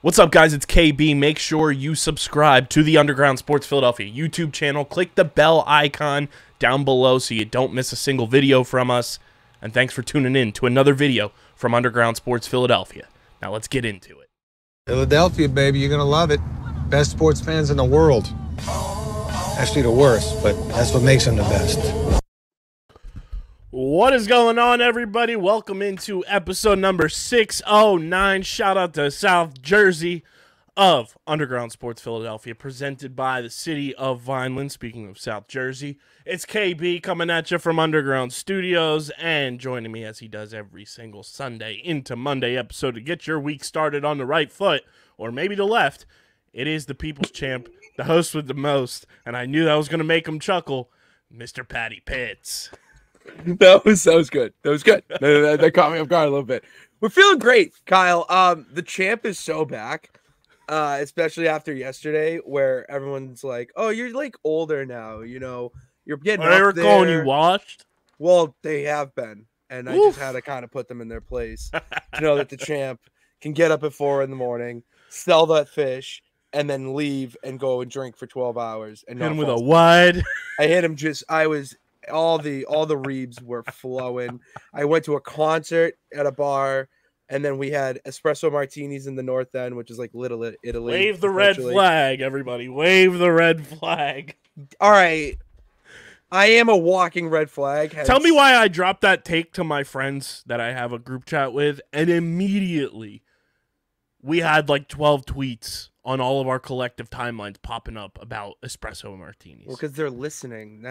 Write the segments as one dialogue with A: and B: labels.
A: What's up, guys? It's KB. Make sure you subscribe to the Underground Sports Philadelphia YouTube channel. Click the bell icon down below so you don't miss a single video from us. And thanks for tuning in to another video from Underground Sports Philadelphia. Now let's get into it.
B: Philadelphia, baby, you're going to love it. Best sports fans in the world. Actually, the worst, but that's what makes them the best.
A: What is going on, everybody? Welcome into episode number 609. Shout out to South Jersey of Underground Sports Philadelphia, presented by the city of Vineland. Speaking of South Jersey, it's KB coming at you from Underground Studios, and joining me as he does every single Sunday into Monday episode to get your week started on the right foot, or maybe the left. It is the people's champ, the host with the most, and I knew that was going to make him chuckle, Mr. Patty Pitts.
C: That was good. That was good. That caught me off guard a little bit. We're feeling great, Kyle. The champ is so back, especially after yesterday, where everyone's like, "Oh, you're like older now. You know, you're getting up there."
A: Calling you washed?
C: Well, they have been, and I just had to kind of put them in their place to know that the champ can get up at 4 a.m, sell that fish, and then leave and go and drink for 12 hours. And
A: hit him with a wide.
C: I hit him all the reebs were flowing. I went to a concert at a bar, and then we had espresso martinis in the North End, which is like Little Italy.
A: Wave the red flag, everybody. Wave the red flag.
C: All right. I am a walking red flag.
A: Tell me why I dropped that take to my friends that I have a group chat with, and immediately we had like 12 tweets on all of our collective timelines popping up about espresso martinis.
C: Well, because they're listening.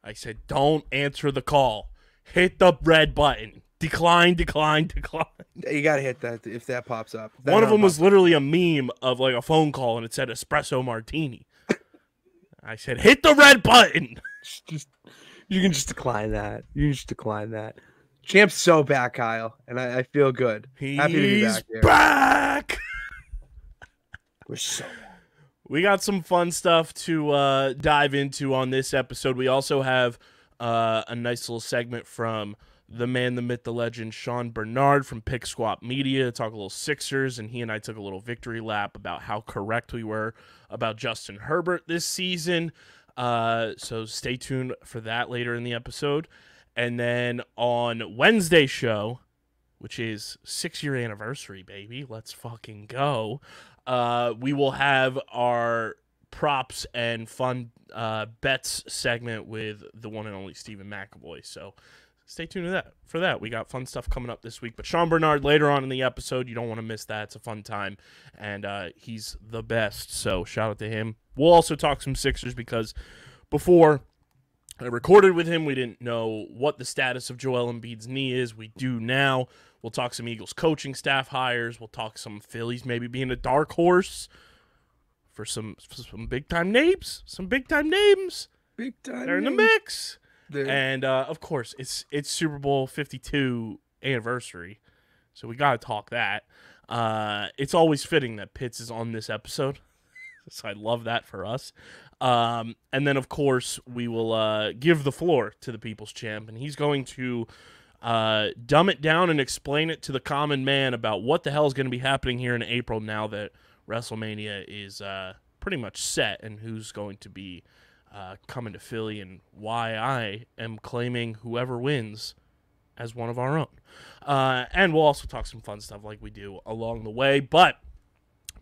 A: I said, don't answer the call. Hit the red button. Decline.
C: You gotta hit that if that pops up.
A: One of them was literally a meme of like a phone call, and it said espresso martini. I said, hit the red button.
C: You can just decline that. Champ's so back, Kyle, and I feel good. Happy to be back here.
A: Back.
C: We're so back.
A: We got some fun stuff to dive into on this episode. We also have a nice little segment from the man, the myth, the legend, Sean Barnard from PickSwap Media to talk a little Sixers, and he and I took a little victory lap about how correct we were about Justin Herbert this season. So stay tuned for that later in the episode. And then on Wednesday's show, which is 6-year anniversary, baby, let's fucking go. We will have our props and fun bets segment with the one and only Stephen McAvoy. So stay tuned for that. We got fun stuff coming up this week. But Sean Barnard later on in the episode, you don't want to miss that. It's a fun time, and he's the best. So shout out to him. We'll also talk some Sixers because before I recorded with him, we didn't know what the status of Joel Embiid's knee is. We do now. We'll talk some Eagles coaching staff hires. We'll talk some Phillies maybe being a dark horse for some big-time names. Some big-time names. They're in the mix. And, of course, it's Super Bowl 52 anniversary, so we got to talk that. It's always fitting that Pitts is on this episode, so I love that for us. And then, of course, we will give the floor to the people's champ, and he's going to dumb it down and explain it to the common man about what the hell is going to be happening here in April now that WrestleMania is pretty much set, and who's going to be coming to Philly, and why I am claiming whoever wins as one of our own. And we'll also talk some fun stuff like we do along the way, but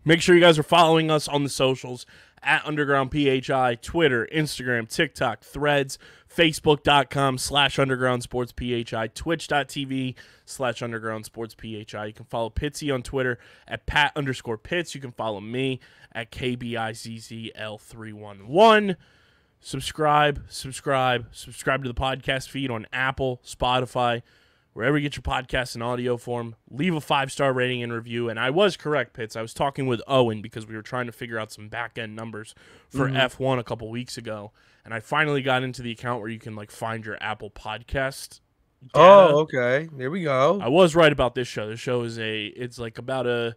A: make sure you guys are following us on the socials at Underground PHI, Twitter, Instagram, TikTok, Threads, Facebook.com/UndergroundSportsPHI, Twitch.tv/UndergroundSportsPHI. You can follow Pitsy on Twitter at Pat_Pitts. You can follow me at KBIZZL311. Subscribe to the podcast feed on Apple, Spotify, wherever you get your podcasts in audio form. Leave a 5-star rating and review. And I was correct, Pitts. I was talking with Owen because we were trying to figure out some back-end numbers for F1 a couple weeks ago. And I finally got into the account where you can like find your Apple podcast data.
C: Oh, okay. There we go.
A: I was right about this show. This show is it's like about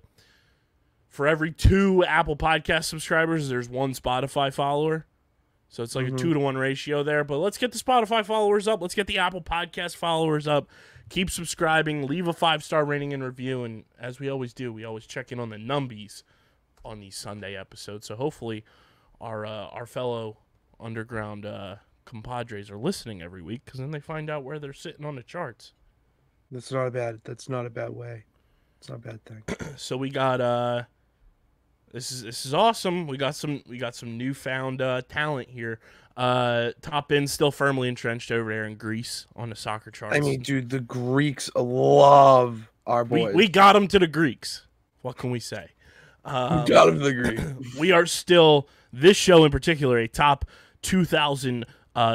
A: for every 2 Apple podcast subscribers, there's 1 Spotify follower. So it's like a 2-to-1 ratio there. But let's get the Spotify followers up. Let's get the Apple Podcast followers up. Keep subscribing. Leave a 5-star rating and review. And as we always do, we always check in on the numbies on these Sunday episodes. So hopefully our fellow underground compadres are listening every week, because then they find out where they're sitting on the charts.
C: That's not a bad way. It's not a bad thing.
A: So we got this is awesome. We got some newfound talent here. Top end still firmly entrenched over there in Greece on the soccer charts.
C: I mean, dude, the Greeks love our boys.
A: We got them to the Greeks. What can we say?
C: We got them to the Greeks.
A: We are still, this show in particular, a top 2,000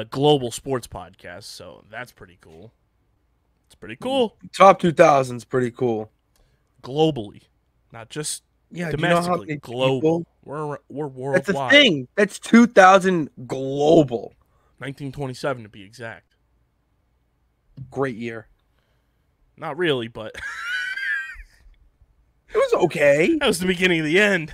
A: global sports podcast. So that's pretty cool. It's pretty cool.
C: Top 2,000 is pretty cool.
A: Globally, not just domestically. Global. We're worldwide.
C: That's the thing. That's 2,000 global.
A: 1927 to be exact.
C: Great year.
A: Not really, but
C: it was okay.
A: That was the beginning of the end.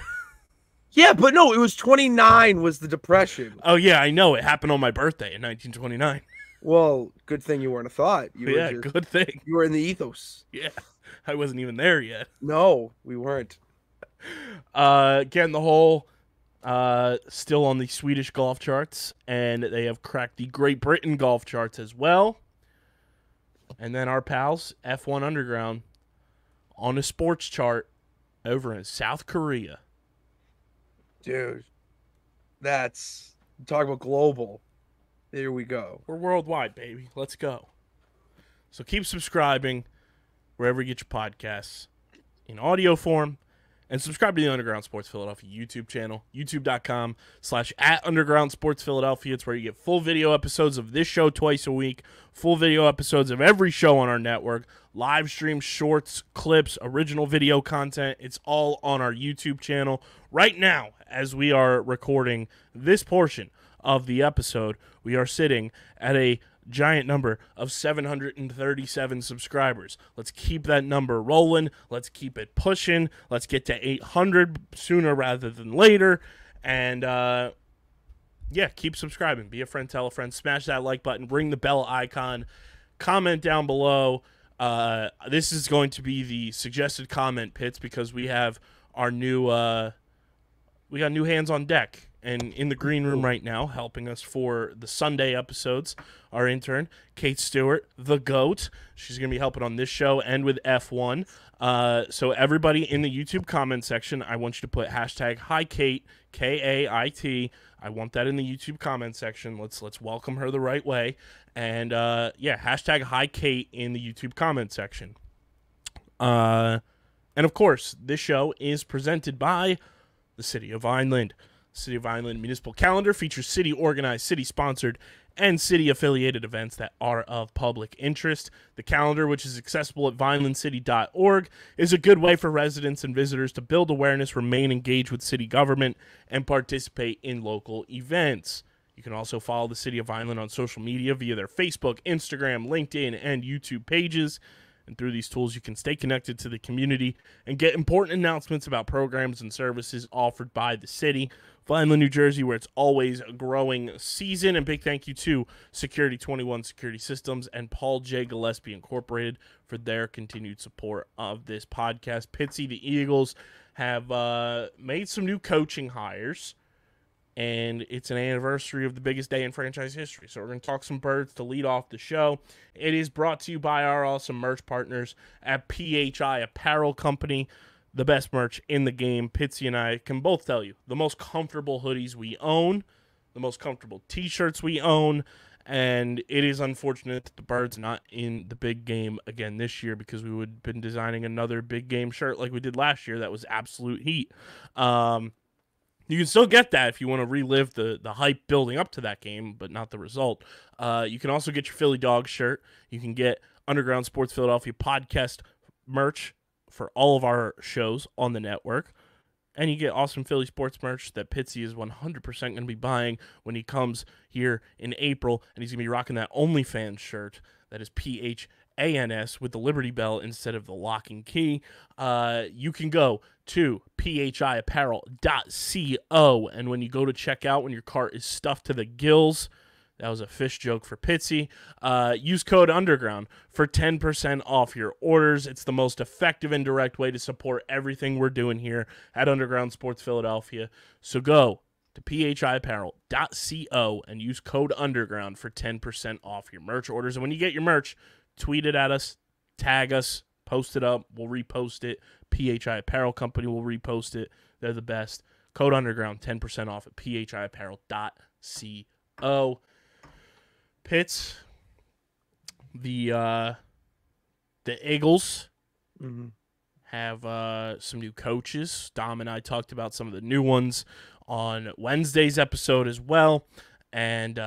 C: Yeah, but no, it was 29 was the Depression.
A: Oh yeah, I know. It happened on my birthday in 1929.
C: Well, good thing you weren't a thought.
A: Good thing.
C: You were in the ethos.
A: Yeah, I wasn't even there yet.
C: No, we weren't.
A: Again, the whole still on the Swedish golf charts, and they have cracked the Great Britain golf charts as well. And then our pals, F1 Underground, on a sports chart over in South Korea.
C: Dude, that's talk about global. There we go.
A: We're worldwide, baby. Let's go. So keep subscribing wherever you get your podcasts in audio form. And subscribe to the Underground Sports Philadelphia YouTube channel, youtube.com/@Underground Sports Philadelphia. It's where you get full video episodes of this show twice a week, full video episodes of every show on our network, live stream shorts, clips, original video content. It's all on our YouTube channel. Right now, as we are recording this portion of the episode, we are sitting at a giant number of 737 subscribers. Let's keep that number rolling. Let's keep it pushing. Let's get to 800 sooner rather than later. And keep subscribing. Be a friend, tell a friend. Smash that like button. Ring the bell icon. Comment down below. This is going to be the suggested comment pits, because we have our new we got new hands on deck. And in the green room right now, helping us for the Sunday episodes, our intern, Kate Stewart, the GOAT. She's going to be helping on this show and with F1. So everybody in the YouTube comment section, I want you to put hashtag HiKate, KAIT. I want that in the YouTube comment section. Let's welcome her the right way. And, hashtag HiKate in the YouTube comment section. And, of course, this show is presented by the City of Vineland. City of Vineland Municipal Calendar features city-organized, city-sponsored, and city-affiliated events that are of public interest. The calendar, which is accessible at vinelandcity.org, is a good way for residents and visitors to build awareness, remain engaged with city government, and participate in local events. You can also follow the City of Vineland on social media via their Facebook, Instagram, LinkedIn, and YouTube pages. And through these tools, you can stay connected to the community and get important announcements about programs and services offered by the city. Vineland, New Jersey, where it's always a growing season. And big thank you to Security 21 Security Systems and Paul J. Gillespie Incorporated for their continued support of this podcast. Pitsy, the Eagles, have made some new coaching hires, and it's an anniversary of the biggest day in franchise history. So we're going to talk some birds to lead off the show. It is brought to you by our awesome merch partners at PHI Apparel Company, the best merch in the game. Pitsy and I can both tell you, the most comfortable hoodies we own, the most comfortable t-shirts we own, and it is unfortunate that the Birds not in the big game again this year, because we would have been designing another big game shirt like we did last year that was absolute heat. You can still get that if you want to relive the hype building up to that game, but not the result. You can also get your Philly Dog shirt. You can get Underground Sports Philadelphia podcast merch for all of our shows on the network. And you get awesome Philly sports merch that Pitsy is 100% going to be buying when he comes here in April. And he's going to be rocking that OnlyFans shirt that is PHANS with the Liberty Bell instead of the lock and key. You can go to phiapparel.co. And when you go to check out, when your cart is stuffed to the gills, that was a fish joke for Pitsy, use code Underground for 10% off your orders. It's the most effective and direct way to support everything we're doing here at Underground Sports Philadelphia. So go to phiapparel.co and use code Underground for 10% off your merch orders. And when you get your merch, tweet it at us, tag us, post it up. We'll repost it. PHI Apparel Company will repost it. They're the best. Code Underground, 10% off at phiapparel.co. Pitts, the Eagles have some new coaches. Dom and I talked about some of the new ones on Wednesday's episode as well. And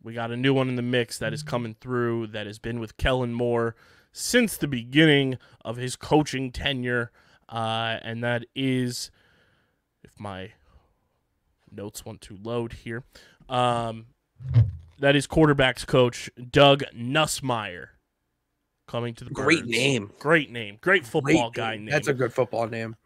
A: we got a new one in the mix that is coming through that has been with Kellen Moore since the beginning of his coaching tenure. And that is, if my notes want to load here, that is quarterbacks coach Doug Nussmeier coming to the
C: Great
A: Birds.
C: name.
A: Great name. Great football guy name.
C: That's a good football name.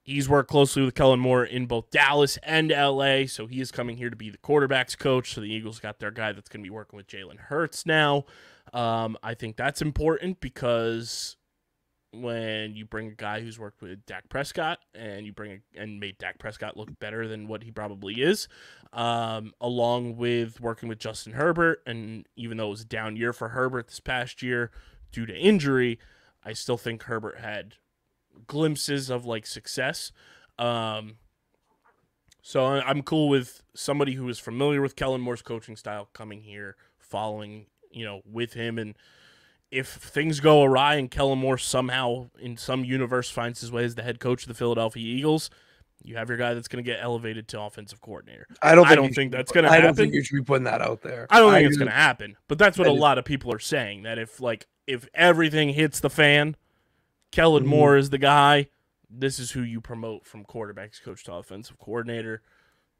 A: He's worked closely with Kellen Moore in both Dallas and LA, so he is coming here to be the quarterbacks coach. So the Eagles got their guy that's going to be working with Jalen Hurts now. I think that's important because when you bring a guy who's worked with Dak Prescott and and made Dak Prescott look better than what he probably is, along with working with Justin Herbert, and even though it was a down year for Herbert this past year due to injury, I still think Herbert had glimpses of like success. So I'm cool with somebody who is familiar with Kellen Moore's coaching style coming here, following, with him. And if things go awry and Kellen Moore somehow in some universe finds his way as the head coach of the Philadelphia Eagles, you have your guy that's going to get elevated to offensive coordinator. I don't think that's going to happen.
C: I don't think you should be putting that out there.
A: I don't think it's going to happen. But that's what a lot of people are saying, that if everything hits the fan, Kellen Moore is the guy. This is who you promote from quarterbacks coach to offensive coordinator.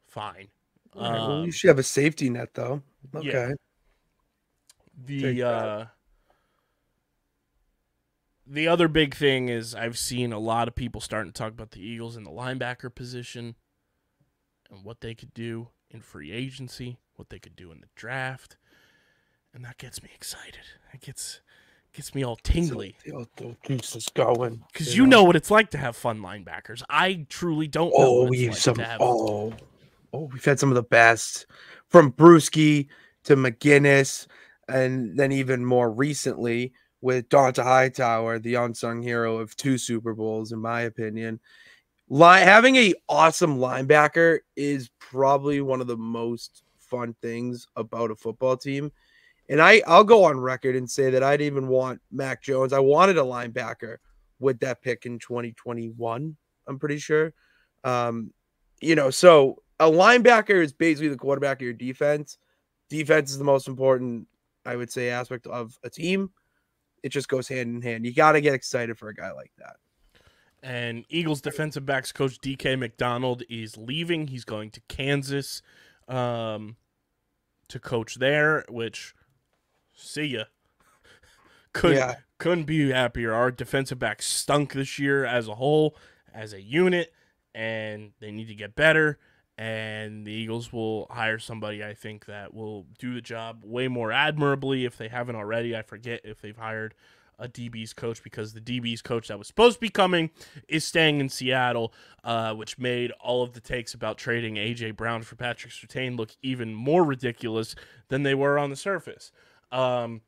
A: Fine.
C: Well, you should have a safety net, though. Okay.
A: Yeah. The other big thing is I've seen a lot of people starting to talk about the Eagles in the linebacker position and what they could do in free agency, what they could do in the draft, and that gets me excited. It gets me all tingly.
C: Keeps us going.
A: Because you know what it's like to have fun linebackers. I truly don't know what it's like to have.
C: We've had some of the best, from Brewski to McGinnis, and then even more recently with Donta Hightower, the unsung hero of 2 Super Bowls, in my opinion. Having an awesome linebacker is probably one of the most fun things about a football team. And I'll go on record and say that I didn't even want Mac Jones. I wanted a linebacker with that pick in 2021, I'm pretty sure. So a linebacker is basically the quarterback of your defense. Defense is the most important, I would say, aspect of a team. It just goes hand in hand. You got to get excited for a guy like that.
A: And Eagles defensive backs coach DK McDonald is leaving. He's going to Kansas to coach there, which, see ya. Couldn't be happier. Our defensive backs stunk this year as a whole, as a unit, and they need to get better. And the Eagles will hire somebody, I think, that will do the job way more admirably if they haven't already. I forget if they've hired a DB's coach, because the DB's coach that was supposed to be coming is staying in Seattle, which made all of the takes about trading A.J. Brown for Patrick Surtain look even more ridiculous than they were on the surface. I'm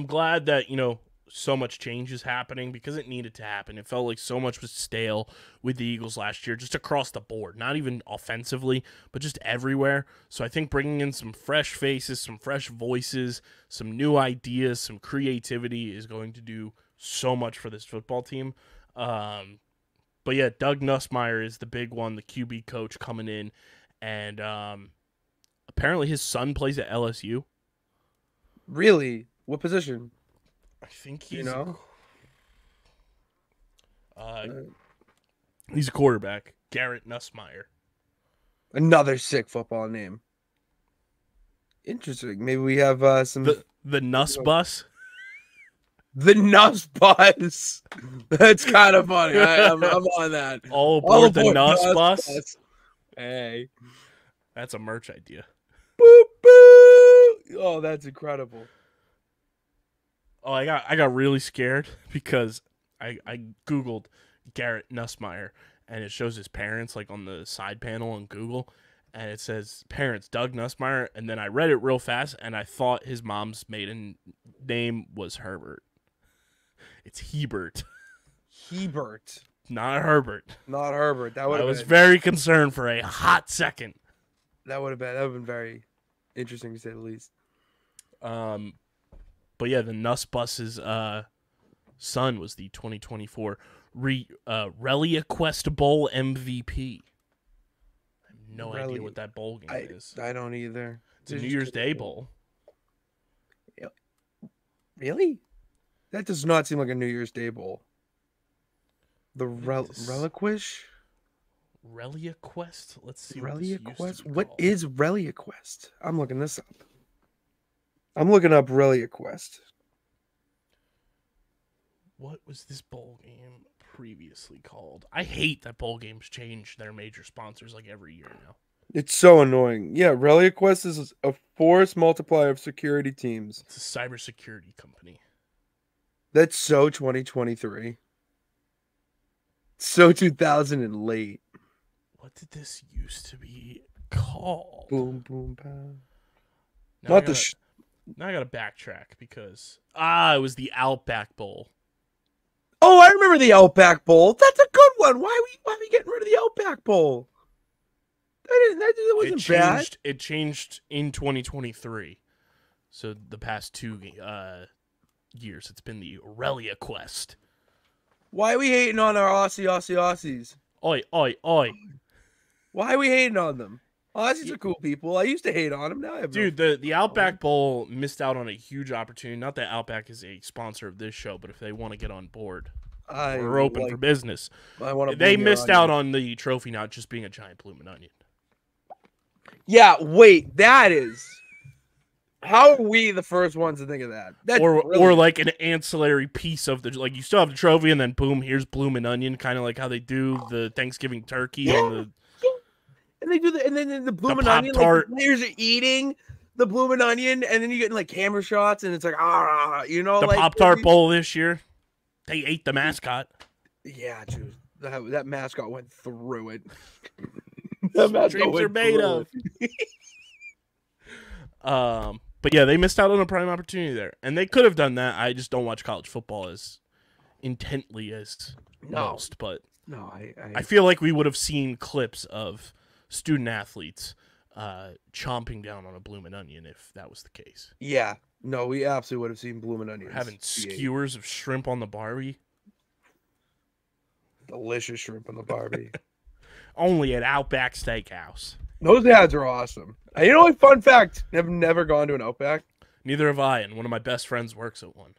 A: glad that, so much change is happening, because it needed to happen. It felt like so much was stale with the Eagles last year, just across the board, not even offensively, but just everywhere. So I think bringing in some fresh faces, some fresh voices, some new ideas, some creativity is going to do so much for this football team. But yeah, Doug Nussmeier is the big one, the QB coach coming in, and apparently his son plays at LSU.
C: Really? What position?
A: I think he's he's a quarterback. Garrett Nussmeier.
C: Another sick football name. Interesting. Maybe we have some
A: the Nuss Bus.
C: The Nuss Bus. That's kind of funny. I'm on that.
A: All aboard the Nuss Bus.
C: Hey.
A: That's a merch idea.
C: Boop, boop. Oh, that's incredible.
A: Oh, I got really scared because I Googled Garrett Nussmeier, and it shows his parents like on the side panel on Google, and it says parents Doug Nussmeier, and then I read it real fast, and I thought his mom's maiden name was Herbert. It's Hebert.
C: Hebert.
A: Not Herbert.
C: Not Herbert. That would.
A: I was very concerned for a hot second.
C: That would have been very interesting to say the least.
A: But yeah, the Nuss Bus's son was the 2024 ReliaQuest Bowl MVP. I have no idea what that bowl game is.
C: I don't either.
A: It's a New Year's Day bowl.
C: Really? That does not seem like a New Year's Day bowl. The Reliquish?
A: ReliaQuest? Let's see.
C: ReliaQuest? What is ReliaQuest? I'm looking this up. I'm looking up ReliaQuest.
A: What was this bowl game previously called? I hate that bowl games change their major sponsors like every year now.
C: It's so annoying. Yeah, ReliaQuest is a force multiplier of security teams.
A: It's a cybersecurity company.
C: That's so 2023. So 2000 and late.
A: What did this used to be called?
C: Boom, boom, pow.
A: Now I gotta backtrack because it was the Outback Bowl.
C: Oh, I remember the Outback Bowl. That's a good one. Why are we getting rid of the Outback Bowl? That wasn't bad.
A: It changed in 2023. So the past 2 years, it's been the ReliaQuest.
C: Why are we hating on our Aussies?
A: Oi, oi, oi.
C: Why are we hating on them? Aussies are cool people. I used to hate on them. Now I have
A: the Outback Bowl missed out on a huge opportunity. Not that Outback is a sponsor of this show, but if they want to get on board, we're open for business. They missed out on the trophy not just being a giant bloomin' onion.
C: Yeah, wait, that is. How are we the first ones to think of that? That's
A: or like an ancillary piece of the, like, you still have the trophy and then boom, here's bloomin' onion, kind of like how they do the Thanksgiving turkey and the.
C: And they do and then the bloomin' onion, like the players are eating the bloomin' onion, and then you get like camera shots, and it's like
A: the like, Pop-Tart Bowl this year, they ate the mascot.
C: Yeah, dude, that mascot went through it.
A: Dreams are made of. But yeah, they missed out on a prime opportunity there, and they could have done that. I just don't watch college football as intently as most, but I feel like we would have seen clips of student athletes chomping down on a bloomin' onion if that was the case.
C: Yeah, no, we absolutely would have seen bloomin' onions.
A: Having skewers of shrimp on the Barbie.
C: Delicious shrimp on the Barbie.
A: Only at Outback Steakhouse.
C: Those ads are awesome. You know what? Fun fact: I've never gone to an Outback.
A: Neither have I, and one of my best friends works at one.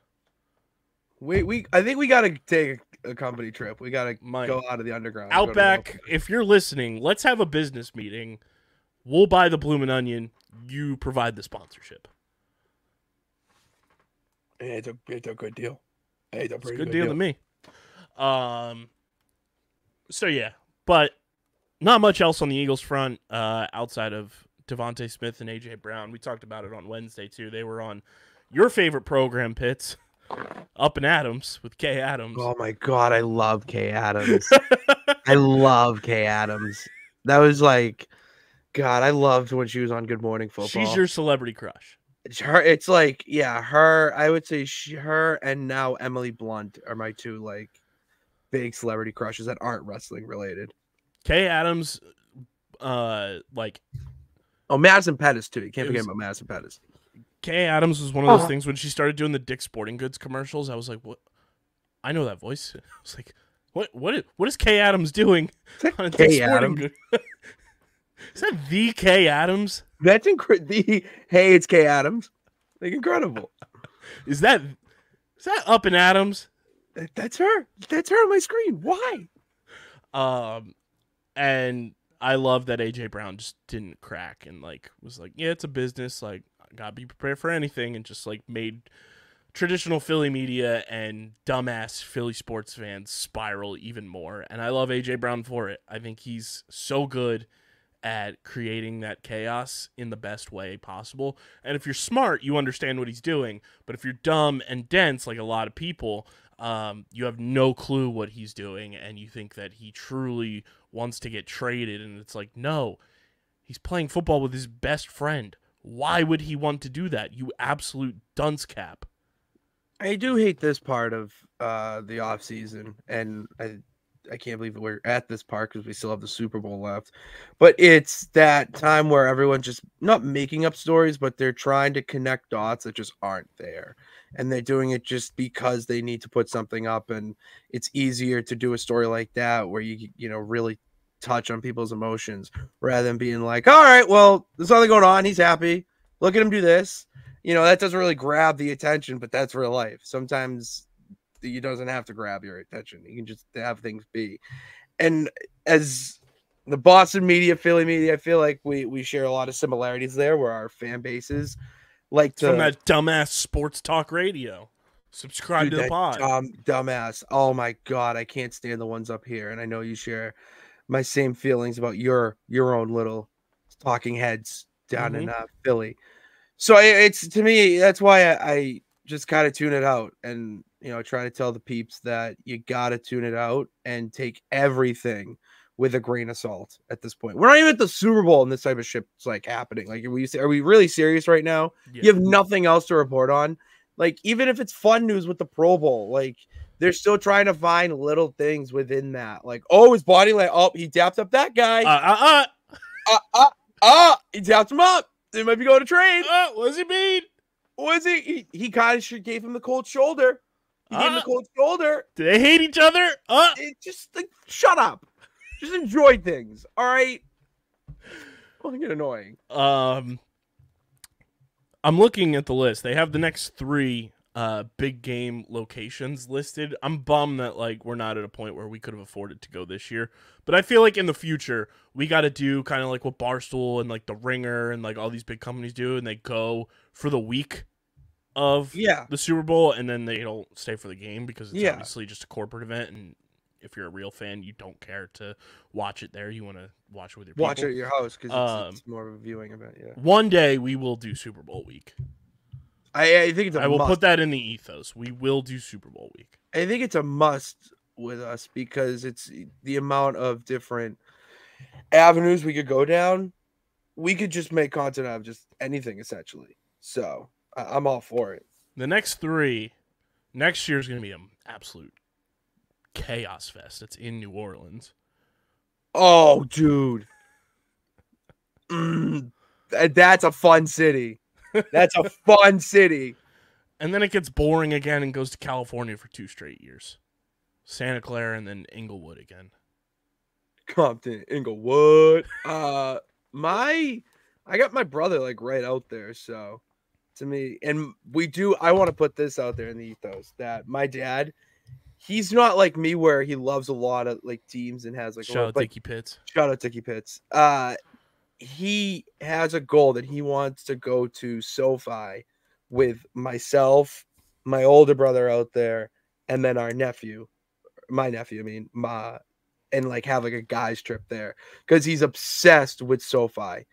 C: I think we gotta take a company trip. We gotta go out of the underground.
A: Outback, if you're listening, let's have a business meeting. We'll buy the bloomin' onion. You provide the sponsorship.
C: It's a good deal. It's a pretty
A: good deal to me. So yeah, but not much else on the Eagles front outside of Devontae Smith and AJ Brown. We talked about it on Wednesday too. They were on your favorite program, Pitts, Up and Adams with Kay Adams.
C: Oh my God, I love Kay Adams. I love Kay Adams. That was like, God, I loved when she was on Good Morning Football.
A: She's your celebrity crush.
C: It's like, yeah, her. I would say her and now Emily Blunt are my two like big celebrity crushes that aren't wrestling related.
A: Kay Adams,
C: Madison Pettis too. You can't forget about Madison Pettis.
A: Kay Adams was one of those things when she started doing the Dick's Sporting Goods commercials. I was like, what? I know that voice. I was like, what is Kay Adams doing on a Dick's Sporting Goods? Is that the Kay Adams?
C: That's incredible. Hey, it's Kay Adams. Like, incredible.
A: Is that Up and Adams?
C: That's her. That's her on my screen. Why?
A: And I love that AJ Brown just didn't crack and like was like, yeah, it's a business. Like, I gotta be prepared for anything, and just like made traditional Philly media and dumbass Philly sports fans spiral even more. And I love AJ Brown for it. I think he's so good at creating that chaos in the best way possible. And if you're smart, you understand what he's doing. But if you're dumb and dense, like a lot of people, you have no clue what he's doing, and you think that he truly wants to get traded. And it's like, no, he's playing football with his best friend. Why would he want to do that? You absolute dunce cap.
C: I do hate this part of the off season, and I can't believe we're at this part because we still have the Super Bowl left. But it's that time where everyone's just not making up stories, but they're trying to connect dots that just aren't there. And they're doing it just because they need to put something up. And it's easier to do a story like that where you really touch on people's emotions rather than being like, all right, well, there's nothing going on. He's happy. Look at him do this. That doesn't really grab the attention, but that's real life. Sometimes it doesn't have to grab your attention. You can just have things be. And as the Boston media, Philly media, I feel like we share a lot of similarities there where our fan bases like to...
A: From that dumbass sports talk radio. Subscribe to the pod.
C: Dumbass. Oh my God. I can't stand the ones up here. And I know you share my same feelings about your own little talking heads down in Philly. So it's, to me, that's why I just kind of tune it out and, try to tell the peeps that you got to tune it out and take everything with a grain of salt at this point. We're not even at the Super Bowl and this type of shit's like happening. Like, are we really serious right now? Yeah. You have nothing else to report on. Like, even if it's fun news with the Pro Bowl, like they're still trying to find little things within that. Like, oh, his body, like, oh, he tapped up that guy. He tapped him up. They might be going to trade.
A: What does he mean?
C: Was he kind of gave him the cold shoulder. He gave him the cold shoulder.
A: Do they hate each other?
C: It just like, shut up. Just enjoy things. All right. Don't get annoying.
A: I'm looking at the list. They have the next 3 big game locations listed. I'm bummed that like we're not at a point where we could have afforded to go this year. But I feel like in the future we got to do kind of like what Barstool and like the Ringer and like all these big companies do, and they go for the week of the Super Bowl, and then they don't stay for the game because it's obviously just a corporate event. And if you're a real fan, you don't care to watch it there. You want to watch it with your people.
C: Watch it at your house because it's more of a viewing event. Yeah.
A: One day we will do Super Bowl week.
C: I think it's
A: I will put that in the ethos. We will do Super Bowl week.
C: I think it's a must with us because it's the amount of different avenues we could go down. We could just make content out of just anything essentially. So I'm all for it.
A: The next 3, next year is going to be an absolute chaos fest. It's in New Orleans.
C: Oh, dude. That's a fun city. That's a fun city.
A: And then it gets boring again and goes to California for 2 straight years. Santa Clara and then Inglewood again.
C: Compton, Inglewood. I got my brother like right out there, so to me, and I want to put this out there in the ethos that my dad, he's not like me where he loves a lot of like teams and has like
A: shout out Dickie Pitts.
C: Shout out Dickie Pitts. He has a goal that he wants to go to SoFi with myself, my older brother out there, and then my nephew, and like have like a guys trip there because he's obsessed with SoFi.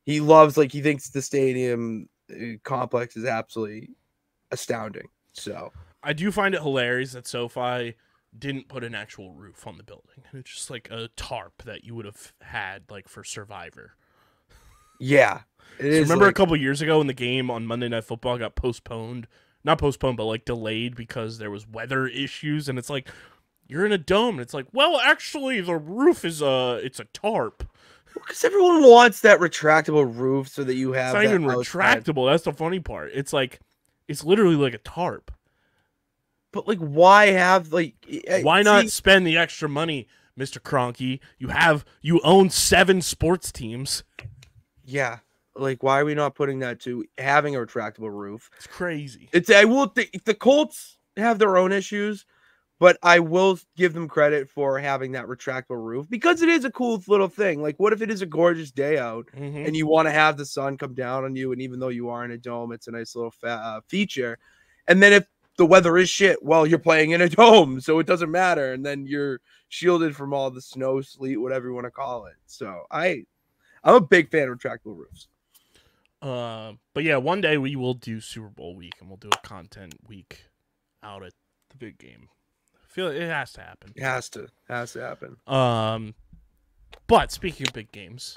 C: He loves, like, he thinks the stadium complex is absolutely astounding. So
A: I do find it hilarious that SoFi didn't put an actual roof on the building. It's just like a tarp that you would have had like for Survivor.
C: Yeah.
A: So remember a couple years ago when the game on Monday Night Football got postponed? Not postponed, but like delayed because there was weather issues, and it's like you're in a dome, and it's like, well, actually the roof is it's a tarp.
C: Because everyone wants that retractable roof so that you have.
A: It's not even retractable. That's the funny part. It's like it's literally like a tarp.
C: But like, why have like?
A: Why not spend the extra money, Mr. Kroenke? You own 7 sports teams.
C: Yeah, like why are we not putting that to having a retractable roof?
A: It's crazy.
C: The Colts have their own issues, but I will give them credit for having that retractable roof because it is a cool little thing. Like, what if it is a gorgeous day out and you want to have the sun come down on you, and even though you are in a dome, it's a nice little feature. And then if the weather is shit, well, you're playing in a dome, so it doesn't matter. And then you're shielded from all the snow, sleet, whatever you want to call it. So I'm a big fan of retractable roofs.
A: But yeah, one day we will do Super Bowl week, and we'll do a content week out at the big game. I feel it has to happen.
C: It has to happen.
A: But speaking of big games,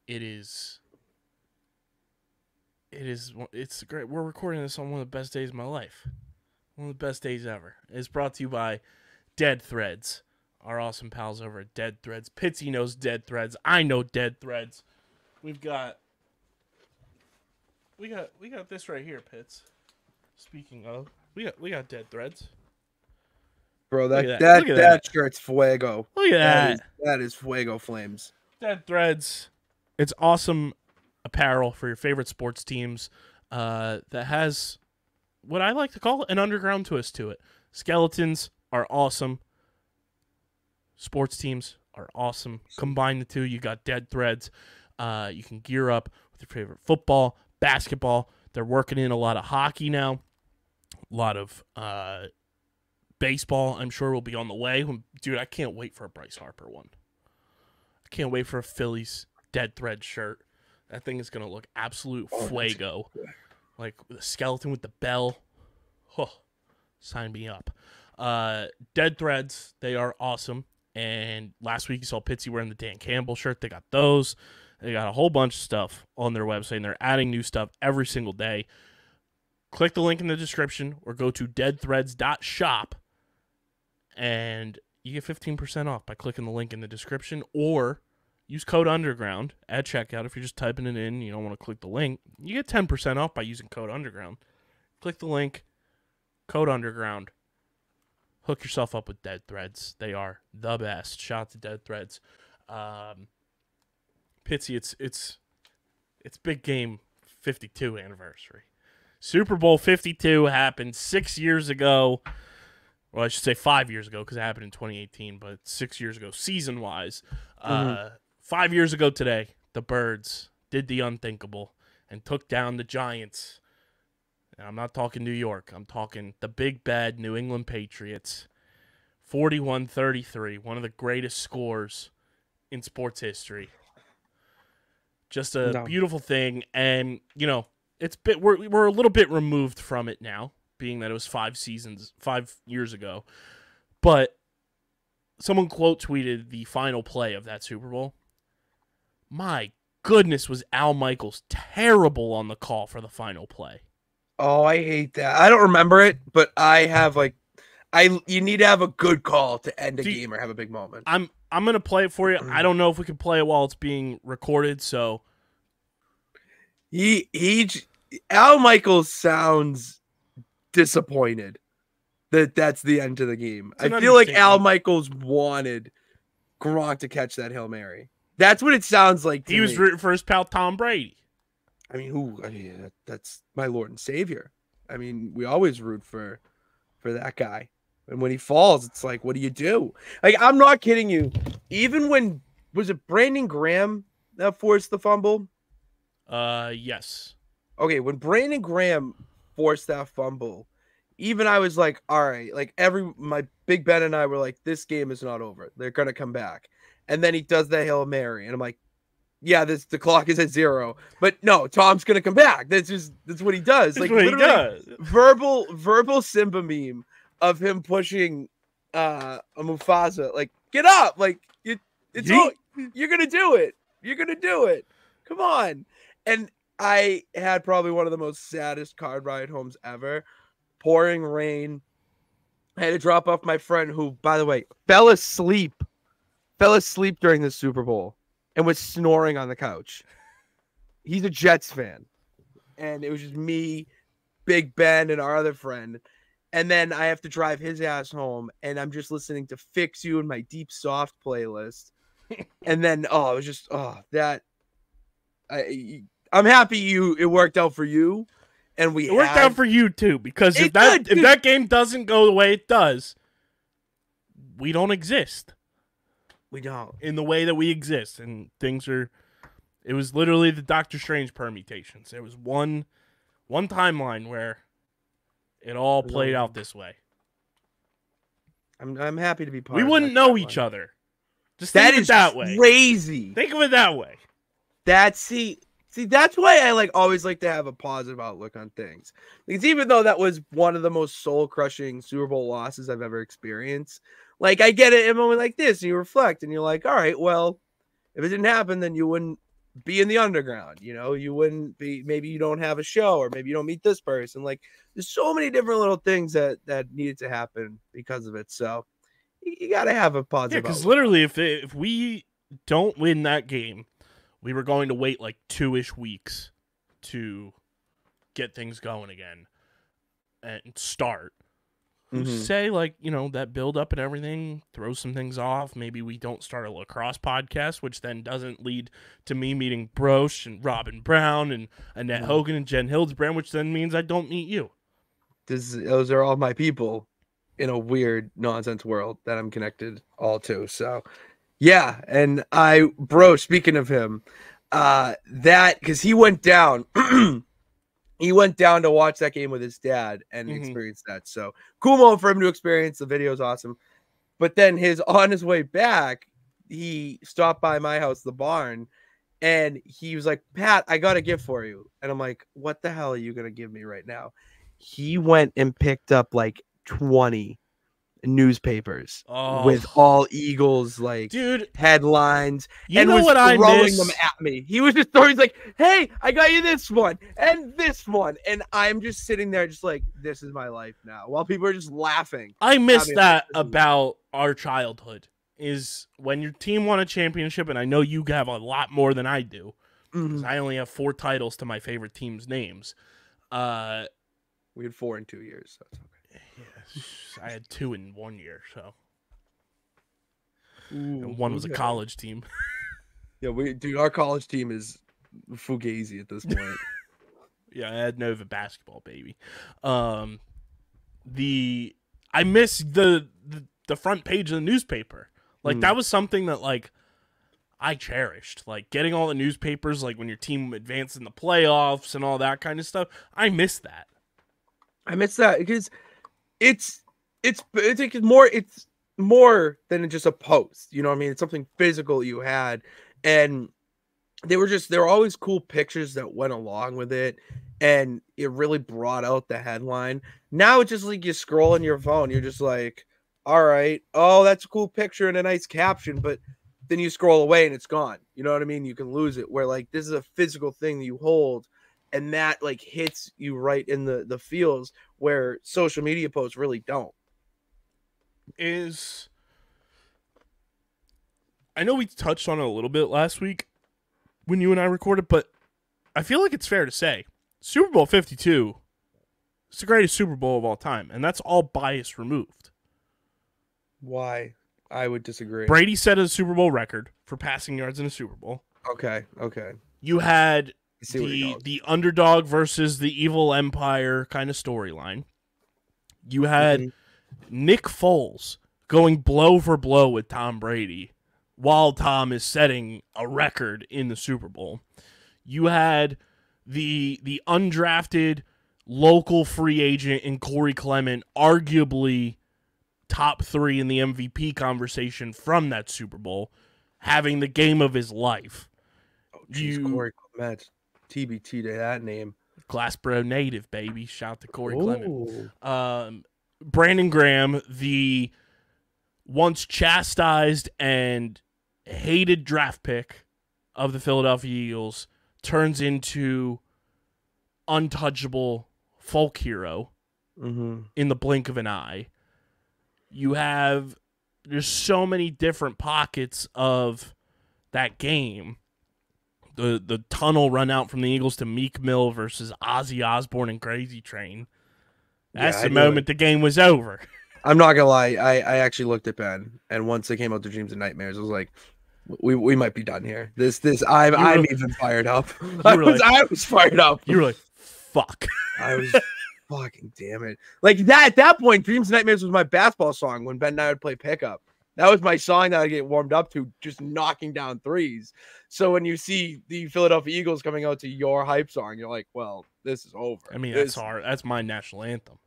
A: it's great. We're recording this on one of the best days of my life. One of the best days ever. It's brought to you by Dead Threads, our awesome pals over at Dead Threads. Pitsy knows Dead Threads. I know Dead Threads. We got this right here, Pitts. Speaking of, we got Dead Threads.
C: Bro, that shirt's fuego.
A: Look at that.
C: That is fuego flames.
A: Dead Threads. It's awesome apparel for your favorite sports teams that has what I like to call an underground twist to it. Skeletons are awesome. Sports teams are awesome. Combine the two, you got Dead Threads. You can gear up with your favorite football, basketball. They're working in a lot of hockey now. A lot of baseball, I'm sure, will be on the way. Dude, I can't wait for a Bryce Harper one. I can't wait for a Phillies Dead Thread shirt. That thing is going to look absolute fuego. Like with a skeleton with the bell. Huh. Sign me up. Dead Threads, they are awesome. And last week you saw Pitsy wearing the Dan Campbell shirt. They got those. They got a whole bunch of stuff on their website, and they're adding new stuff every single day. Click the link in the description or go to deadthreads.shop, and you get 15% off by clicking the link in the description, or use code UNDERGROUND at checkout. If you're just typing it in and you don't want to click the link, you get 10% off by using code UNDERGROUND. Click the link, code UNDERGROUND. Hook yourself up with Dead Threads. They are the best. Shout out to Dead Threads. Pitsy, it's big game 52 anniversary. Super Bowl 52 happened 6 years ago. Well, I should say 5 years ago because it happened in 2018, but 6 years ago season-wise. 5 years ago today, the Birds did the unthinkable and took down the Giants. And I'm not talking New York. I'm talking the big bad New England Patriots. 41-33, one of the greatest scores in sports history. Just a beautiful thing, and we're a little bit removed from it now, being that it was 5 years ago. But someone quote tweeted the final play of that Super Bowl. My goodness, was Al Michaels terrible on the call for the final play.
C: Oh, I hate that. I don't remember it, but I have you need to have a good call to end a game or have a big moment.
A: I'm gonna play it for you. I don't know if we can play it while it's being recorded. So
C: Al Michaels sounds disappointed that's the end of the game. I feel like Al Michaels wanted Gronk to catch that Hail Mary. That's what it sounds like.
A: He was rooting for his pal Tom Brady.
C: That's my Lord and Savior. I mean, we always root for that guy. And when he falls, it's like, what do you do? Like, I'm not kidding you. Even when, was it Brandon Graham that forced the fumble?
A: Yes.
C: Okay, when Brandon Graham forced that fumble, even I was like, all right, like my Big Ben and I were like, this game is not over. They're going to come back. And then he does the Hail Mary. And I'm like, yeah, the clock is at 0. But no, Tom's going to come back. That's what he does.
A: That's what he does.
C: Verbal Simba meme of him pushing a Mufasa, like, get up, like you're gonna do it. You're gonna do it. Come on. And I had probably one of the most saddest card ride homes ever. Pouring rain. I had to drop off my friend who, by the way, fell asleep during the Super Bowl and was snoring on the couch. He's a Jets fan. And it was just me, Big Ben, and our other friend. And then I have to drive his ass home, and I'm just listening to Fix You in my Deep Soft playlist. And then, it was just, that. I'm happy it worked out for you, and it
A: worked out for you too, because if that game doesn't go the way it does, we don't exist.
C: We don't.
A: In the way that we exist, and it was literally the Doctor Strange permutations. There was one timeline where it all played out this way.
C: I'm happy to be part
A: We
C: of
A: wouldn't
C: that
A: know
C: timeline.
A: each other. Just
C: That
A: think of
C: is
A: it that way.
C: crazy.
A: Think of it that way.
C: See, that's why I always like to have a positive outlook on things. Because even though that was one of the most soul-crushing Super Bowl losses I've ever experienced, I get it in a moment like this, and you reflect, and you're like, all right, well, if it didn't happen, then you wouldn't be in the underground. You wouldn't be. Maybe you don't have a show, or maybe you don't meet this person. There's so many different little things that needed to happen because of it. So you got to have a positive.
A: Yeah, because
C: outlook.
A: literally, if we don't win that game, we were going to wait 2-ish weeks to get things going again and start. Say that build up and everything, throw some things off. Maybe we don't start a lacrosse podcast, which then doesn't lead to me meeting Broche and Robin Brown and Annette Hogan and Jen Hildebrand, which then means I don't meet you.
C: Those are all my people in a weird nonsense world that I'm connected all to. So yeah. And speaking of him, because he went down, he went down to watch that game with his dad and experience that. So cool moment for him to experience. The video is awesome. But then on his way back, he stopped by my house, the barn, and he was like, Pat, I got a gift for you. And I'm like, what the hell are you going to give me right now? He went and picked up 20 newspapers with all Eagles
A: dude
C: headlines,
A: and was what
C: throwing them at me. He was just throwing like, hey, I got you this one and this one, and I'm just sitting there just this is my life now, while people are just laughing.
A: I miss that about our childhood, is when your team won a championship, and I know you have a lot more than I do, because I only have 4 titles to my favorite team's names.
C: We had 4 in 2 years, so it's okay.
A: Yeah, I had 2 in 1 year, so. And one was a college team.
C: Yeah, our college team is fugazi at this point.
A: Yeah, I had Nova basketball, baby. I miss the front page of the newspaper. That was something that I cherished. Getting all the newspapers, when your team advanced in the playoffs and all that kind of stuff. I miss that.
C: I miss that because it's more than just a post. You know what I mean? It's something physical you had, and there were always cool pictures that went along with it, and it really brought out the headline. Now it's just you scroll on your phone, you're just like, all right, oh, that's a cool picture and a nice caption, but then you scroll away and it's gone. You know what I mean? You can lose it. Where this is a physical thing that you hold, and that hits you right in the feels where social media posts really don't.
A: I know we touched on it a little bit last week when you and I recorded, but I feel like it's fair to say Super Bowl 52 is the greatest Super Bowl of all time, and that's all bias removed.
C: Why? I would disagree.
A: Brady set a Super Bowl record for passing yards in a Super Bowl.
C: Okay.
A: You had the underdog versus the evil empire kind of storyline. You had Nick Foles going blow for blow with Tom Brady while Tom is setting a record in the Super Bowl. You had the undrafted local free agent in Corey Clement, arguably top 3 in the MVP conversation from that Super Bowl, having the game of his life.
C: Oh, geez, Corey Clement. TBT to that name.
A: Glassboro native, baby. Shout to Corey Clement. Brandon Graham, the once chastised and hated draft pick of the Philadelphia Eagles, turns into untouchable folk hero in the blink of an eye. There's so many different pockets of that game. The tunnel run out from the Eagles to Meek Mill versus Ozzy Osbourne and Crazy Train. That's the moment the game was over.
C: I'm not gonna lie. I actually looked at Ben, and once they came out to Dreams and Nightmares, I was like, we might be done here. I'm even fired up. I was fired up.
A: You were like, fuck.
C: I was fucking damn it. At that point, Dreams and Nightmares was my basketball song when Ben and I would play pickup. That was my song that I get warmed up to, just knocking down threes. So when you see the Philadelphia Eagles coming out to your hype song, you're like, well, this is over.
A: I mean, that's my national anthem.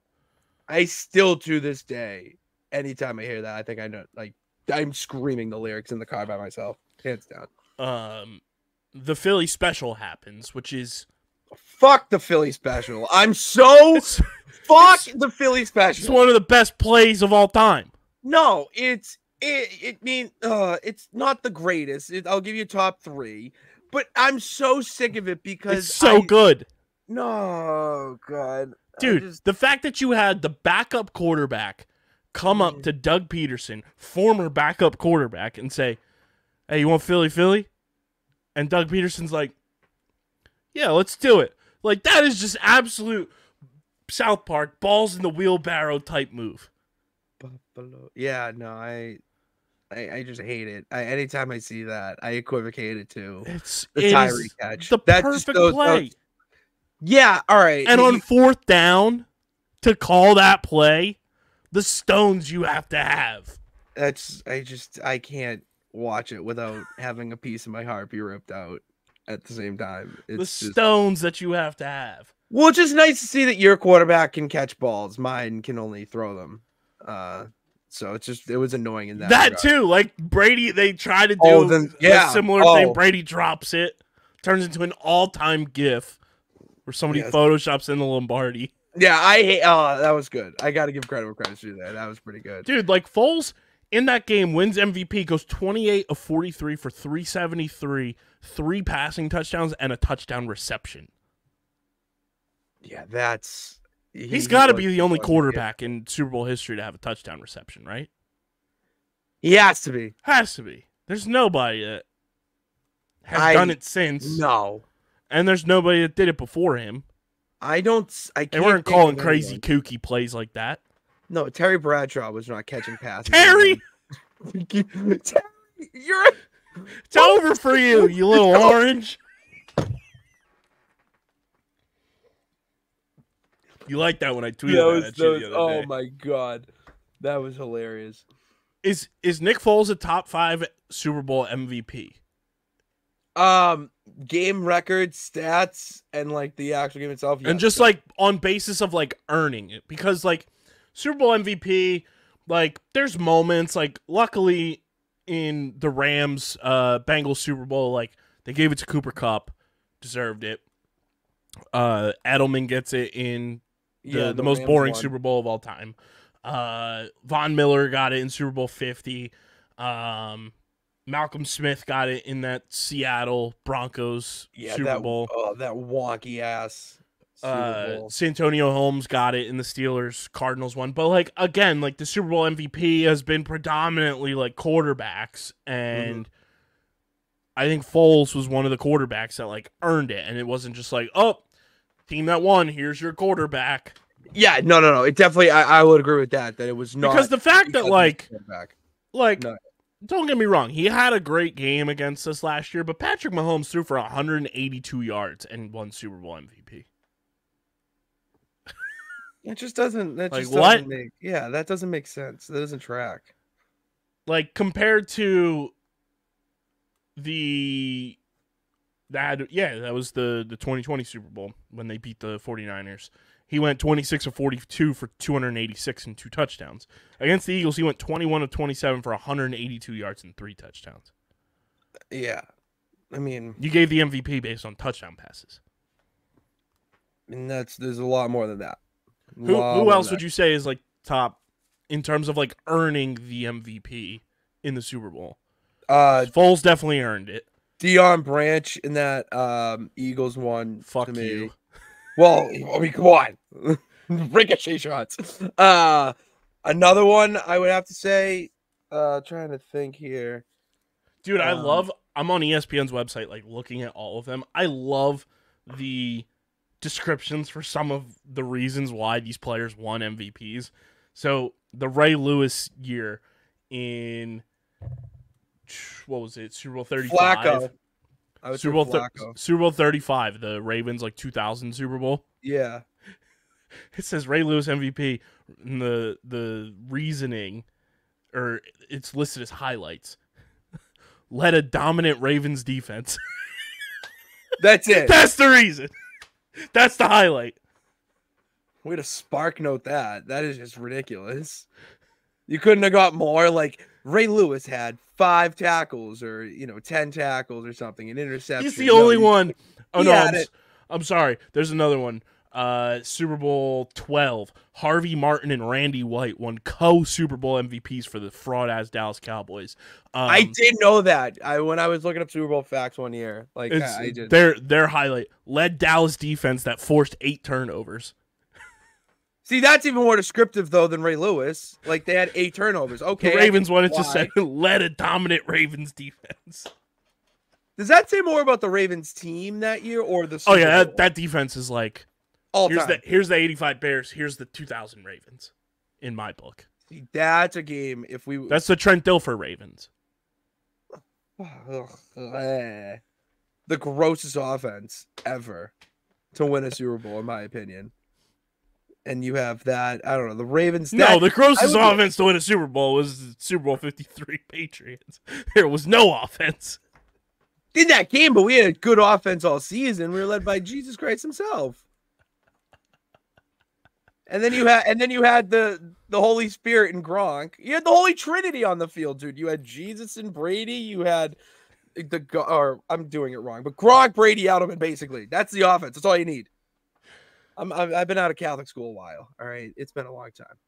C: I still to this day, anytime I hear that, I think I know. Like I'm screaming the lyrics in the car by myself, hands down.
A: The Philly special happens, which is
C: fuck the Philly special. I'm so fuck the Philly special.
A: It's one of the best plays of all time.
C: No, it's not the greatest. I'll give you top 3, but I'm so sick of it because
A: it's so good.
C: No, God.
A: Dude, the fact that you had the backup quarterback come up to Doug Peterson, former backup quarterback, and say, hey, you want Philly? And Doug Peterson's like, yeah, let's do it. Like, that is just absolute South Park, balls in the wheelbarrow type move.
C: Buffalo. Yeah, no, I just hate it. Anytime I see that, I equivocate it to the Tyree catch.
A: The perfect play.
C: Yeah, all right.
A: And on 4th down, to call that play, the stones you have to have.
C: I can't watch it without having a piece of my heart be ripped out at the same time. It's
A: the stones that you have to have.
C: Well, it's just nice to see that your quarterback can catch balls. Mine can only throw them. So it was annoying in that regard.
A: Too. Like Brady, they try to do a similar thing. Brady drops it, turns into an all-time GIF where somebody photoshops in the Lombardi.
C: Yeah, I hate. Oh, that was good. I got to give credit where credit's due there. That was pretty good,
A: dude. Like Foles in that game wins MVP, goes 28 of 43 for 373, 3 passing touchdowns and a touchdown reception.
C: Yeah,
A: he's got to be the only quarterback in Super Bowl history to have a touchdown reception, right?
C: He has to be.
A: Has to be. There's nobody that has done it since.
C: No.
A: And there's nobody that did it before him.
C: I can't.
A: They weren't calling crazy kooky plays like that.
C: No, Terry Bradshaw was not catching passes.
A: Terry! It's over for you, you little orange. You like that when I tweeted that at you the other day.
C: Oh, my God. That was hilarious.
A: Is Nick Foles a top 5 Super Bowl MVP?
C: Game record, stats, and like the actual game itself.
A: And just like on basis of like earning it. Because like Super Bowl MVP, like there's moments like luckily in the Rams Bengals Super Bowl, like they gave it to Cooper Kupp, deserved it. Edelman gets it in the most boring Super Bowl of all time. Von Miller got it in Super Bowl 50. Malcolm Smith got it in that Seattle Broncos Super Bowl.
C: Oh, that wonky ass Super Bowl.
A: Santonio Holmes got it in the Steelers Cardinals one. But like again, like the Super Bowl MVP has been predominantly like quarterbacks, and I think Foles was one of the quarterbacks that like earned it, and it wasn't just like, oh, team that won, here's your quarterback.
C: Yeah, no. It definitely, I would agree with that. That it was not
A: because the fact that like
C: no.
A: Don't get me wrong, he had a great game against us last year, but Patrick Mahomes threw for 182 yards and won Super Bowl MVP.
C: It just doesn't. That
A: like
C: just
A: what?
C: Doesn't make, yeah, that doesn't make sense. That doesn't track.
A: Like compared to that was the 2020 Super Bowl when they beat the 49ers. He went 26 of 42 for 286 and 2 touchdowns. Against the Eagles, he went 21 of 27 for 182 yards and 3 touchdowns.
C: Yeah. I mean,
A: you gave the MVP based on touchdown passes.
C: And there's a lot more than that.
A: Who else would you say is like top in terms of like earning the MVP in the Super Bowl? Foles definitely earned it.
C: Deion Branch in that Eagles one.
A: Fuck you.
C: Well, I mean, come on. Ricochet shots. Another one I would have to say, trying to think here.
A: Dude, I'm on ESPN's website, like looking at all of them. I love the descriptions for some of the reasons why these players won MVPs. So the Ray Lewis year in, what was it? Super Bowl 35.
C: Flacco.
A: Super Bowl 35, the Ravens like 2000 Super Bowl.
C: Yeah.
A: It says Ray Lewis MVP. And the reasoning, or it's listed as highlights. Led a dominant Ravens defense.
C: That's it.
A: That's the reason. That's the highlight.
C: Way to spark note that. That is just ridiculous. You couldn't have got more. Like Ray Lewis had 5 tackles or 10 tackles or something, an interception.
A: He's the only one. Oh no,
C: it.
A: I'm sorry. There's another one. Super Bowl 12. Harvey Martin and Randy White won co-Super Bowl MVPs for the fraud-ass Dallas Cowboys.
C: I did know that. When I was looking up Super Bowl facts one year. Like I did.
A: Their highlight led Dallas defense that forced 8 turnovers.
C: See, that's even more descriptive though than Ray Lewis. Like they had 8 turnovers. Okay.
A: The Ravens won. It just said led a dominant Ravens defense.
C: Does that say more about the Ravens team that year or the Super Bowl?
A: That defense is like
C: all
A: here's
C: time.
A: Here's the 85 Bears. Here's the 2000 Ravens in my book.
C: See, that's a game
A: That's the Trent Dilfer Ravens.
C: The grossest offense ever to win a Super Bowl, in my opinion. And you have that, I don't know, the Ravens.
A: The grossest offense to win a Super Bowl was the Super Bowl 53 Patriots. There was no offense
C: in that game, but we had a good offense all season. We were led by Jesus Christ himself. And then you had the Holy Spirit and Gronk. You had the Holy Trinity on the field, dude. You had Jesus and Brady. You had I'm doing it wrong, but Gronk, Brady, Edelman, basically. That's the offense. That's all you need. I've been out of Catholic school a while. All right, it's been a long time.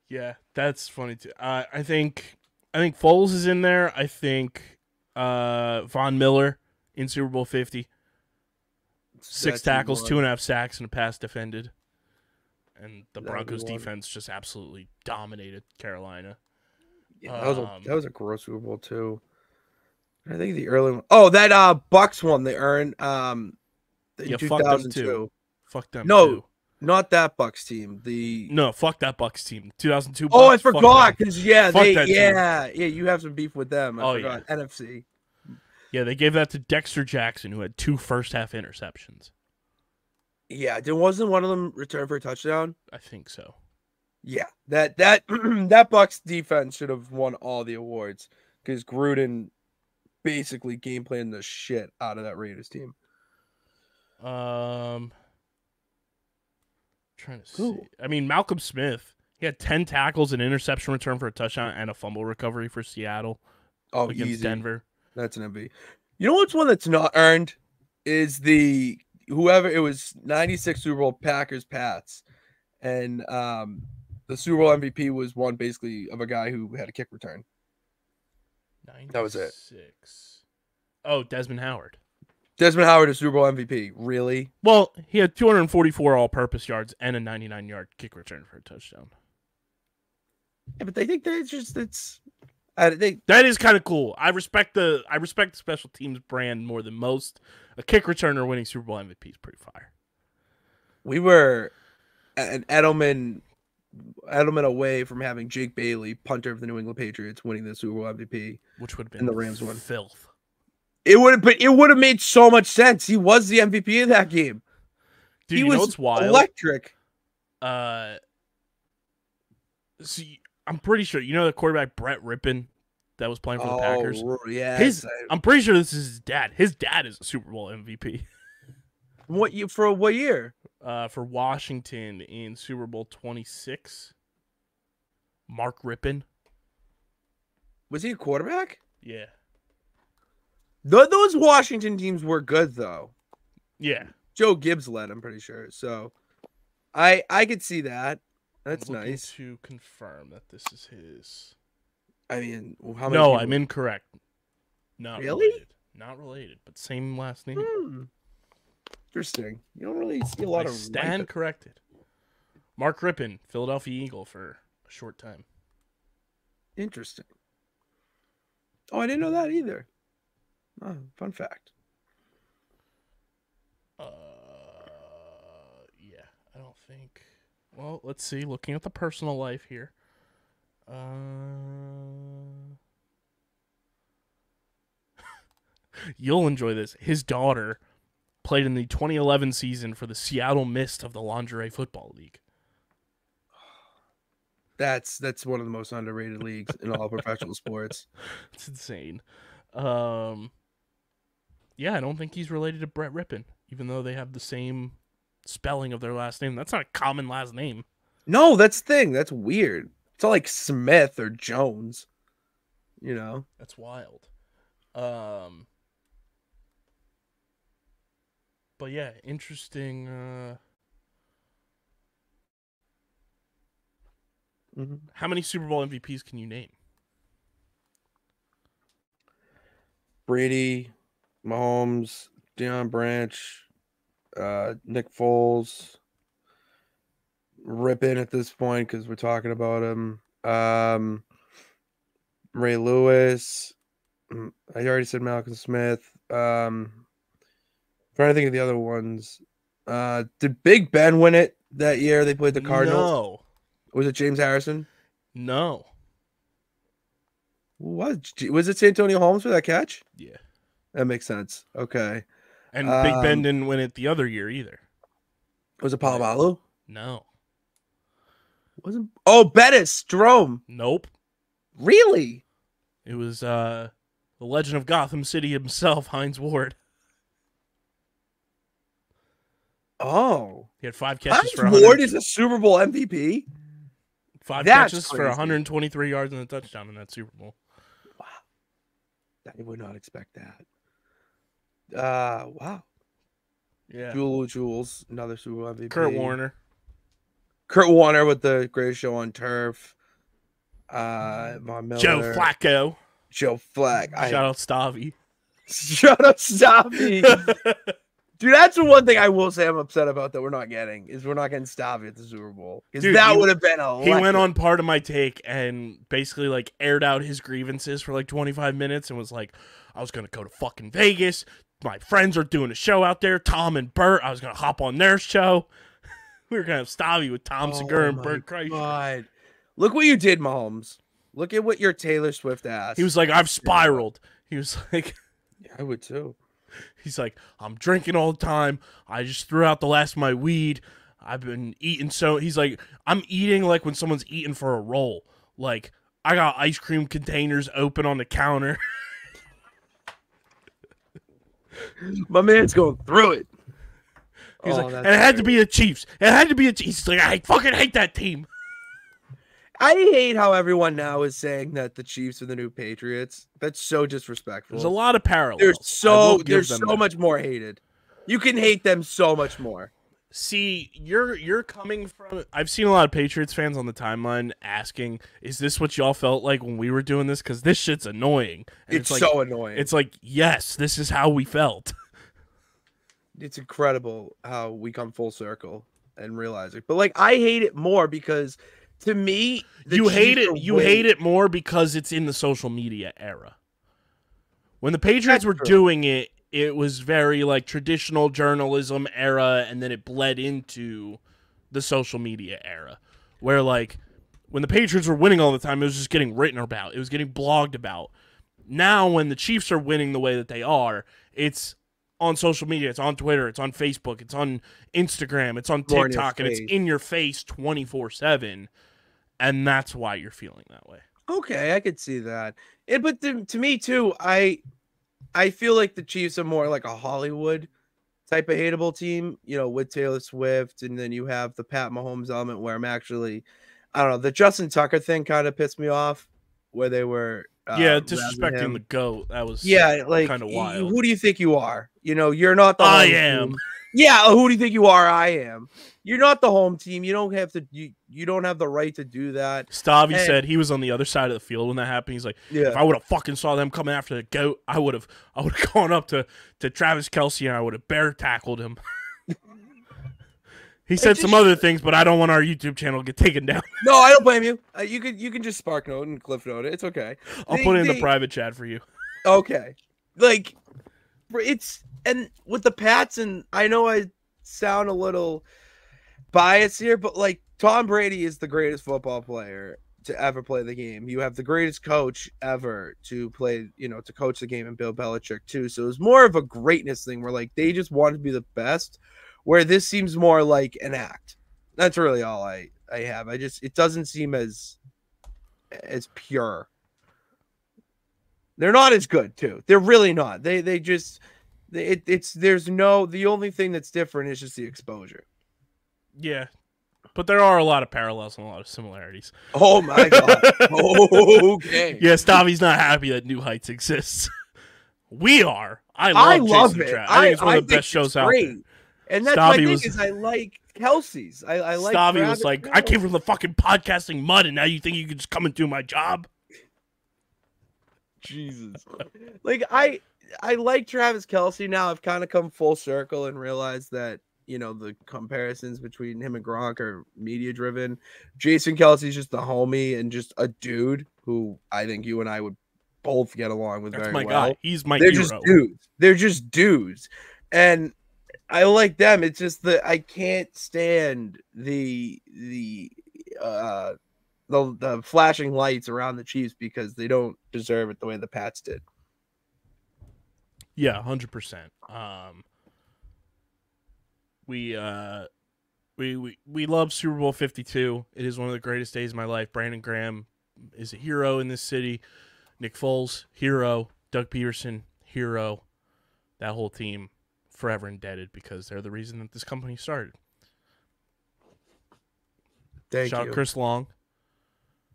A: Yeah, that's funny too. I think Foles is in there. I think Von Miller in Super Bowl 50. 6 tackles, 2.5 sacks, and a pass defended. And the Broncos defense just absolutely dominated Carolina.
C: Yeah, that was a gross Super Bowl too. I think the early one. Oh, that Bucks one they earned in 2002.
A: Fuck them.
C: No,
A: too.
C: Not that Bucks team.
A: Fuck that Bucks team. 2002.
C: Oh,
A: Bucks,
C: I forgot because you have some beef with them. I forgot. Yeah. NFC.
A: Yeah, they gave that to Dexter Jackson, who had 2 first-half interceptions.
C: Yeah, wasn't one of them returned for a touchdown?
A: I think so.
C: Yeah, that Bucks defense should have won all the awards because Gruden basically game planned the shit out of that Raiders team.
A: Trying to see. I mean, Malcolm Smith, he had 10 tackles, an interception return for a touchdown, and a fumble recovery for Seattle against
C: easy.
A: Denver.
C: That's an MVP. You know what's one that's not earned is whoever it was 96 Super Bowl Packers Pats, and the Super Bowl MVP was one basically of a guy who had a kick return.
A: 96.
C: That was it.
A: Oh, Desmond Howard.
C: Desmond Howard is Super Bowl MVP. Really?
A: Well, he had 244 all-purpose yards and a 99-yard kick return for a touchdown.
C: Yeah, but they think that
A: that is kind of cool. I respect the special teams brand more than most. A kick returner winning Super Bowl MVP is pretty fire.
C: We were an Edelman away from having Jake Bailey, punter of the New England Patriots, winning the Super Bowl MVP,
A: which would have been
C: in the Rams one.
A: Filth.
C: It would have made so much sense. He was the MVP of that game.
A: Dude, he was what's wild?
C: Electric.
A: See, I'm pretty sure the quarterback Brett Rippon that was playing for the Packers.
C: Yeah,
A: I'm pretty sure this is his dad. His dad is a Super Bowl MVP.
C: What year?
A: For Washington in Super Bowl 26. Mark Rippon.
C: Was he a quarterback?
A: Yeah.
C: Those Washington teams were good though.
A: Yeah.
C: Joe Gibbs led, I'm pretty sure. So I could see that. That's nice.
A: To confirm that this is his.
C: I mean, how many?
A: No, I'm incorrect. Not
C: really
A: related. Not related, but same last name.
C: Interesting. You don't really see a lot of.
A: Stand corrected. Mark Rippon, Philadelphia Eagle for a short time.
C: Interesting. Oh, I didn't know that either. Oh, fun fact.
A: Yeah, I don't think. Well, let's see. Looking at the personal life here. You'll enjoy this. His daughter played in the 2011 season for the Seattle Mist of the Lingerie Football League.
C: That's one of the most underrated leagues in all professional sports.
A: It's insane. Yeah, I don't think he's related to Brett Rippon, even though they have the same spelling of their last name. That's not a common last name.
C: No, that's the thing. That's weird. It's not like Smith or Jones. You know?
A: That's wild. But yeah, interesting. How many Super Bowl MVPs can you name?
C: Brady, Mahomes, Deion Branch, Nick Foles. Rip in at this point because we're talking about him. Ray Lewis. I already said Malcolm Smith. Trying to think of the other ones. Did Big Ben win it that year? They played the Cardinals.
A: No.
C: Was it James Harrison?
A: No.
C: Was it Santonio Holmes for that catch?
A: Yeah.
C: That makes sense. Okay.
A: And Big Ben didn't win it the other year either.
C: Was it Palomalu?
A: No.
C: Wasn't. Oh, Bettis, Jerome.
A: Nope.
C: Really?
A: It was the legend of Gotham City himself, Hines Ward.
C: Oh.
A: He had 5 catches
C: Hines
A: for 100.
C: Ward is a Super Bowl MVP?
A: 5
C: That's
A: catches for
C: crazy.
A: 123 yards and a touchdown in that Super Bowl.
C: Wow. I would not expect that. Wow.
A: Yeah.
C: Jules, another Super Bowl MVP.
A: Kurt Warner
C: with the greatest show on turf. Von Miller.
A: Joe Flacco.
C: Joe Flack.
A: Shout out Stavi.
C: Shut up, Stavi. Dude, that's the one thing I will say I'm upset about that we're not getting is we're not getting Stavi at the Super Bowl. Because that would have been
A: He went on Part of My Take and basically like aired out his grievances for like 25 minutes and was like, I was going to go to fucking Vegas. My friends are doing a show out there. Tom and Bert. I was going to hop on their show. We were going to have Stavi with Tom Segura and Bert Kreischer.
C: God. Look what you did, Mahomes. Look at what your Taylor Swift ass.
A: He was like, I've spiraled. He was like,
C: yeah, I would too.
A: He's like, I'm drinking all the time. I just threw out the last of my weed. I've been eating he's like, I'm eating like when someone's eating for a roll. Like, I got ice cream containers open on the counter.
C: My man's going through it.
A: He's like, and it had to be the Chiefs. It had to be the Chiefs. He's like, I fucking hate that team.
C: I hate how everyone now is saying that the Chiefs are the new Patriots. That's so disrespectful.
A: There's a lot of parallels.
C: There's so much more hated. You can hate them so much more.
A: See, you're coming from. I've seen a lot of Patriots fans on the timeline asking, "Is this what y'all felt like when we were doing this? Because this shit's annoying." And
C: it's like, so annoying.
A: It's like, yes, this is how we felt.
C: It's incredible how we come full circle and realize it. But like, I hate it more because. To me,
A: you hate it. You hate it more because it's in the social media era. When the Patriots were doing it, it was very like traditional journalism era, and then it bled into the social media era, where like when the Patriots were winning all the time, it was just getting written about. It was getting blogged about. Now, when the Chiefs are winning the way that they are, it's on social media. It's on Twitter. It's on Facebook. It's on Instagram. It's on TikTok, and it's in your face 24/7. And that's why you're feeling that way.
C: Okay, I could see that. But to me too, I feel like the Chiefs are more like a Hollywood type of hateable team, you know, with Taylor Swift, and then you have the Pat Mahomes element where I'm actually, I don't know, the Justin Tucker thing kind of pissed me off, where they were
A: disrespecting the GOAT. That was
C: like
A: kind of wild.
C: Who do you think you are? You know, you're not the
A: I am.
C: Team. Yeah, who do you think you are? I am. You're not the home team. You don't have to. You don't have the right to do that.
A: Stavi said he was on the other side of the field when that happened. He's like, if I would have fucking saw them coming after the GOAT, I would have gone up to Travis Kelce and I would have bear tackled him. He said some other things, but I don't want our YouTube channel to get taken down.
C: No, I don't blame you. You can just spark note and cliff note it. It's okay.
A: I'll put it in the private chat for you.
C: Okay, like and with the Pats, and I know I sound a little biased here, but like Tom Brady is the greatest football player to ever play the game. You have the greatest coach ever to play, you know, to coach the game, and Bill Belichick too. So it was more of a greatness thing where like they just wanted to be the best, where this seems more like an act. That's really all I have. It doesn't seem as pure. They're not as good too. They're really not. The only thing that's different is just the exposure.
A: Yeah. But there are a lot of parallels and a lot of similarities.
C: Oh my god. Okay.
A: Yeah, Stavi's not happy that New Heights exists. We are. I
C: love
A: Jason
C: it.
A: Travis. I think it's one of the best shows out there.
C: And that's my thing is I like Kelsey's. I like
A: Stavi was like, I came from the fucking podcasting mud, and now you think you can just come and do my job?
C: Jesus. Like I like Travis Kelce now. I've kind of come full circle and realized that, you know, the comparisons between him and Gronk are media driven. Jason Kelsey's just the homie and just a dude who I think you and I would both get along with. That's very well.
A: Guy. He's my
C: They're
A: hero.
C: Just dudes. They're just dudes. And I like them. It's just that I can't stand the flashing lights around the Chiefs because they don't deserve it the way the Pats did.
A: Yeah, 100%. We love Super Bowl 52. It is one of the greatest days of my life. Brandon Graham is a hero in this city. Nick Foles, hero. Doug Peterson, hero. That whole team, forever indebted because they're the reason that this company started.
C: Thank
A: Shout
C: you.
A: out Chris Long.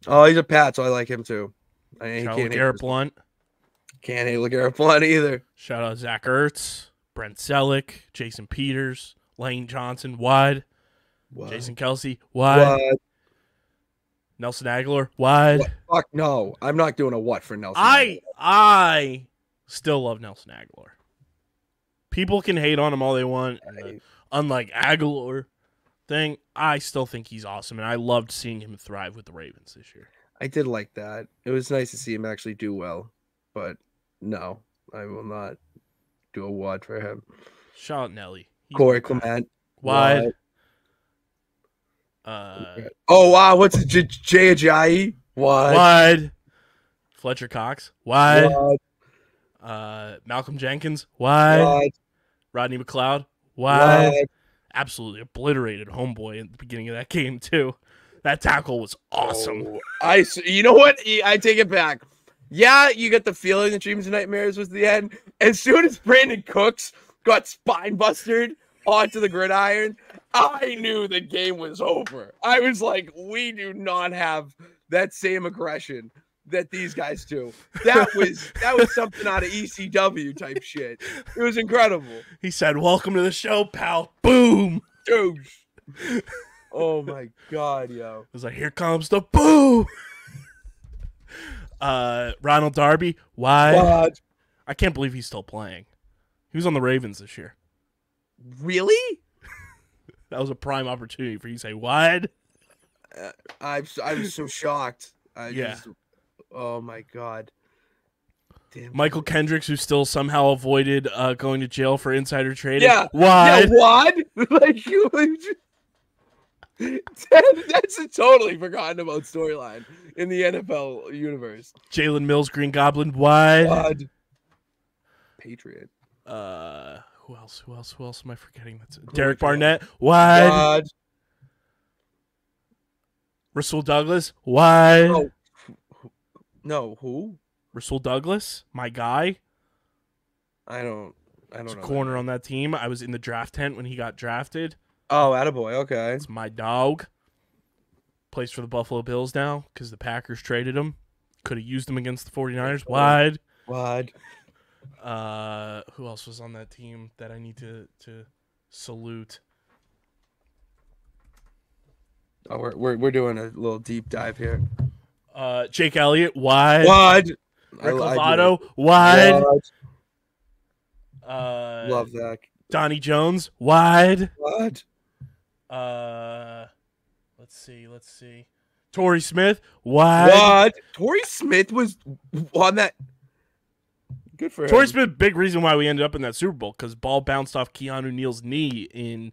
C: Oh, he's a Pat, so I like him too.
A: Shout out Garrett Blunt.
C: Can't hate LeGarrette Blunt either.
A: Shout out Zach Ertz, Brent Selleck, Jason Peters, Lane Johnson, wide.
C: What?
A: Jason Kelsey, wide.
C: What?
A: Nelson Aguilar, wide.
C: What? Fuck no. I'm not doing a what for Nelson.
A: I still love Nelson Aguilar. People can hate on him all they want. Unlike Aguilar thing, I still think he's awesome, and I loved seeing him thrive with the Ravens this year.
C: I did like that. It was nice to see him actually do well, but no, I will not do a what for him.
A: Shout out Nelly.
C: Corey Clement.
A: Wide.
C: Oh, wow. What's it? Jay Ajayi?
A: Wide. Fletcher Cox. Wide. Malcolm Jenkins. Wide. Rodney McLeod. Wide. Absolutely obliterated homeboy in the beginning of that game, too. That tackle was awesome.
C: You know what? I take it back. Yeah, you get the feeling that Dreams and Nightmares was the end. As soon as Brandon Cooks got spine busted onto the gridiron, I knew the game was over. I was like, we do not have that same aggression that these guys do. That was something out of ECW type shit. It was incredible.
A: He said, "Welcome to the show, pal." Boom.
C: Dude. Oh my god, yo.
A: It was like, here comes the boom. Ronald Darby, why?
C: What?
A: I can't believe he's still playing. He was on the Ravens this year.
C: Really?
A: That was a prime opportunity for you to say wide.
C: I was so shocked. Oh my god. Damn.
A: Michael Kendricks, who still somehow avoided going to jail for insider trading.
C: Yeah.
A: Wide.
C: Yeah, what? Like you. That's a totally forgotten about storyline in the NFL universe.
A: Jalen Mills, Green Goblin, wide.
C: Patriot.
A: Who else am I forgetting? That's Derek Barnett, wide. Rasul Douglas, wide.
C: No, who?
A: Rasul Douglas, my guy.
C: I don't know.
A: Corner on that team. I was in the draft tent when he got drafted.
C: Oh, attaboy. Okay.
A: It's my dog. Plays for the Buffalo Bills now because the Packers traded him. Could have used him against the 49ers. Wide. Who else was on that team that I need to salute?
C: Oh, we're doing a little deep dive here.
A: Jake Elliott, wide. Rick
C: Lovato,
A: wide.
C: Love that.
A: Donnie Jones, wide.
C: What?
A: Let's see. Torrey Smith, wide.
C: What? Torrey Smith was on that. Good for him.
A: Torrey Smith, big reason why we ended up in that Super Bowl because ball bounced off Keanu Neal's knee in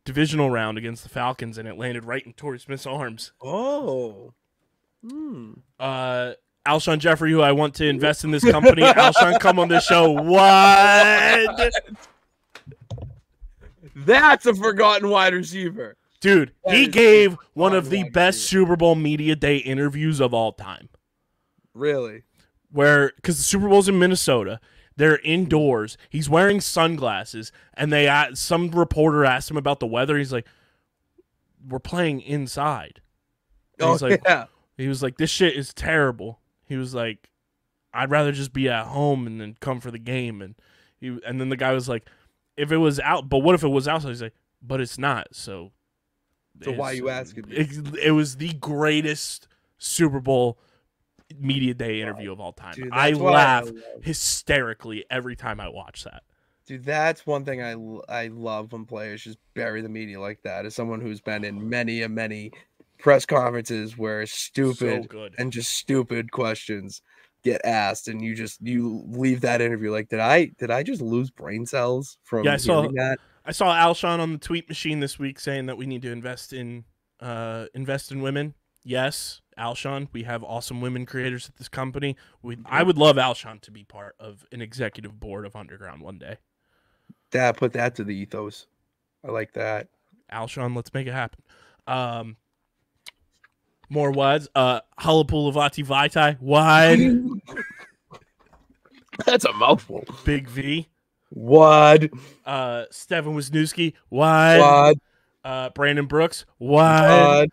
A: divisional round against the Falcons, and it landed right in Torrey Smith's arms.
C: Oh.
A: Alshon Jeffrey, who I want to invest in this company. Alshon, come on this show. What?
C: That's a forgotten wide receiver.
A: Dude, he gave one of the best Super Bowl media day interviews of all time.
C: Really?
A: Because the Super Bowl's in Minnesota. They're indoors. He's wearing sunglasses, and some reporter asked him about the weather. He's like, we're playing inside. And
C: Oh,
A: he's like,
C: yeah.
A: he was like, this shit is terrible. He was like, I'd rather just be at home and then come for the game. And then the guy was like, if it was out, but what if it was outside? He's like, but it's not. So
C: why are you asking me?
A: It was the greatest Super Bowl media day interview of all time.
C: Dude,
A: I
C: that's why
A: laugh hysterically every time I watch that.
C: Dude, that's one thing I love when players just bury the media like that. As someone who's been in many press conferences where stupid and just stupid questions get asked, and you leave that interview like, did I just lose brain cells from hearing that?
A: I saw Alshon on the tweet machine this week saying that we need to invest in women. Yes, Alshon, we have awesome women creators at this company. I would love Alshon to be part of an executive board of Underground one day.
C: Dad, put that to the ethos. I like that.
A: Alshon, let's make it happen. More WADs. Halapulavati Vaitai. Wide.
C: That's a mouthful.
A: Big V.
C: Wad.
A: Stefan Wisniewski. Wide. Brandon Brooks. Wide.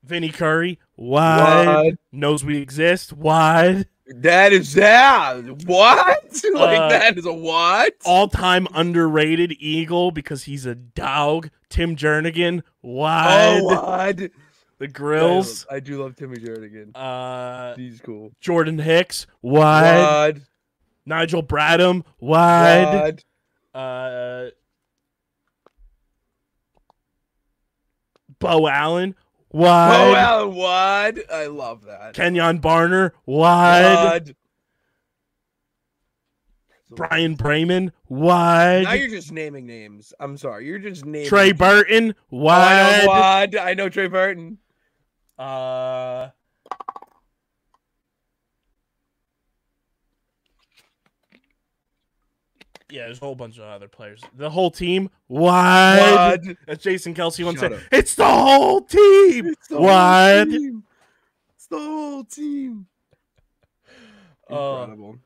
A: Vinny Curry. Wide. Knows we exist. Wide.
C: That is that. What? Like that is a what?
A: All-time underrated Eagle because he's a dog. Tim Jernigan. Wide.
C: Oh, wide.
A: The Grills.
C: I do love Timmy Jernigan. He's cool.
A: Jordan Hicks. Wide. Nigel Bradham. Wide. Bo Allen. Wide.
C: Bo Allen. Wide. I love that.
A: Kenyon Barner. Wide. Brian Brayman. Wide.
C: Now you're just naming names. I'm sorry. You're just naming
A: Trey
C: names.
A: Burton. Wide.
C: Wide. I know Trey Burton.
A: Yeah, there's a whole bunch of other players. The whole team, wide. As Jason Kelsey once said, it's the whole team.
C: It's the
A: wide.
C: Whole team. It's the whole team. Incredible.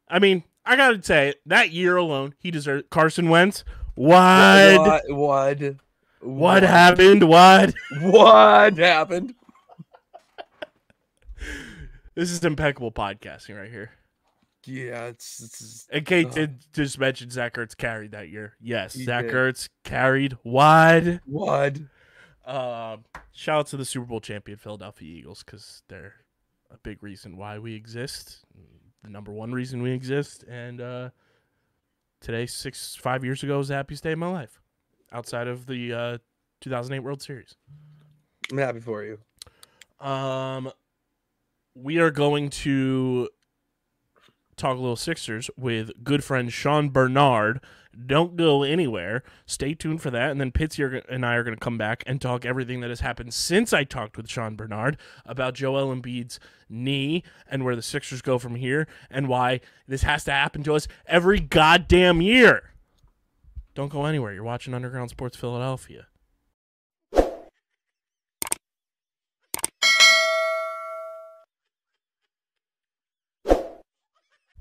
A: I mean, I gotta say, that year alone, he deserved Carson Wentz. Wide.
C: Wide.
A: What happened? Wide.
C: What happened?
A: This is impeccable podcasting right here.
C: Yeah, it's
A: and Kate did just mention Zach Ertz carried that year. Yes, Zach Ertz carried wide. Shout out to the Super Bowl champion Philadelphia Eagles because they're a big reason why we exist. The number one reason we exist. And today, 5 years ago, was the happiest day of my life. Outside of the 2008 World Series.
C: I'm happy for you.
A: We are going to talk a little Sixers with good friend Sean Barnard. Don't go anywhere. Stay tuned for that. And then Pittsy and I are going to come back and talk everything that has happened since I talked with Sean Barnard about Joel Embiid's knee and where the Sixers go from here and why this has to happen to us every goddamn year. Don't go anywhere. You're watching Underground Sports Philadelphia.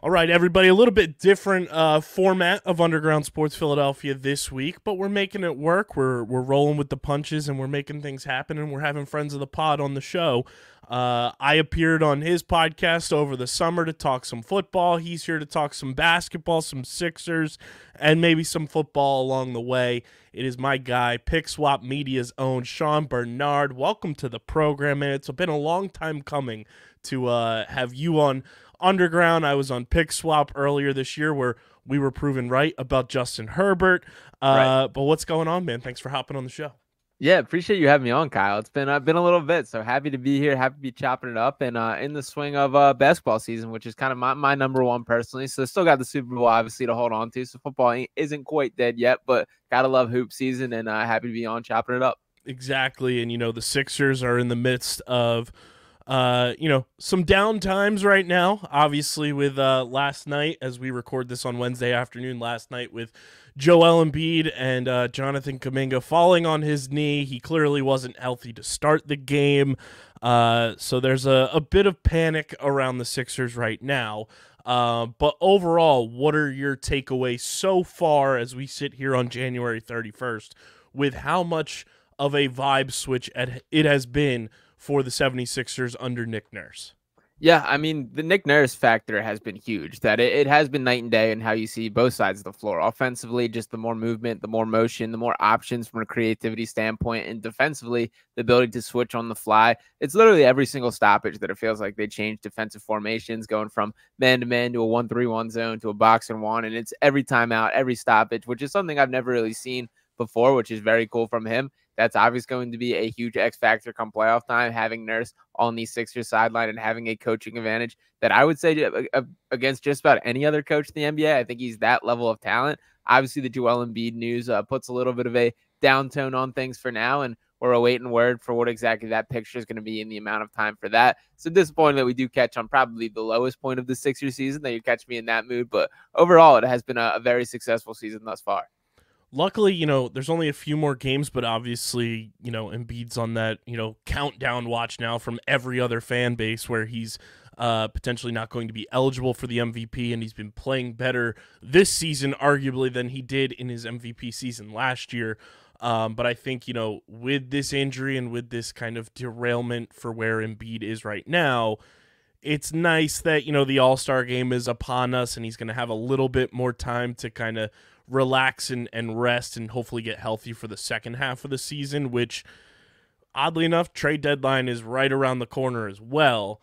A: All right, everybody, a little bit different format of Underground Sports Philadelphia this week, but we're making it work. We're rolling with the punches, and we're making things happen, and we're having friends of the pod on the show. I appeared on his podcast over the summer to talk some football. He's here to talk some basketball, some Sixers, and maybe some football along the way. It is my guy, PickSwap Media's own Sean Barnard. Welcome to the program, man. It's been a long time coming to have you on Underground. I was on PickSwap earlier this year where we were proven right about Justin Herbert. Right. But what's going on, man? Thanks for hopping on the show.
D: Yeah, appreciate you having me on, Kyle. It's been a little bit, so happy to be here, happy to be chopping it up, and in the swing of basketball season, which is kind of my number one personally. So still got the Super Bowl obviously to hold on to. So football isn't quite dead yet, but gotta love hoop season, and happy to be on chopping it up.
A: Exactly, and the Sixers are in the midst of some down times right now, obviously with last night, as we record this on Wednesday afternoon, last night with Joel Embiid and Jonathan Kuminga falling on his knee. He clearly wasn't healthy to start the game. So there's a bit of panic around the Sixers right now. But overall, what are your takeaways so far as we sit here on January 31st with how much of a vibe switch it has been for the 76ers under Nick Nurse.
D: Yeah, I mean, the Nick Nurse factor has been huge. That it has been night and day in how you see both sides of the floor. Offensively, just the more movement, the more motion, the more options from a creativity standpoint. And defensively, the ability to switch on the fly. It's literally every single stoppage that it feels like they change defensive formations, going from man-to-man to a 1-3-1 zone to a box-and-one. And it's every timeout, every stoppage, which is something I've never really seen before, which is very cool from him. That's obviously going to be a huge X factor come playoff time, having Nurse on the Sixers sideline and having a coaching advantage that I would say against just about any other coach in the NBA. I think he's that level of talent. Obviously, the Joel Embiid news puts a little bit of a downtone on things for now, and we're awaiting word for what exactly that picture is going to be in the amount of time for that. So disappointed that we do catch on probably the lowest point of the Sixers season, that you catch me in that mood. But overall, it has been a very successful season thus far.
A: Luckily, there's only a few more games, but obviously, Embiid's on that, countdown watch now from every other fan base where he's potentially not going to be eligible for the MVP, and he's been playing better this season, arguably, than he did in his MVP season last year. But I think, with this injury and with this kind of derailment for where Embiid is right now, it's nice that, the All-Star game is upon us and he's going to have a little bit more time to kind of relax and rest and hopefully get healthy for the second half of the season, which, oddly enough, trade deadline is right around the corner as well.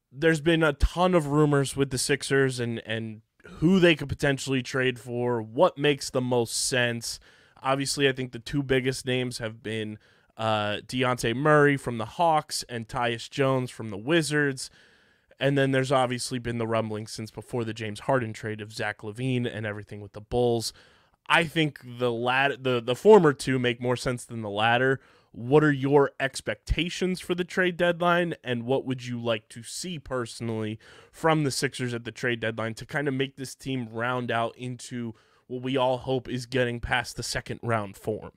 A: There's been a ton of rumors with the Sixers and who they could potentially trade for, what makes the most sense. Obviously, I think the two biggest names have been Dejounte Murray from the Hawks and Tyus Jones from the Wizards. And then there's obviously been the rumbling since before the James Harden trade of Zach LaVine and everything with the Bulls. I think the former two make more sense than the latter. What are your expectations for the trade deadline, and what would you like to see personally from the Sixers at the trade deadline to kind of make this team round out into what we all hope is getting past the second round form?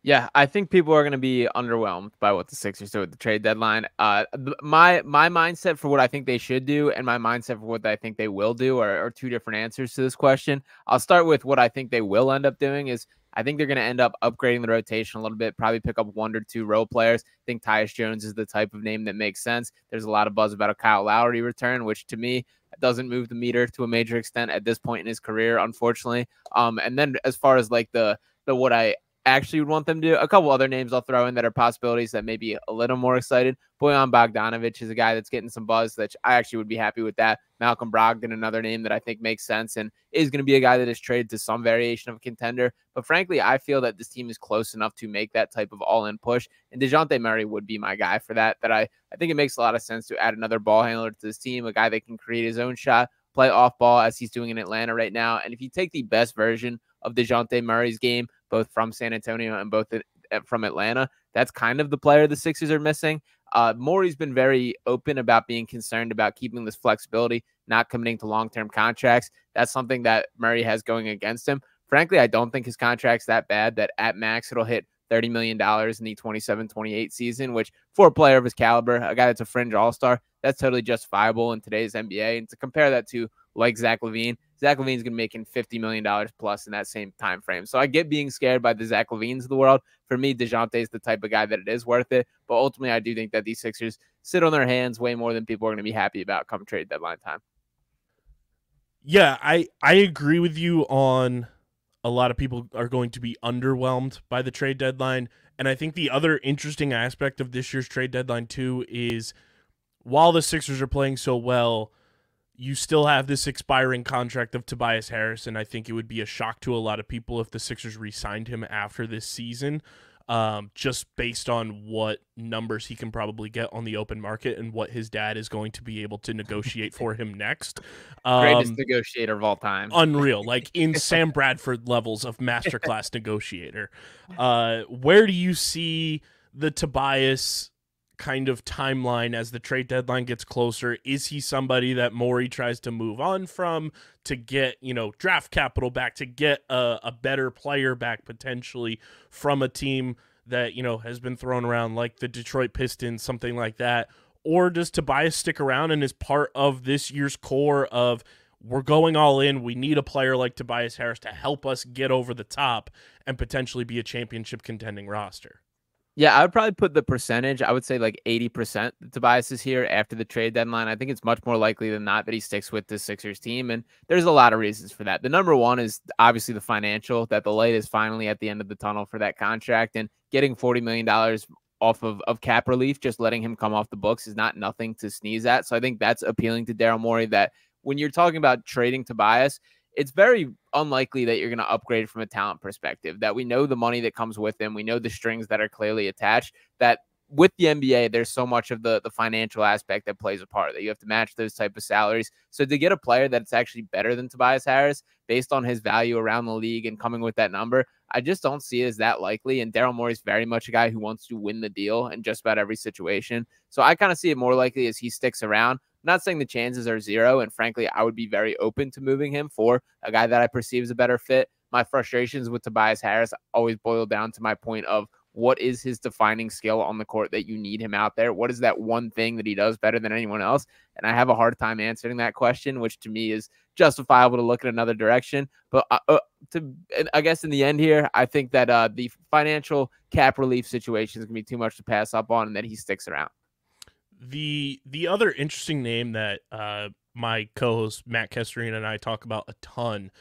D: Yeah, I think people are going to be underwhelmed by what the Sixers do at the trade deadline. My mindset for what I think they should do and my mindset for what I think they will do are two different answers to this question. I'll start with what I think they will end up doing is I think they're going to end up upgrading the rotation a little bit, probably pick up 1 or 2 role players. I think Tyus Jones is the type of name that makes sense. There's a lot of buzz about a Kyle Lowry return, which to me doesn't move the meter to a major extent at this point in his career, unfortunately. And then as far as like the what I actually would want them to do, a couple other names I'll throw in that are possibilities that may be a little more excited. Bojan Bogdanovic is a guy that's getting some buzz that I actually would be happy with that. Malcolm Brogdon, another name that I think makes sense and is going to be a guy that is traded to some variation of a contender. But frankly, I feel that this team is close enough to make that type of all-in push. And Dejounte Murray would be my guy for that. I think it makes a lot of sense to add another ball handler to this team, a guy that can create his own shot, play off ball as he's doing in Atlanta right now. And if you take the best version of Dejounte Murray's game, both from San Antonio and both from Atlanta, that's kind of the player the Sixers are missing. Morey's been very open about being concerned about keeping this flexibility, not committing to long-term contracts. That's something that Murray has going against him. Frankly, I don't think his contract's that bad, that at max it'll hit $30 million in the 27-28 season, which for a player of his caliber, a guy that's a fringe all-star, that's totally justifiable in today's NBA. And to compare that to like Zach LaVine's going to be making $50 million plus in that same time frame. So I get being scared by the Zach LaVines of the world. For me, Dejounte is the type of guy that it is worth it. But ultimately, I do think that these Sixers sit on their hands way more than people are going to be happy about come trade deadline time.
A: Yeah, I agree with you on a lot of people are going to be underwhelmed by the trade deadline. And I think the other interesting aspect of this year's trade deadline, too, is while the Sixers are playing so well, you still have this expiring contract of Tobias Harris, and I think it would be a shock to a lot of people if the Sixers re-signed him after this season, just based on what numbers he can probably get on the open market and what his dad is going to be able to negotiate for him next.
D: Greatest negotiator of all time.
A: Unreal, like in Sam Bradford levels of masterclass negotiator. Where do you see the Tobias kind of timeline as the trade deadline gets closer? Is he somebody that Morey tries to move on from to get, draft capital back, to get a better player back potentially from a team that, has been thrown around like the Detroit Pistons, something like that? Or does Tobias stick around and is part of this year's core of we're going all in. We need a player like Tobias Harris to help us get over the top and potentially be a championship contending roster.
D: Yeah, I would probably put the percentage. I would say like 80% that Tobias is here after the trade deadline. I think it's much more likely than not that he sticks with the Sixers team. And there's a lot of reasons for that. The number one is obviously the financial, that the light is finally at the end of the tunnel for that contract, and getting $40 million off of cap relief, just letting him come off the books is not nothing to sneeze at. So I think that's appealing to Daryl Morey, that when you're talking about trading Tobias, it's very unlikely that you're going to upgrade from a talent perspective, that we know the money that comes with him. We know the strings that are clearly attached, that with the NBA, there's so much of the financial aspect that plays a part, that you have to match those type of salaries. So to get a player that's actually better than Tobias Harris based on his value around the league and coming with that number, I just don't see it as that likely. And Daryl Morey is very much a guy who wants to win the deal in just about every situation. So I kind of see it more likely as he sticks around. Not saying the chances are zero, and frankly, I would be very open to moving him for a guy that I perceive as a better fit. My frustrations with Tobias Harris always boil down to my point of what is his defining skill on the court that you need him out there? What is that one thing that he does better than anyone else? And I have a hard time answering that question, which to me is justifiable to look in another direction. But I guess in the end here, I think that the financial cap relief situation is going to be too much to pass up on, and that he sticks around.
A: The other interesting name that my co-host Matt Kesserine and I talk about a ton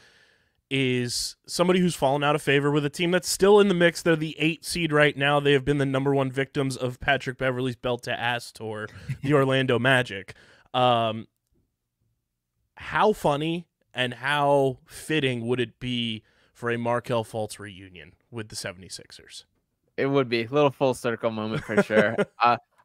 A: is somebody who's fallen out of favor with a team that's still in the mix. They're the 8 seed right now. They have been the number 1 victims of Patrick Beverley's belt to ass tour, the Orlando Magic. How funny and how fitting would it be for a Markelle Fultz reunion with the 76ers?
D: It would be a little full circle moment for sure.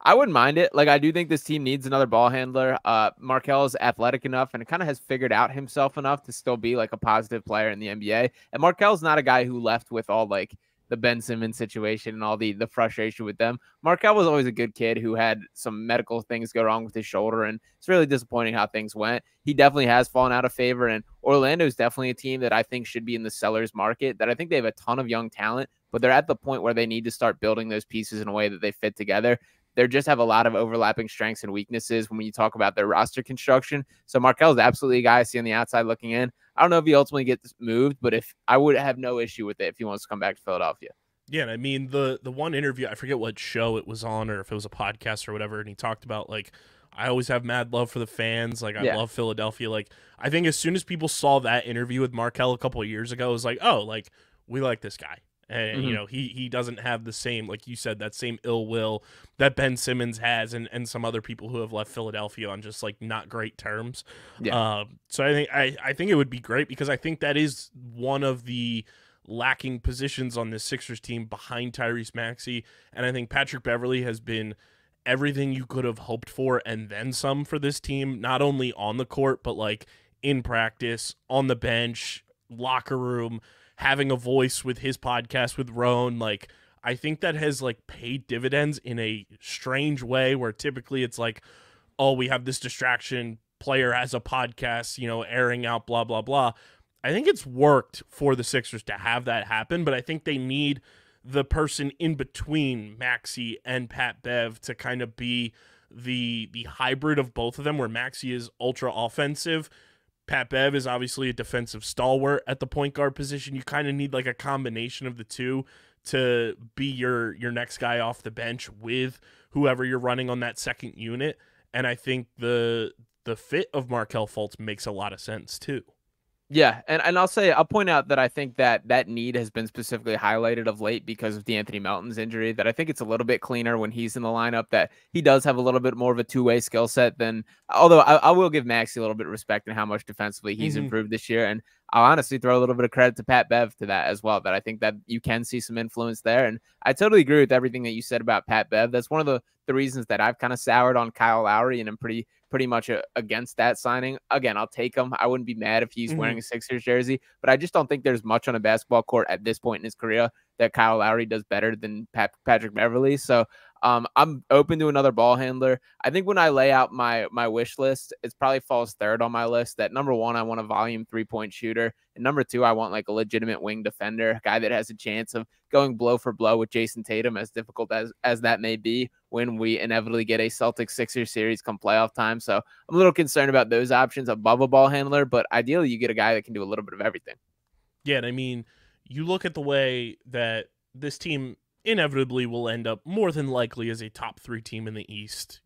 D: I wouldn't mind it. Like, I do think this team needs another ball handler. Markelle is athletic enough and kind of has figured out himself enough to still be like a positive player in the NBA. And Markelle's not a guy who left with all like the Ben Simmons situation and all the frustration with them. Markelle was always a good kid who had some medical things go wrong with his shoulder, and it's really disappointing how things went. He definitely has fallen out of favor, and Orlando is definitely a team that I think should be in the seller's market, that I think they have a ton of young talent, but they're at the point where they need to start building those pieces in a way that they fit together. They just have a lot of overlapping strengths and weaknesses when you talk about their roster construction. So Markelle is absolutely a guy I see on the outside looking in. I don't know if he ultimately gets moved, but if I would have no issue with it if he wants to come back to Philadelphia.
A: Yeah, and I mean, the one interview, I forget what show it was on or if it was a podcast or whatever, and he talked about, like, I always have mad love for the fans. Like, I love Philadelphia. Like, I think as soon as people saw that interview with Markelle a couple of years ago, it was like, oh, like, we like this guy. And, you know, he doesn't have the same, like you said, that same ill will that Ben Simmons has and some other people who have left Philadelphia on just, like, not great terms.
D: Yeah.
A: So I think it would be great because I think that is one of the lacking positions on this Sixers team behind Tyrese Maxey. And I think Patrick Beverley has been everything you could have hoped for and then some for this team, not only on the court, but, like, in practice, on the bench, locker room, having a voice with his podcast with Roan. Like, I think that has, like, paid dividends in a strange way where typically it's like, oh, we have this distraction, player has a podcast, you know, airing out blah, blah, blah. I think it's worked for the Sixers to have that happen, but I think they need the person in between Maxey and Pat Bev to kind of be the hybrid of both of them, where Maxey is ultra offensive. Pat Bev is obviously a defensive stalwart at the point guard position. You kind of need like a combination of the two to be your next guy off the bench with whoever you're running on that second unit. And I think the fit of Markelle Fultz makes a lot of sense too.
D: Yeah, and I'll point out that I think that need has been specifically highlighted of late because of DeAnthony Melton's injury, that I think it's a little bit cleaner when he's in the lineup, that he does have a little bit more of a two-way skill set than, although I will give Maxey a little bit of respect in how much defensively he's improved this year. And I'll honestly throw a little bit of credit to Pat Bev to that as well, that I think that you can see some influence there. And I totally agree with everything that you said about Pat Bev. That's one of the reasons that I've kind of soured on Kyle Lowry, and I'm pretty much against that signing. Again, I'll take him. I wouldn't be mad if he's wearing a Sixers jersey, but I just don't think there's much on a basketball court at this point in his career that Kyle Lowry does better than Patrick Beverley. So I'm open to another ball handler. I think when I lay out my wish list, it probably falls third on my list. That number one, I want a volume 3-point shooter. And number two, I want like a legitimate wing defender, a guy that has a chance of going blow for blow with Jason Tatum, as difficult as that may be when we inevitably get a Celtics-Sixers series come playoff time. So I'm a little concerned about those options above a ball handler, but ideally you get a guy that can do a little bit of everything.
A: Yeah, and I mean, you look at the way that this team inevitably will end up more than likely as a top 3 team in the East,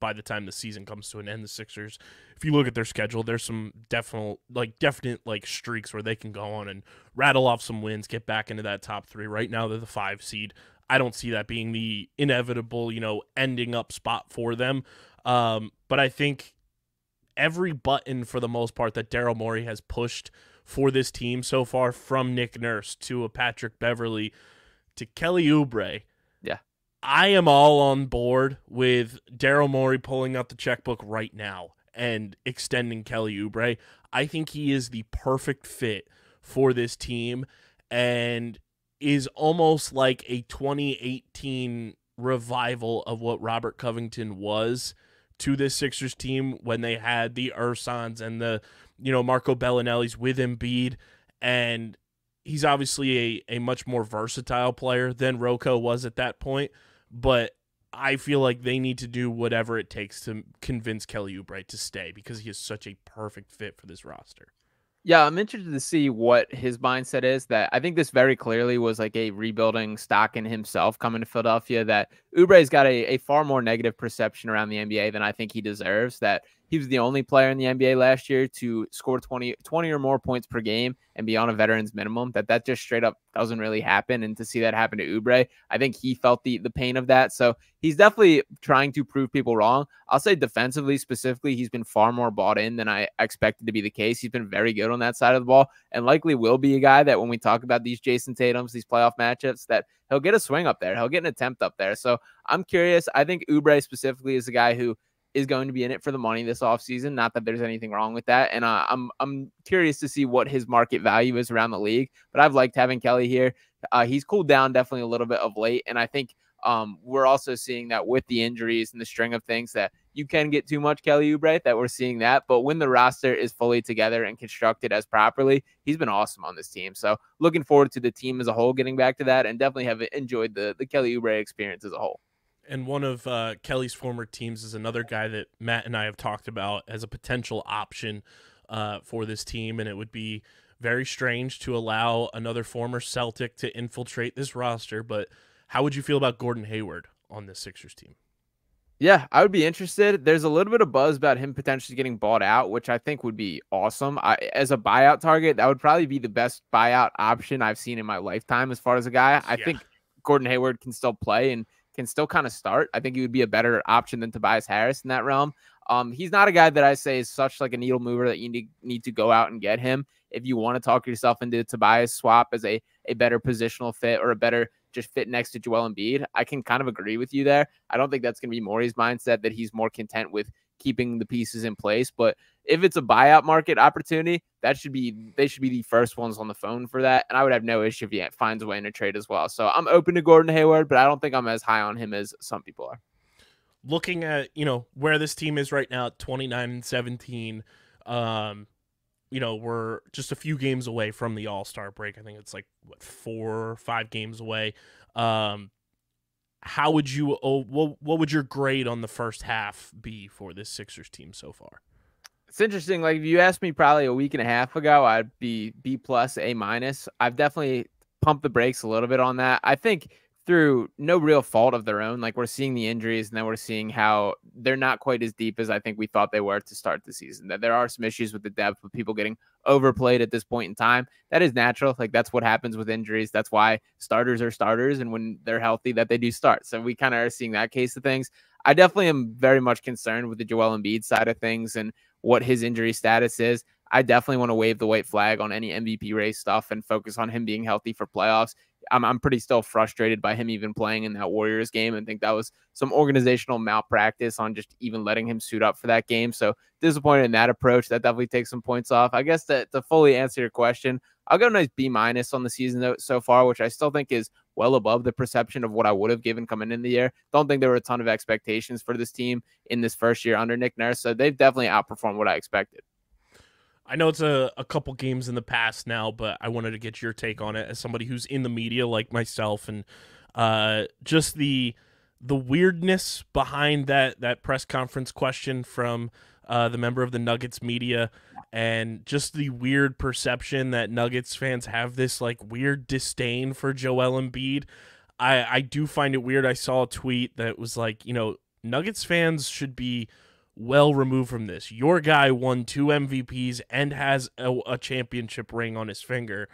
A: by the time the season comes to an end. The Sixers, if you look at their schedule, there's some definite streaks where they can go on and rattle off some wins, get back into that top 3. Right now they're the 5 seed. I don't see that being the inevitable, ending up spot for them. But I think every button for the most part that Daryl Morey has pushed for this team so far, from Nick Nurse to a Patrick Beverley to Kelly Oubre,
D: yeah,
A: I am all on board with Daryl Morey pulling out the checkbook right now and extending Kelly Oubre. I think he is the perfect fit for this team and is almost like a 2018 revival of what Robert Covington was to this Sixers team when they had the Ursons and the, Marco Bellinellis with Embiid. And he's obviously a much more versatile player than Rocco was at that point, but I feel like they need to do whatever it takes to convince Kelly Oubre to stay because he is such a perfect fit for this roster.
D: Yeah, I'm interested to see what his mindset is. That I think this very clearly was like a rebuilding stock in himself coming to Philadelphia, that Oubre's got a far more negative perception around the NBA than I think he deserves. That he was the only player in the NBA last year to score 20 or more points per game and be on a veteran's minimum. That just straight up doesn't really happen. And to see that happen to Oubre, I think he felt the pain of that. So he's definitely trying to prove people wrong. I'll say defensively specifically, he's been far more bought in than I expected to be the case. He's been very good on that side of the ball and likely will be a guy that when we talk about these Jason Tatums, these playoff matchups, that he'll get a swing up there. He'll get an attempt up there. So I'm curious. I think Oubre specifically is a guy who is going to be in it for the money this offseason. Not that there's anything wrong with that. And I'm curious to see what his market value is around the league. But I've liked having Kelly here. He's cooled down definitely a little bit of late. And I think we're also seeing that with the injuries and the string of things that you can get too much Kelly Oubre, that we're seeing that. But when the roster is fully together and constructed as properly, he's been awesome on this team. So looking forward to the team as a whole getting back to that, and definitely have enjoyed the Kelly Oubre experience as a whole.
A: And one of Kelly's former teams is another guy that Matt and I have talked about as a potential option for this team. And it would be very strange to allow another former Celtic to infiltrate this roster. But how would you feel about Gordon Hayward on this Sixers team?
D: Yeah, I would be interested. There's a little bit of buzz about him potentially getting bought out, which I think would be awesome. As a buyout target, that would probably be the best buyout option I've seen in my lifetime as far as a guy. I think Gordon Hayward can still play and can still kind of start. I think he would be a better option than Tobias Harris in that realm. He's not a guy that I say is such like a needle mover that you need to go out and get him. If you want to talk yourself into Tobias swap as a better positional fit or a better just fit next to Joel Embiid, I can kind of agree with you there. I don't think that's going to be Morey's mindset, that he's more content with keeping the pieces in place. But if it's a buyout market opportunity, they should be the first ones on the phone for that. And I would have no issue if he finds a way in a trade as well. So I'm open to Gordon Hayward, but I don't think I'm as high on him as some people are.
A: Looking at, where this team is right now at 29-17, we're just a few games away from the All-Star break. I think it's 4 or 5 games away. How would you, what would your grade on the first half be for this Sixers team so far?
D: It's interesting. Like if you asked me probably a week and a half ago, I'd be B+, A-. I've definitely pumped the brakes a little bit on that. I think through no real fault of their own, like we're seeing the injuries and then we're seeing how they're not quite as deep as I think we thought they were to start the season, that there are some issues with the depth, with people getting overplayed at this point in time. That is natural. Like that's what happens with injuries. That's why starters are starters. And when they're healthy, that they do start. So we kind of are seeing that case of things. I definitely am very much concerned with the Joel Embiid side of things and what his injury status is. I definitely want to wave the white flag on any MVP race stuff and focus on him being healthy for playoffs. I'm pretty still frustrated by him even playing in that Warriors game, and think that was some organizational malpractice on just even letting him suit up for that game. So disappointed in that approach. That definitely takes some points off. I guess to fully answer your question, I'll go a nice B- on the season so far, which I still think is well above the perception of what I would have given coming in the year. Don't think there were a ton of expectations for this team in this first year under Nick Nurse, so they've definitely outperformed what I expected.
A: I know it's a couple games in the past now, but I wanted to get your take on it as somebody who's in the media like myself, and just the weirdness behind that press conference question from the member of the Nuggets media, and just the weird perception that Nuggets fans have this like weird disdain for Joel Embiid. I do find it weird. I saw a tweet that was like, Nuggets fans should be well removed from this. Your guy won 2 MVPs and has a championship ring on his finger.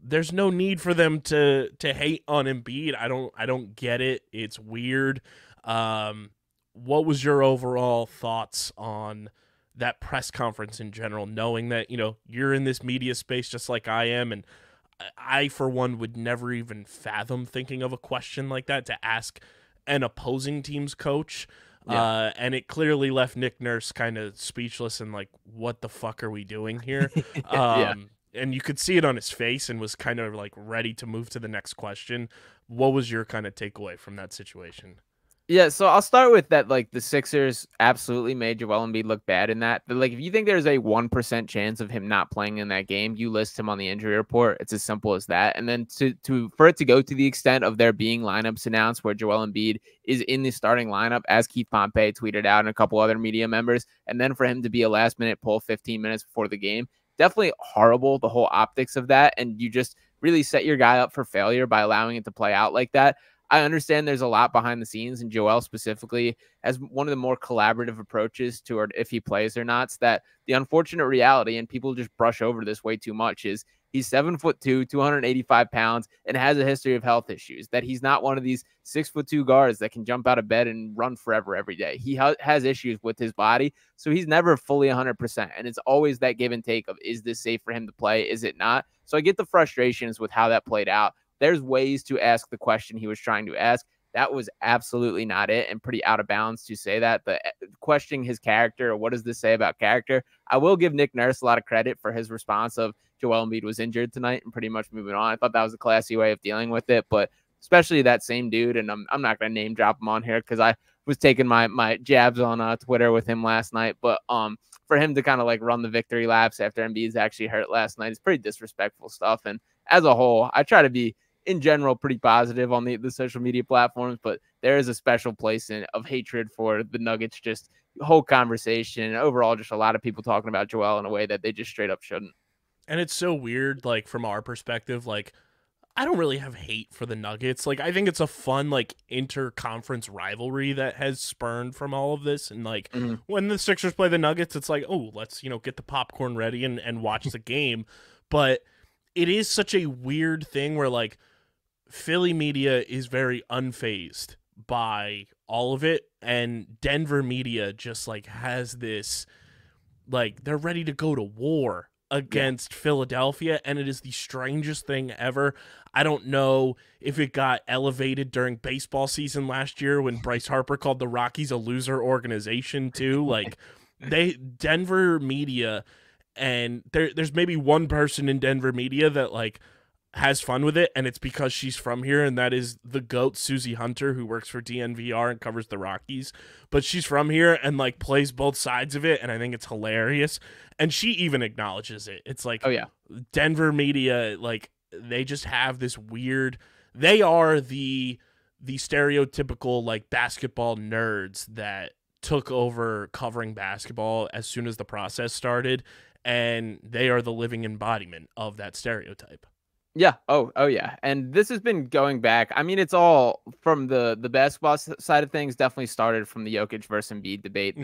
A: There's no need for them to hate on Embiid. I don't get it. It's weird. What was your overall thoughts on that press conference in general, knowing that, you're in this media space just like I am, and I, for one, would never even fathom thinking of a question like that to ask an opposing team's coach. Yeah. And it clearly left Nick Nurse kind of speechless and like, what the fuck are we doing here?
D: Yeah.
A: And you could see it on his face, and was kind of like ready to move to the next question. What was your kind of takeaway from that situation?
D: Yeah, so I'll start with that. Like, the Sixers absolutely made Joel Embiid look bad in that. But like, if you think there's a 1% chance of him not playing in that game, you list him on the injury report. It's as simple as that. And then for it to go to the extent of there being lineups announced where Joel Embiid is in the starting lineup, as Keith Pompey tweeted out and a couple other media members, and then for him to be a last minute pull 15 minutes before the game, definitely horrible, the whole optics of that. And you just really set your guy up for failure by allowing it to play out like that. I understand there's a lot behind the scenes, and Joel specifically as one of the more collaborative approaches to if he plays or not. That the unfortunate reality, and people just brush over this way too much, is he's 7'2", 285 pounds, and has a history of health issues. That he's not one of these 6'2" guards that can jump out of bed and run forever every day. He has issues with his body, so he's never fully 100%. And it's always that give and take of, is this safe for him to play? Is it not? So I get the frustrations with how that played out. There's ways to ask the question he was trying to ask. That was absolutely not it, and pretty out of bounds to say that. But questioning his character, or what does this say about character? I will give Nick Nurse a lot of credit for his response of Joel Embiid was injured tonight and pretty much moving on. I thought that was a classy way of dealing with it, but especially that same dude, and I'm not going to name drop him on here because I was taking my jabs on Twitter with him last night, but for him to kind of like run the victory laps after Embiid's actually hurt last night is pretty disrespectful stuff. And as a whole, I try to be, in general, pretty positive on the social media platforms, but there is a special place of hatred for the Nuggets, just whole conversation, and overall just a lot of people talking about Joel in a way that they just straight up shouldn't.
A: And it's so weird, like, from our perspective, like, I don't really have hate for the Nuggets. Like, I think it's a fun, like, inter-conference rivalry that has spurned from all of this. And, like, when the Sixers play the Nuggets, it's like, oh, let's, get the popcorn ready and watch the game. But it is such a weird thing where, like, Philly media is very unfazed by all of it, and Denver media just like has this, like, they're ready to go to war against Philadelphia, and it is the strangest thing ever. I don't know if it got elevated during baseball season last year when Bryce Harper called the Rockies a loser organization too. Like, Denver media, and there's maybe one person in Denver media that like has fun with it, and it's because she's from here, and that is the GOAT, Susie Hunter, who works for DNVR and covers the Rockies. But she's from here and like plays both sides of it, and I think it's hilarious. And she even acknowledges it. It's like, oh yeah, Denver media, like, they just have this weird, they are the stereotypical like basketball nerds that took over covering basketball as soon as the process started, and they are the living embodiment of that stereotype.
D: Yeah. Oh, yeah. And this has been going back. I mean, it's all from the basketball side of things. Definitely started from the Jokic versus Embiid debate,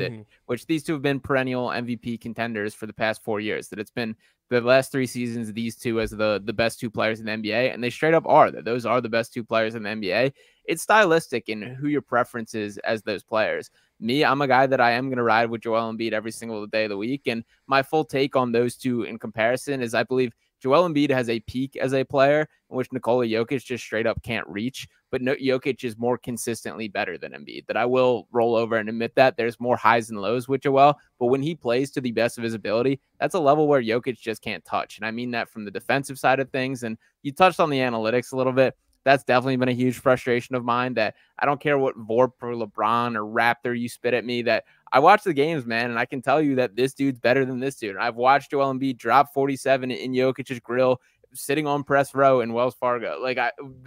D: which these two have been perennial MVP contenders for the past 4 years. That it's been the last 3 seasons, these two as the best 2 players in the NBA, and they straight up are. That those are the best 2 players in the NBA. It's stylistic in who your preference is as those players. Me, I'm a guy that I am going to ride with Joel Embiid every single day of the week, and my full take on those two in comparison is I believe Joel Embiid has a peak as a player in which Nikola Jokic just straight up can't reach, but Jokic is more consistently better than Embiid. That I will roll over and admit that there's more highs and lows with Joel, but when he plays to the best of his ability, that's a level where Jokic just can't touch. And I mean that from the defensive side of things. And you touched on the analytics a little bit. That's definitely been a huge frustration of mine, that I don't care what Vorp or LeBron or Raptor you spit at me, that I watch the games, man, and I can tell you that this dude's better than this dude. I've watched Joel Embiid drop 47 in Jokic's grill sitting on press row in Wells Fargo. Like,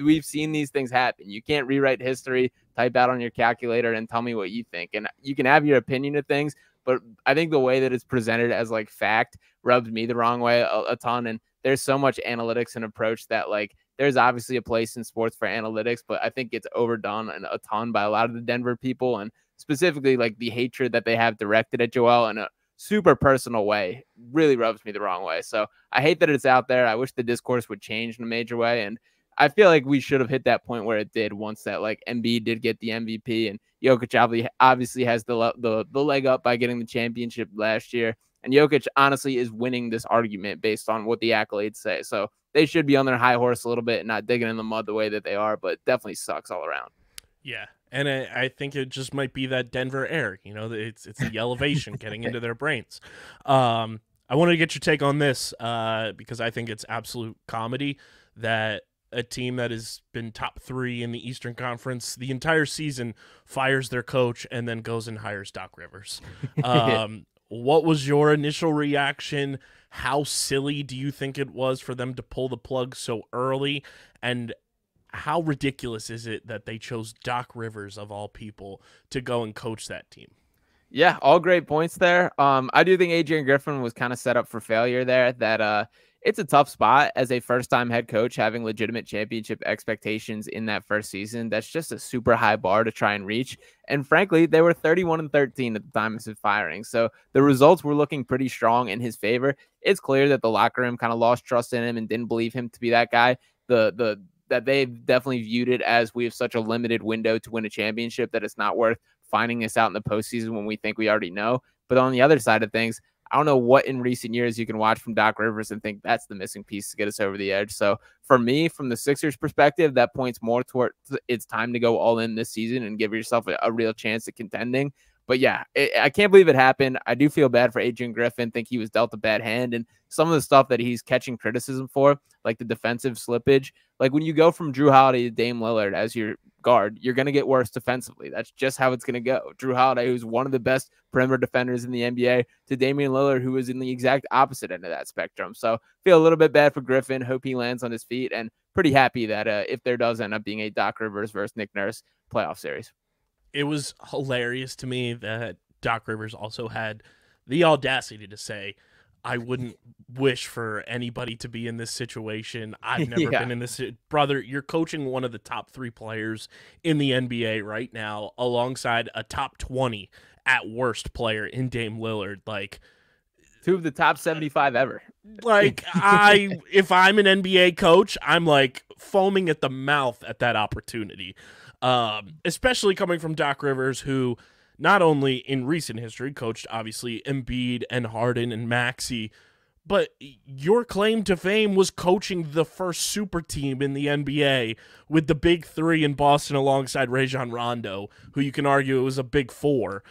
D: we've seen these things happen. You can't rewrite history, type out on your calculator and tell me what you think. And you can have your opinion of things, but I think the way that it's presented as like fact rubs me the wrong way a ton. And there's so much analytics and approach that, like, there's obviously a place in sports for analytics, but I think it's overdone a ton by a lot of the Denver people, and specifically like the hatred that they have directed at Joel in a super personal way really rubs me the wrong way. So I hate that it's out there. I wish the discourse would change in a major way. And I feel like we should have hit that point where it did once that like Embiid did get the MVP, and Jokic obviously has the leg up by getting the championship last year. And Jokic honestly is winning this argument based on what the accolades say. So they should be on their high horse a little bit and not digging in the mud the way that they are, but definitely sucks all around.
A: Yeah. And I think it just might be that Denver air, you know, it's the elevation getting into their brains. I wanted to get your take on this because I think it's absolute comedy that a team that has been top 3 in the Eastern Conference the entire season fires their coach and then goes and hires Doc Rivers. What was your initial reaction? How silly do you think it was for them to pull the plug so early? And how ridiculous is it that they chose Doc Rivers, of all people, to go and coach that team?
D: Yeah, all great points there. I do think Adrian Griffin was kind of set up for failure there, that it's a tough spot as a first-time head coach having legitimate championship expectations in that first season. That's just a super high bar to try and reach. And frankly, they were 31-13 at the time of his firing. So the results were looking pretty strong in his favor. It's clear that the locker room kind of lost trust in him and didn't believe him to be that guy. That they've definitely viewed it as we have such a limited window to win a championship that it's not worth finding us out in the postseason when we think we already know. But on the other side of things, I don't know what in recent years you can watch from Doc Rivers and think that's the missing piece to get us over the edge. So for me, from the Sixers perspective, that points more toward it's time to go all in this season and give yourself a real chance at contending. But yeah, I can't believe it happened. I do feel bad for Adrian Griffin. Think he was dealt a bad hand, and some of the stuff that he's catching criticism for, like the defensive slippage. Like when you go from Drew Holiday to Dame Lillard as your guard, you're going to get worse defensively. That's just how it's going to go. Drew Holiday, who's one of the best perimeter defenders in the NBA, to Damian Lillard, who is in the exact opposite end of that spectrum. So feel a little bit bad for Griffin. Hope he lands on his feet, and pretty happy that if there does end up being a Doc Rivers versus Nick Nurse playoff series.
A: It was hilarious to me that Doc Rivers also had the audacity to say, I wouldn't wish for anybody to be in this situation. I've never been in this. Brother, you're coaching one of the top 3 players in the NBA right now, alongside a top 20 at worst player in Dame Lillard. Like,
D: 2 of the top 75 ever.
A: Like, if I'm an NBA coach, I'm like foaming at the mouth at that opportunity. Especially coming from Doc Rivers, who not only in recent history coached, obviously, Embiid and Harden and Maxey, but your claim to fame was coaching the first super team in the NBA with the big 3 in Boston alongside Rajon Rondo, who you can argue it was a big 4.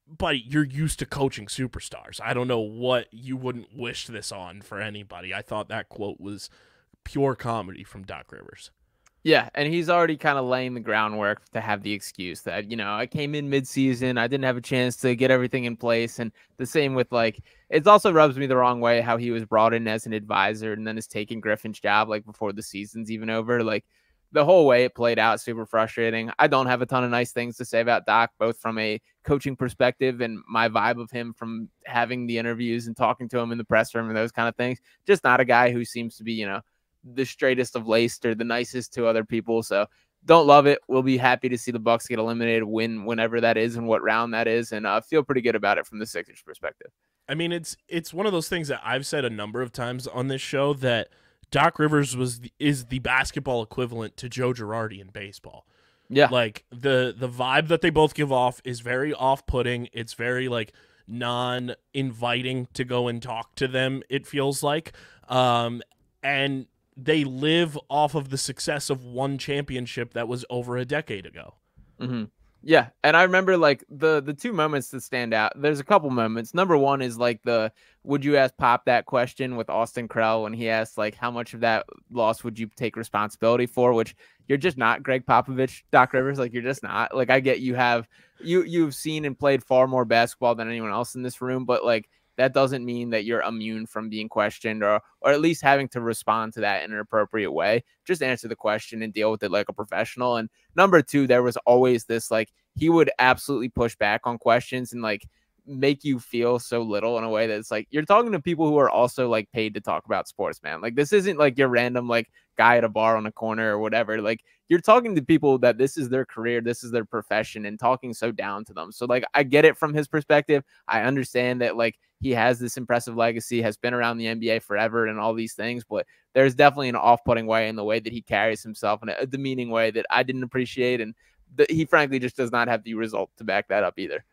A: But you're used to coaching superstars. I don't know what you wouldn't wish this on for anybody. I thought that quote was pure comedy from Doc Rivers.
D: Yeah, and he's already kind of laying the groundwork to have the excuse that, you know, I came in mid-season, I didn't have a chance to get everything in place. And the same with, like, it also rubs me the wrong way how he was brought in as an advisor and then is taking Griffin's job, like, before the season's even over. Like, the whole way it played out, super frustrating. I don't have a ton of nice things to say about Doc, both from a coaching perspective and my vibe of him from having the interviews and talking to him in the press room and those kind of things. Just not a guy who seems to be, you know, the straightest of laced or the nicest to other people. So don't love it. We'll be happy to see the Bucks get eliminated, win whenever that is and what round that is, and feel pretty good about it from the Sixers perspective.
A: I mean, it's one of those things that I've said a number of times on this show that Doc Rivers is the basketball equivalent to Joe Girardi in baseball.
D: Yeah.
A: Like the vibe that they both give off is very off-putting. It's very like non-inviting to go and talk to them, it feels like. And they live off of the success of one championship that was over a decade ago.
D: Mm-hmm. Yeah, and I remember like the two moments that stand out. There's a couple moments. Number one is like the would you ask Pop that question with Austin Krell when he asked like how much of that loss would you take responsibility for, which you're just not Greg Popovich, Doc Rivers. Like you're just not. Like I get you've seen and played far more basketball than anyone else in this room, but like that doesn't mean that you're immune from being questioned or at least having to respond to that in an appropriate way. Just answer the question and deal with it like a professional. And number two, there was always this, like, he would absolutely push back on questions and like make you feel so little in a way that's like, you're talking to people who are also like paid to talk about sports, man. Like this isn't like your random like guy at a bar on a corner or whatever. Like you're talking to people that this is their career, this is their profession, and talking so down to them. So like, I get it from his perspective. I understand that like he has this impressive legacy, has been around the NBA forever and all these things, but there's definitely an off-putting way in the way that he carries himself in a demeaning way that I didn't appreciate. And he frankly just does not have the result to back that up either.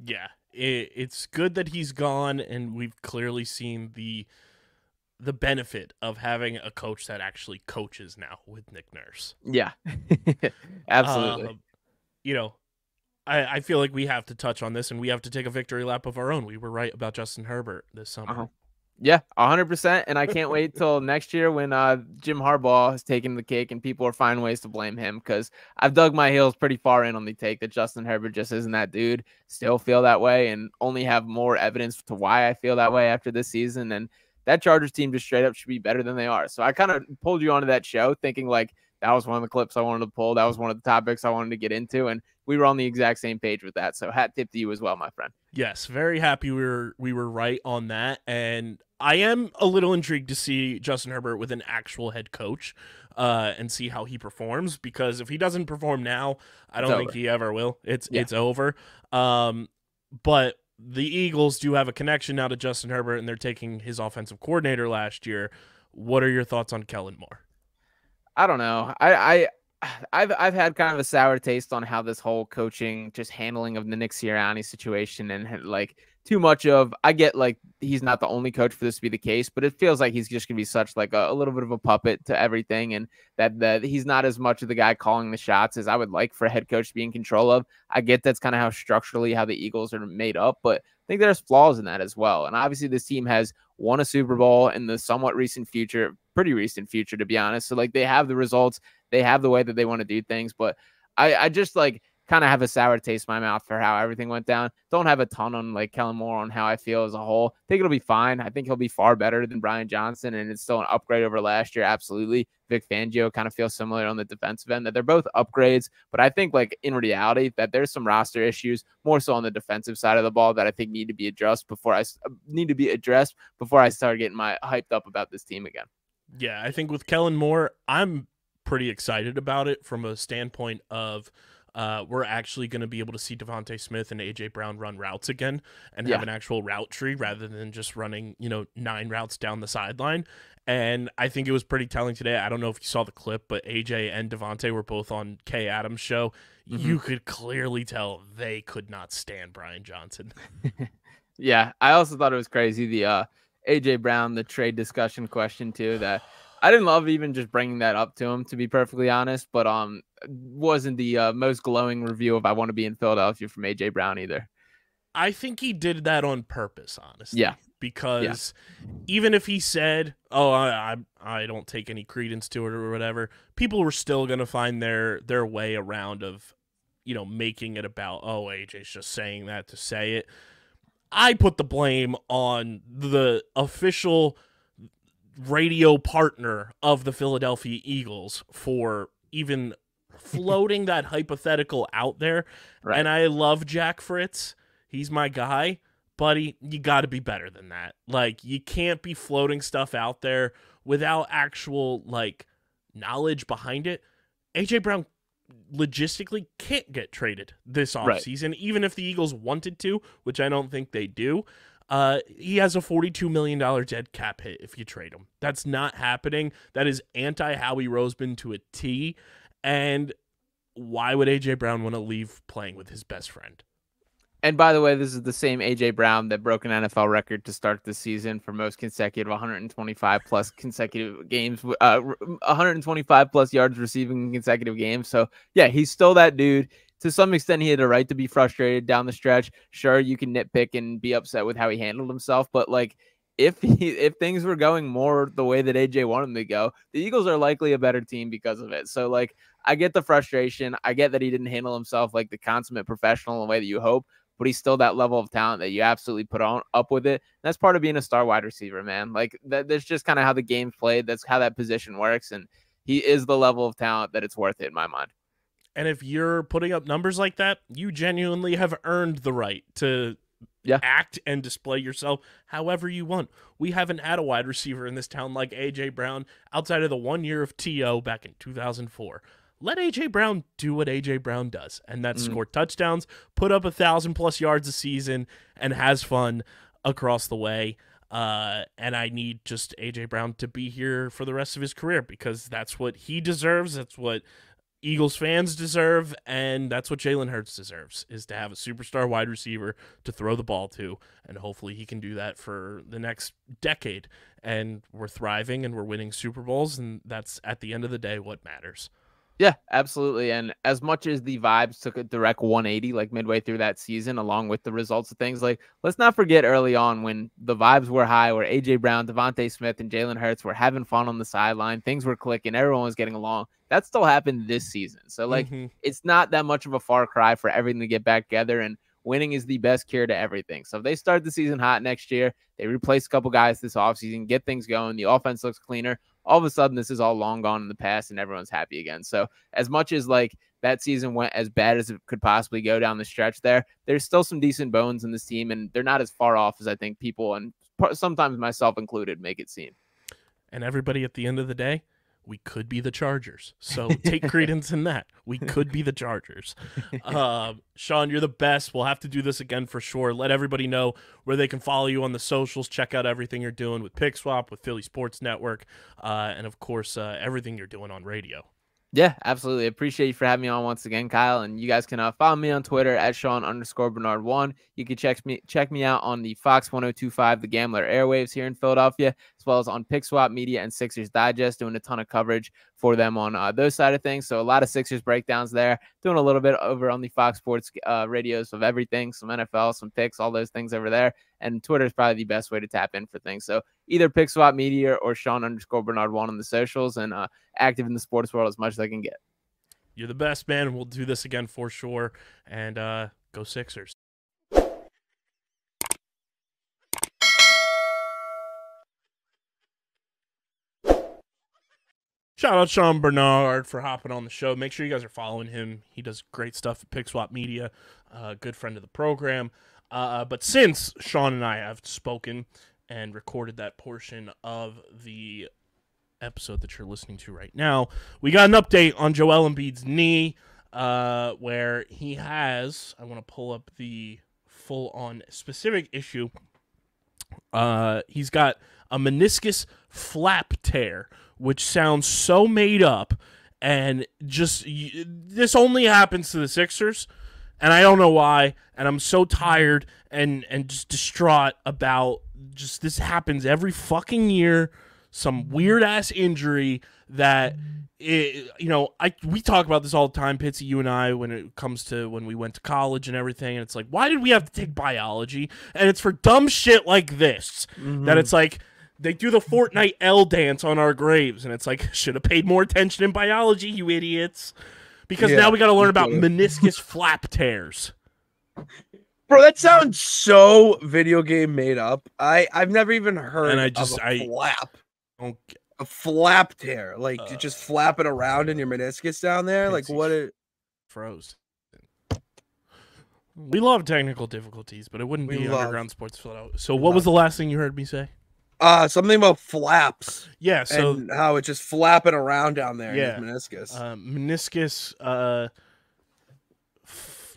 A: Yeah, it's good that he's gone, and we've clearly seen the benefit of having a coach that actually coaches now with Nick Nurse.
D: Yeah, absolutely.
A: I feel like we have to touch on this, and we have to take a victory lap of our own. We were right about Justin Herbert this summer.
D: Yeah, 100%. And I can't wait till next year when Jim Harbaugh has taken the cake and people are finding ways to blame him, because I've dug my heels pretty far in on the take that Justin Herbert just isn't that dude. Still feel that way and only have more evidence to why I feel that way after this season. And that Chargers team just straight up should be better than they are. So I kind of pulled you onto that show thinking like that was one of the clips I wanted to pull. That was one of the topics I wanted to get into. And we were on the exact same page with that. So hat tip to you as well, my friend.
A: Yes, very happy we were right on that. And I am a little intrigued to see Justin Herbert with an actual head coach and see how he performs, because if he doesn't perform now, I don't think he ever will. It's over. But the Eagles do have a connection now to Justin Herbert, and they're taking his offensive coordinator last year. What are your thoughts on Kellen Moore?
D: I don't know. I've had kind of a sour taste on how this whole coaching, just handling of the Nick Sirianni situation, and like too much of, I get like he's not the only coach for this to be the case, but it feels like he's just gonna be such like a little bit of a puppet to everything, and that he's not as much of the guy calling the shots as I would like for a head coach to be in control of. I get that's kind of how structurally how the Eagles are made up, but I think there's flaws in that as well. And obviously this team has won a Super Bowl in the somewhat recent future, pretty recent future, to be honest. So like they have the results, they have the way that they want to do things, but I just like kind of have a sour taste in my mouth for how everything went down. Don't have a ton on like Kellen Moore on how I feel as a whole. I think it'll be fine. I think he'll be far better than Brian Johnson, and it's still an upgrade over last year. Absolutely. Vic Fangio kind of feels similar on the defensive end, that they're both upgrades, but I think like in reality that there's some roster issues more so on the defensive side of the ball that I think need to be addressed before I start getting my hyped up about this team again.
A: Yeah, I think with Kellen Moore, I'm pretty excited about it from a standpoint of we're actually going to be able to see Devontae Smith and A.J. Brown run routes again and have an actual route tree rather than just running, 9 routes down the sideline. And I think it was pretty telling today. I don't know if you saw the clip, but A.J. and Devontae were both on Kay Adams' show. Mm-hmm. You could clearly tell they could not stand Brian Johnson.
D: Yeah, I also thought it was crazy, the A.J. Brown, the trade discussion question too, that I didn't love even just bringing that up to him, to be perfectly honest, but wasn't the most glowing review of I want to be in Philadelphia from A.J. Brown either.
A: I think he did that on purpose, honestly.
D: Yeah.
A: Because even if he said, oh, I don't take any credence to it or whatever, people were still going to find their way around of, making it about, oh, AJ's just saying that to say it. I put the blame on the official radio partner of the Philadelphia Eagles for even floating that hypothetical out there. Right. And I love Jack Fritz. He's my guy. Buddy, you got to be better than that. Like, you can't be floating stuff out there without actual, knowledge behind it. A.J. Brown logistically can't get traded this offseason, even if the Eagles wanted to, which I don't think they do. He has a $42 million dead cap hit if you trade him. That's not happening. That is anti-Howie Roseman to a T. And why would A.J. Brown want to leave playing with his best friend?
D: And by the way, this is the same A.J. Brown that broke an NFL record to start the season for most consecutive 125 plus consecutive games, 125 plus yards receiving in consecutive games. So yeah, he's still that dude. To some extent, he had a right to be frustrated down the stretch. Sure, you can nitpick and be upset with how he handled himself, but like if things were going more the way that AJ wanted them to go, the Eagles are likely a better team because of it. So like, I get the frustration. I get that he didn't handle himself like the consummate professional in the way that you hope, but he's still that level of talent that you absolutely put on up with it. And that's part of being a star wide receiver, man. Like that's just kind of how the game's played. That's how that position works. And he is the level of talent that it's worth it in my mind.
A: And if you're putting up numbers like that, you genuinely have earned the right to act and display yourself however you want. We haven't had a wide receiver in this town like A.J. Brown outside of the 1 year of T.O. back in 2004. Let A.J. Brown do what A.J. Brown does, and that's score touchdowns, put up 1,000+ yards a season, and has fun across the way. And I need just A.J. Brown to be here for the rest of his career because that's what he deserves. That's what Eagles fans deserve, and that's what Jalen Hurts deserves, is to have a superstar wide receiver to throw the ball to, and hopefully he can do that for the next decade. And we're thriving, and we're winning Super Bowls, and that's, at the end of the day, what matters.
D: Yeah, absolutely. And as much as the vibes took a direct 180, like midway through that season, along with the results of things, like let's not forget early on when the vibes were high, where A.J. Brown, Devontae Smith, and Jalen Hurts were having fun on the sideline. Things were clicking. Everyone was getting along. That still happened this season. So like, it's not that much of a far cry for everything to get back together, and winning is the best cure to everything. So if they start the season hot next year, they replace a couple guys this offseason, get things going, the offense looks cleaner, all of a sudden this is all long gone in the past and everyone's happy again. So as much as like that season went as bad as it could possibly go down the stretch there's still some decent bones in this team, and they're not as far off as I think people, and sometimes myself included, make it seem.
A: And everybody, at the end of the day, we could be the Chargers. So take credence in that. We could be the Chargers. Sean, you're the best. We'll have to do this again for sure. Let everybody know where they can follow you on the socials. Check out everything you're doing with PickSwap, with Philly Sports Network, and, of course, everything you're doing on radio.
D: Yeah, absolutely. Appreciate you for having me on once again, Kyle. And you guys can follow me on Twitter at Sean_Bernard1. You can check me out on the Fox 1025, the Gambler Airwaves here in Philadelphia, as well as on PickSwap Media and Sixers Digest, doing a ton of coverage for them on those side of things. So a lot of Sixers breakdowns there, doing a little bit over on the Fox Sports radios of everything, some NFL, some picks, all those things over there. And Twitter is probably the best way to tap in for things. So either PickSwap Media or Sean_Bernard1 on the socials, and active in the sports world as much as I can get.
A: You're the best, man. We'll do this again for sure. And go Sixers. Shout out Sean Barnard for hopping on the show. Make sure you guys are following him. He does great stuff at PickSwap Media. Good friend of the program. But since Sean and I have spoken and recorded that portion of the episode that you're listening to right now, we got an update on Joel Embiid's knee, where he has, I want to pull up the full-on specific issue. He's got a meniscus flap tear, which sounds so made up, and just this only happens to the Sixers, and I don't know why, and I'm so tired and just distraught about just this happens every fucking year, some weird-ass injury that, we talk about this all the time, Pitsy, you and I, when it comes to when we went to college and everything, and it's like, why did we have to take biology? And it's for dumb shit like this, that it's like, they do the Fortnite L dance on our graves, and it's like, should have paid more attention in biology, you idiots. Because now we got to learn about meniscus flap tears.
C: Bro, that sounds so video game made up. I've never even heard of a flap. A flap tear. Like, you're just flapping around in your meniscus down there? Like, what?
A: Froze. We love technical difficulties, but it wouldn't be Underground Sports Philadelphia. So what was the last thing you heard me say?
C: Something about flaps.
A: Yeah, so
C: and how it's just flapping around down there in his meniscus.
A: Meniscus,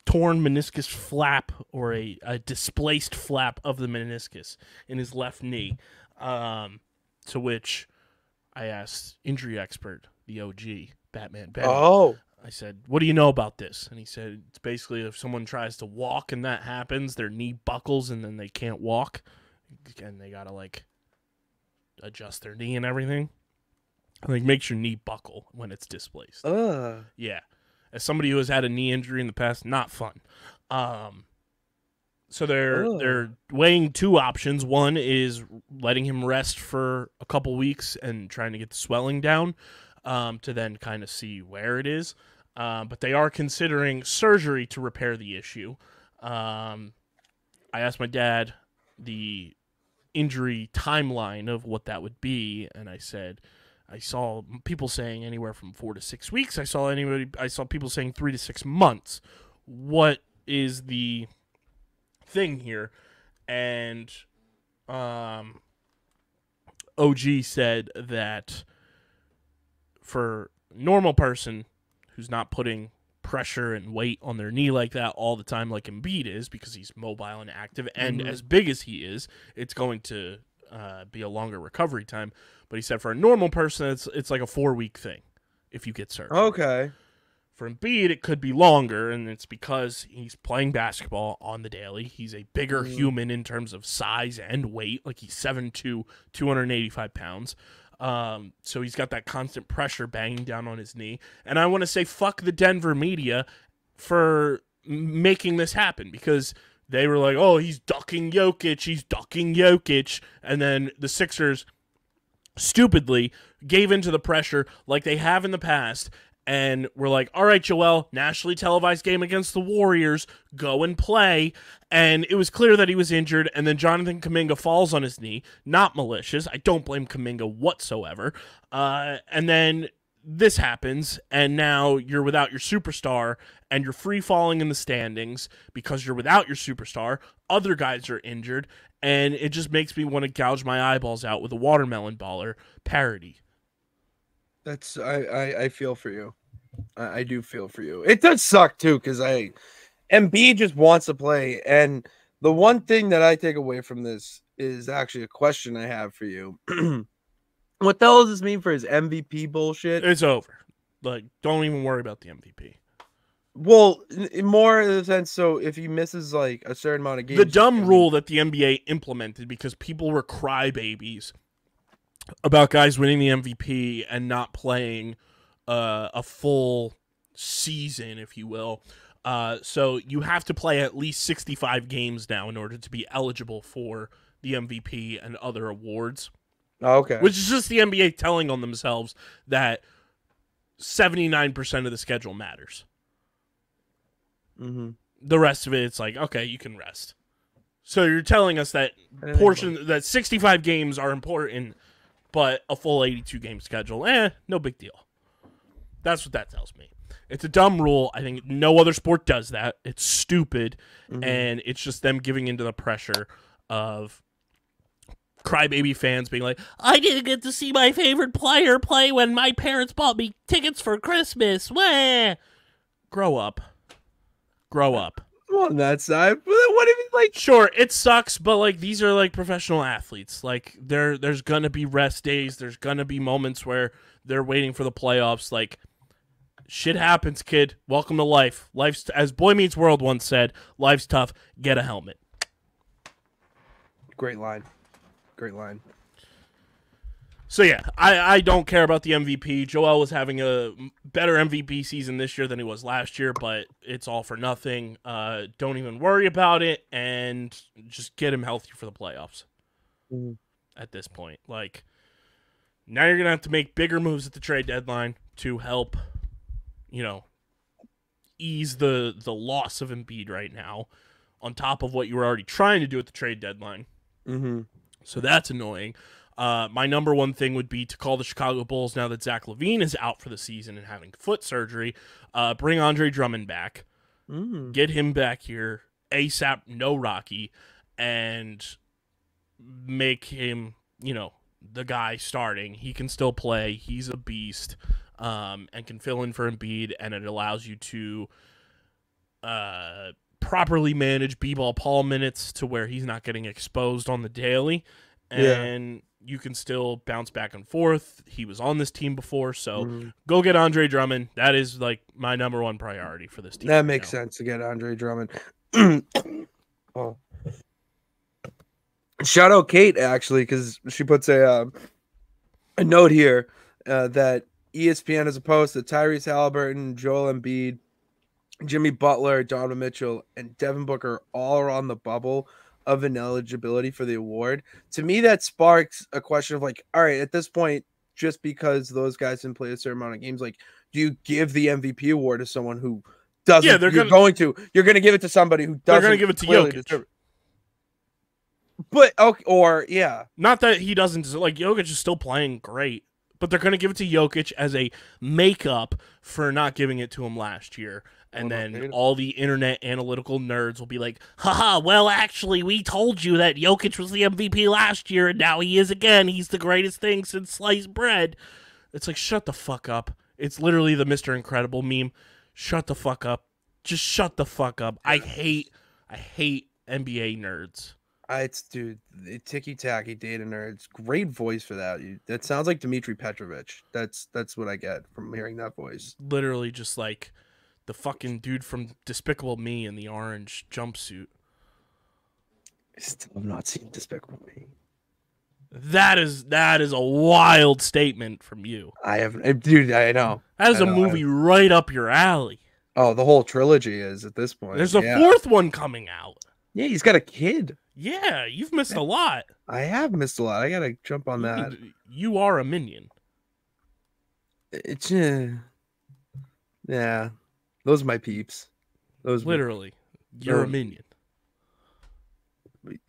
A: torn meniscus flap, or a displaced flap of the meniscus in his left knee. To which I asked injury expert, the OG, Batman Ben. I said, what do you know about this? And he said, it's basically if someone tries to walk and that happens, their knee buckles and then they can't walk. And they got to, like, adjust their knee and everything. Like, makes your knee buckle when it's displaced. Yeah. As somebody who has had a knee injury in the past, not fun. So they're weighing two options. One is letting him rest for a couple weeks and trying to get the swelling down to then kind of see where it is. But they are considering surgery to repair the issue. I asked my dad the injury timeline of what that would be, and I said I saw people saying anywhere from 4 to 6 weeks. I saw people saying 3 to 6 months. What is the thing here? And OG said that for a normal person who's not putting pressure and weight on their knee like that all the time like Embiid is, because he's mobile and active and as big as he is, it's going to be a longer recovery time. But he said for a normal person, it's like a 4-week thing if you get surgery.
C: Okay.
A: For Embiid, it could be longer, and it's because he's playing basketball on the daily. He's a bigger human in terms of size and weight. Like, he's 7'2", 285 pounds. So he's got that constant pressure banging down on his knee. And I want to say fuck the Denver media for making this happen, because they were like, oh, he's ducking Jokic. And then the Sixers stupidly gave into the pressure like they have in the past. And we're like, all right, Joel, nationally televised game against the Warriors, go and play. And it was clear that he was injured. And then Jonathan Kuminga falls on his knee. Not malicious. I don't blame Kuminga whatsoever. And then this happens. And now you're without your superstar. And you're free falling in the standings because you're without your superstar. Other guys are injured. And it just makes me want to gouge my eyeballs out with a watermelon baller parody.
C: That's I feel for you. I do feel for you. It does suck too, because Embiid just wants to play. And the one thing that I take away from this is actually a question I have for you. What the hell does this mean for his MVP bullshit?
A: It's over. Like, don't even worry about the MVP.
C: Well, more in the sense, so if he misses like a certain amount of games,
A: the dumb rule that the NBA implemented because people were crybabies about guys winning the MVP and not playing a full season, if you will. So you have to play at least 65 games now in order to be eligible for the MVP and other awards.
C: Okay.
A: Which is just the NBA telling on themselves that 79% of the schedule matters.
C: Mm-hmm.
A: The rest of it, it's like, okay, you can rest. So you're telling us that that 65 games are important, but a full 82 game schedule, no big deal. That's what that tells me. It's a dumb rule. I think no other sport does that. It's stupid, and it's just them giving into the pressure of crybaby fans being like, I didn't get to see my favorite player play when my parents bought me tickets for Christmas. Wah! Grow up.
C: On that side, what if like?
A: Sure, it sucks, but like these are like professional athletes. Like there's gonna be rest days. There's gonna be moments where they're waiting for the playoffs. Like shit happens, kid. Welcome to life. Life's, as Boy Meets World once said, life's tough. Get a helmet.
C: Great line.
A: So yeah, I don't care about the MVP. Joel was having a better MVP season this year than he was last year, but it's all for nothing. Don't even worry about it, and just get him healthy for the playoffs. At this point, like now you're gonna have to make bigger moves at the trade deadline to help, ease the loss of Embiid right now, on top of what you were already trying to do at the trade deadline. So that's annoying. My number one thing would be to call the Chicago Bulls, now that Zach LaVine is out for the season and having foot surgery, bring Andre Drummond back, get him back here ASAP, no Rocky, and make him, the guy starting. He can still play. He's a beast, and can fill in for Embiid, and it allows you to properly manage B-ball Paul minutes to where he's not getting exposed on the daily. and you can still bounce back and forth. He was on this team before, so go get Andre Drummond. That is like my number one priority for this team.
C: That makes sense to get Andre Drummond. Oh. Shout out Kate, actually, because she puts a note here that ESPN has a post that Tyrese Halliburton, Joel Embiid, Jimmy Butler, Donovan Mitchell, and Devin Booker all are on the bubble of ineligibility for the award. To me, that sparks a question of like, all right, at this point, just because those guys didn't play a certain amount of games, like, do you give the MVP award to someone who doesn't?
A: Yeah,
C: you're going to give it to somebody who doesn't.
A: They're going to give it to Jokic.
C: But okay, or yeah,
A: not that he doesn't, like, Jokic is still playing great, but they're going to give it to Jokic as a makeup for not giving it to him last year. And then all the internet analytical nerds will be like, haha, well, actually, we told you that Jokic was the MVP last year, and now he is again. He's the greatest thing since sliced bread. It's like, shut the fuck up. It's literally the Mr. Incredible meme. Shut the fuck up. Just shut the fuck up. I hate NBA nerds.
C: It's ticky-tacky data nerds. Great voice for that. That sounds like Dmitry Petrovic. That's what I get from hearing that voice.
A: Literally just like the fucking dude from Despicable Me in the orange jumpsuit.
C: I still have not seen Despicable Me.
A: That is a wild statement from you.
C: I haven't, dude. I know.
A: That is a movie right up your alley.
C: Oh, the whole trilogy is at this point.
A: There's a fourth one coming out.
C: Yeah, he's got a kid.
A: Yeah, you've missed a lot.
C: I have missed a lot. I gotta jump on that.
A: You are a minion.
C: It's yeah. Those are my peeps. Those
A: literally, you're a minion.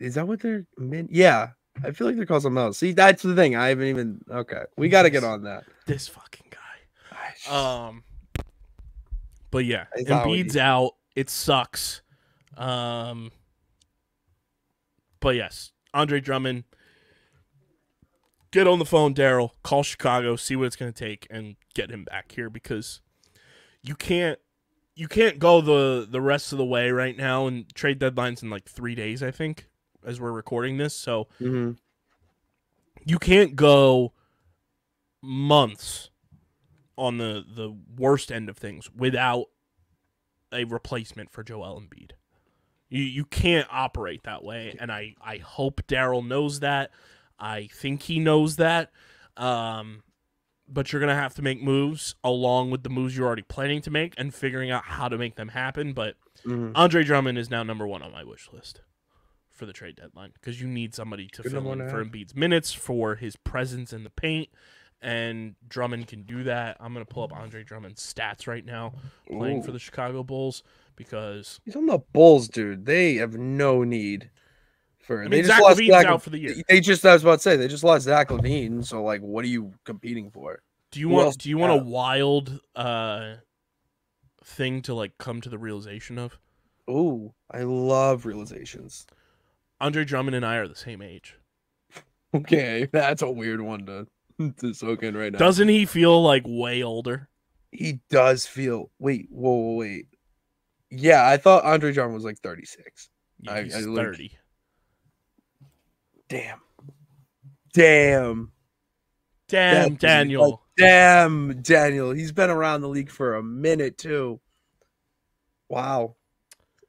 C: Is that what they're Yeah, I feel like they're called something else. See, that's the thing. I haven't even. Okay, we got to get on that.
A: This fucking guy. But yeah, Embiid's out. It sucks. But yes, Andre Drummond. Get on the phone, Daryl. Call Chicago. See what it's going to take, and get him back here because you can't go the rest of the way right now. And trade deadline's in like 3 days, I think, as we're recording this. So you can't go months on the worst end of things without a replacement for Joel Embiid. You can't operate that way, and I hope Daryl knows that. I think he knows that. But you're going to have to make moves along with the moves you're already planning to make and figuring out how to make them happen. But Andre Drummond is now number one on my wish list for the trade deadline because you need somebody to fill in for Embiid's minutes, for his presence in the paint, and Drummond can do that. I'm going to pull up Andre Drummond's stats right now playing for the Chicago Bulls because
C: he's on the Bulls, dude. They have no need for. They just
A: Zach
C: lost
A: LaVine's out for the year.
C: I was about to say they just lost Zach LaVine. So like, what are you competing for?
A: Do you want a wild thing to like come to the realization of?
C: Oh, I love realizations.
A: Andre Drummond and I are the same age.
C: Okay, that's a weird one to soak in right now.
A: Doesn't he feel like way older?
C: He does feel. Wait. Yeah, I thought Andre Drummond was like 36.
A: Yeah, he's 30.
C: Damn,
A: Daniel.
C: Damn, Daniel. He's been around the league for a minute too. Wow.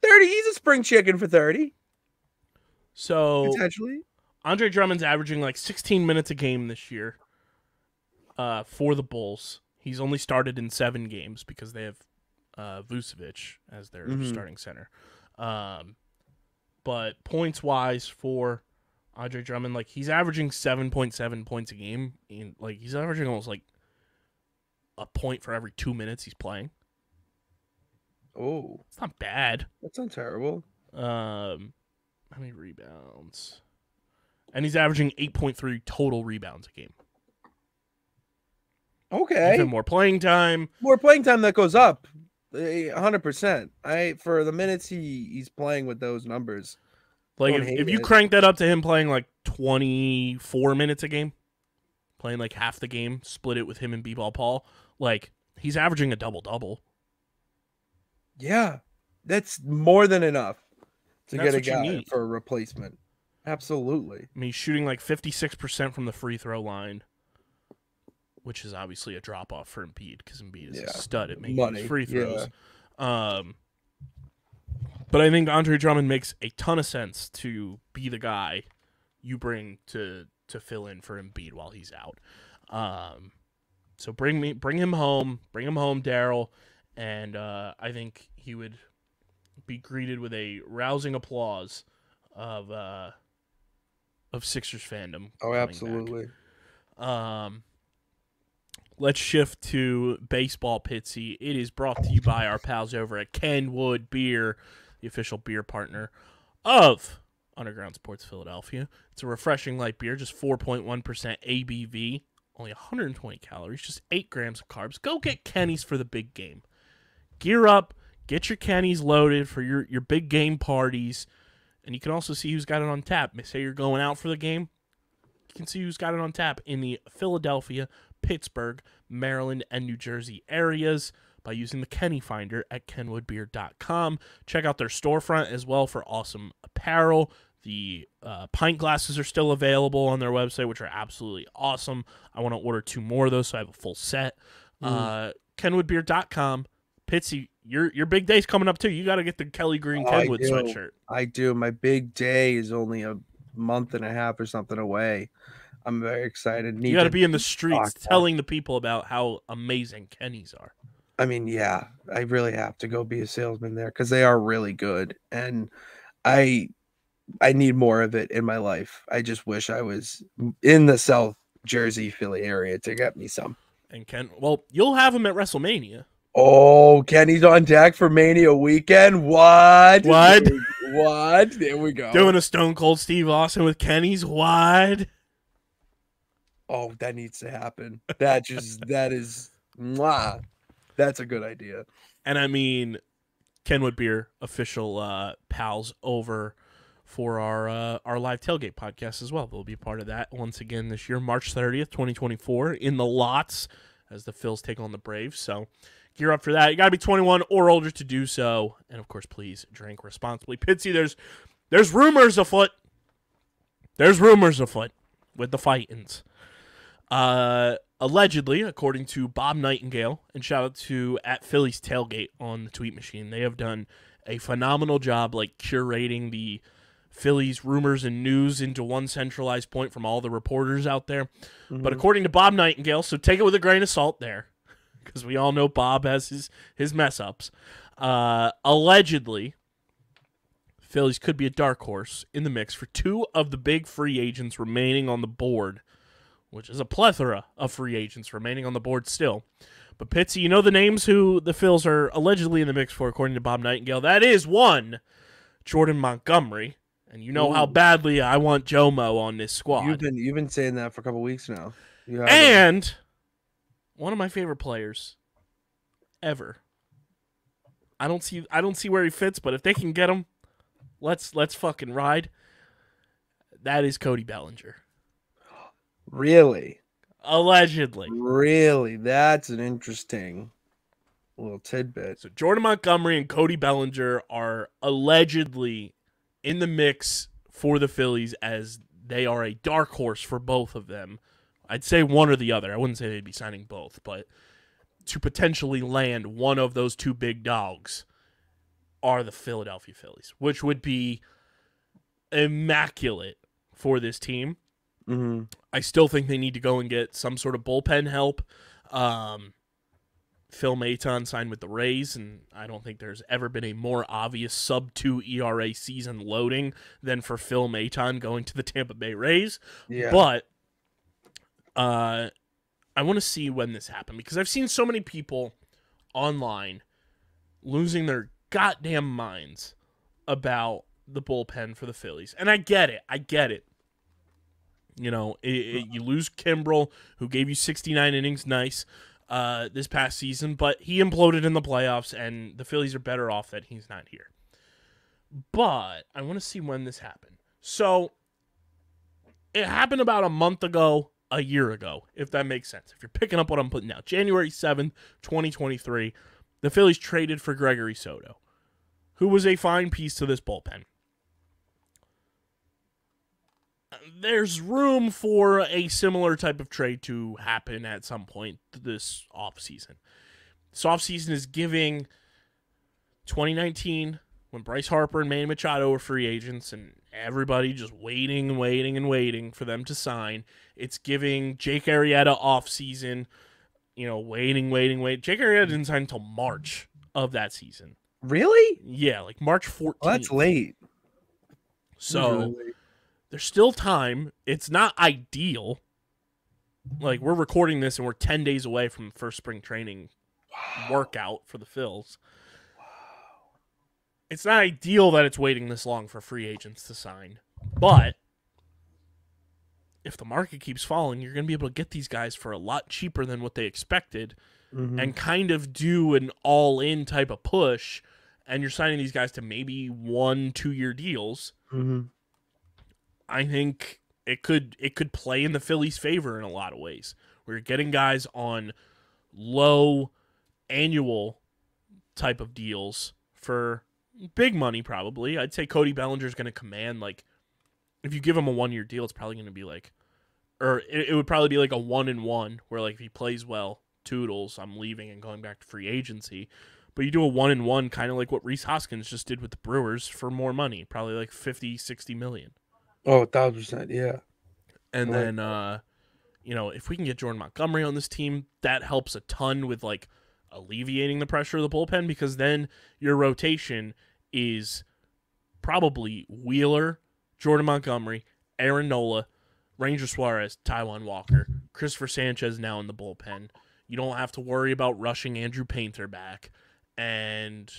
C: 30. He's a spring chicken for 30.
A: So
C: potentially.
A: Andre Drummond's averaging like 16 minutes a game this year for the Bulls. He's only started in 7 games because they have Vucevic as their starting center. But points-wise for Andre Drummond, like he's averaging 7.7 points a game. Like he's averaging almost like a point for every 2 minutes he's playing.
C: Oh,
A: it's not bad.
C: That's not terrible.
A: How many rebounds? And he's averaging 8.3 total rebounds a game.
C: Okay.
A: Even more playing time.
C: More playing time that goes up. 100%. For the minutes he's playing with those numbers.
A: Like if you crank that up to him playing like 24 minutes a game, playing like half the game, split it with him and B-Ball Paul, like he's averaging a double-double.
C: Yeah. That's more than enough to
A: That's
C: get a
A: what you
C: guy
A: need
C: for a replacement. Absolutely.
A: I mean, he's shooting like 56% from the free throw line, which is obviously a drop off for Embiid because Embiid is a stud at making his free throws. Yeah. But I think Andre Drummond makes a ton of sense to be the guy you bring to fill in for Embiid while he's out. So bring him home, Daryl, and I think he would be greeted with a rousing applause of Sixers fandom.
C: Oh, absolutely.
A: Let's shift to baseball, Pitsy. It is brought to you by our pals over at Kenwood Beer, the official beer partner of Underground Sports Philadelphia. It's a refreshing light beer, just 4.1% ABV, only 120 calories, just 8 grams of carbs. Go get Kenny's for the big game. Gear up, get your Kenny's loaded for your big game parties, and you can also see who's got it on tap. Say you're going out for the game, you can see who's got it on tap in the Philadelphia, Pittsburgh, Maryland, and New Jersey areas by using the Kenny Finder at kenwoodbeer.com. Check out their storefront as well for awesome apparel. The pint glasses are still available on their website, which are absolutely awesome. I want to order 2 more of those so I have a full set. Kenwoodbeer.com. Pitsy, your big day's coming up too. You got to get the Kelly Green Kenwood sweatshirt.
C: I do. My big day is only a month and a half or something away. I'm very excited.
A: You got to be in the streets telling the people about how amazing Kenny's are.
C: I mean, yeah, I really have to go be a salesman there because they are really good, and I need more of it in my life. I just wish I was in the South Jersey, Philly area to get me some.
A: And well, you'll have them at WrestleMania.
C: Oh, Kenny's on deck for Mania weekend. What? What? There we go.
A: Doing a Stone Cold Steve Austin with Kenny's. What?
C: Oh, that needs to happen. That is, mwah. That's a good idea.
A: And I mean, Kenwood Beer, official pals over for our live tailgate podcast as well. They'll be part of that once again this year, March 30th, 2024, in the lots as the Phils take on the Braves. So gear up for that. You got to be 21 or older to do so. And, of course, please drink responsibly. Pitsy, there's rumors afoot. There's rumors afoot with the Fightins. Allegedly, according to Bob Nightingale, and shout out to at Phillies Tailgate on the tweet machine, they have done a phenomenal job like curating the Phillies rumors and news into one centralized point from all the reporters out there. Mm-hmm. But according to Bob Nightingale, so take it with a grain of salt there, because we all know Bob has his mess ups. Allegedly, Phillies could be a dark horse in the mix for 2 of the big free agents remaining on the board, which is a plethora of free agents remaining on the board still. But Pitsy, you know the names who the Phils are allegedly in the mix for, according to Bob Nightingale. That is 1, Jordan Montgomery, and you know how badly I want Jomo on this squad.
C: You've been saying that for a couple weeks now.
A: And one of my favorite players ever. I don't see where he fits, but if they can get him, let's fucking ride. That is Cody Bellinger.
C: Really?
A: Allegedly.
C: Really? That's an interesting little tidbit.
A: So Jordan Montgomery and Cody Bellinger are allegedly in the mix for the Phillies, as they are a dark horse for both of them. I'd say one or the other. I wouldn't say they'd be signing both, but to potentially land one of those 2 big dogs are the Philadelphia Phillies, which would be immaculate for this team.
C: Mm-hmm.
A: I still think they need to go and get some sort of bullpen help. Phil Maton signed with the Rays, and I don't think there's ever been a more obvious sub-2 ERA season loading than for Phil Maton going to the Tampa Bay Rays.
C: Yeah.
A: But I want to see when this happened, because I've seen so many people online losing their goddamn minds about the bullpen for the Phillies. And I get it. You know, you lose Kimbrel, who gave you 69 innings, nice, this past season, but he imploded in the playoffs, and the Phillies are better off that he's not here. But I want to see when this happened. So it happened about a month ago, a year ago, if that makes sense. If you're picking up what I'm putting out. January 7th, 2023, the Phillies traded for Gregory Soto, who was a fine piece to this bullpen. there's room for a similar type of trade to happen at some point this offseason. This offseason is giving 2019, when Bryce Harper and Manny Machado were free agents and everybody just waiting and waiting and waiting for them to sign. It's giving Jake Arrieta offseason, waiting. Jake Arrieta didn't sign until March of that season.
C: Really?
A: Yeah, like March 14th.
C: Well, that's late.
A: So
C: Really late.
A: There's still time. It's not ideal. Like, we're recording this and we're 10 days away from the first spring training workout for the Phils. It's not ideal that it's waiting this long for free agents to sign. But if the market keeps falling, you're going to be able to get these guys for a lot cheaper than what they expected and kind of do an all-in type of push. And you're signing these guys to maybe 1-2 year deals. I think it could play in the Phillies' favor in a lot of ways. We're getting guys on low annual type of deals for big money, probably. I'd say Cody Bellinger's going to command, like, if you give him a 1 year deal, it's probably going to be like, or it would probably be like a 1-1, where, like, if he plays well, toodles, I'm leaving and going back to free agency. But you do a 1-1, kind of like what Rhys Hoskins just did with the Brewers for more money, probably like 50-60 million.
C: Oh, 1,000%, yeah.
A: And then, if we can get Jordan Montgomery on this team, that helps a ton with, like, alleviating the pressure of the bullpen, because then your rotation is probably Wheeler, Jordan Montgomery, Aaron Nola, Ranger Suarez, Taijuan Walker, Christopher Sanchez now in the bullpen. You don't have to worry about rushing Andrew Painter back. And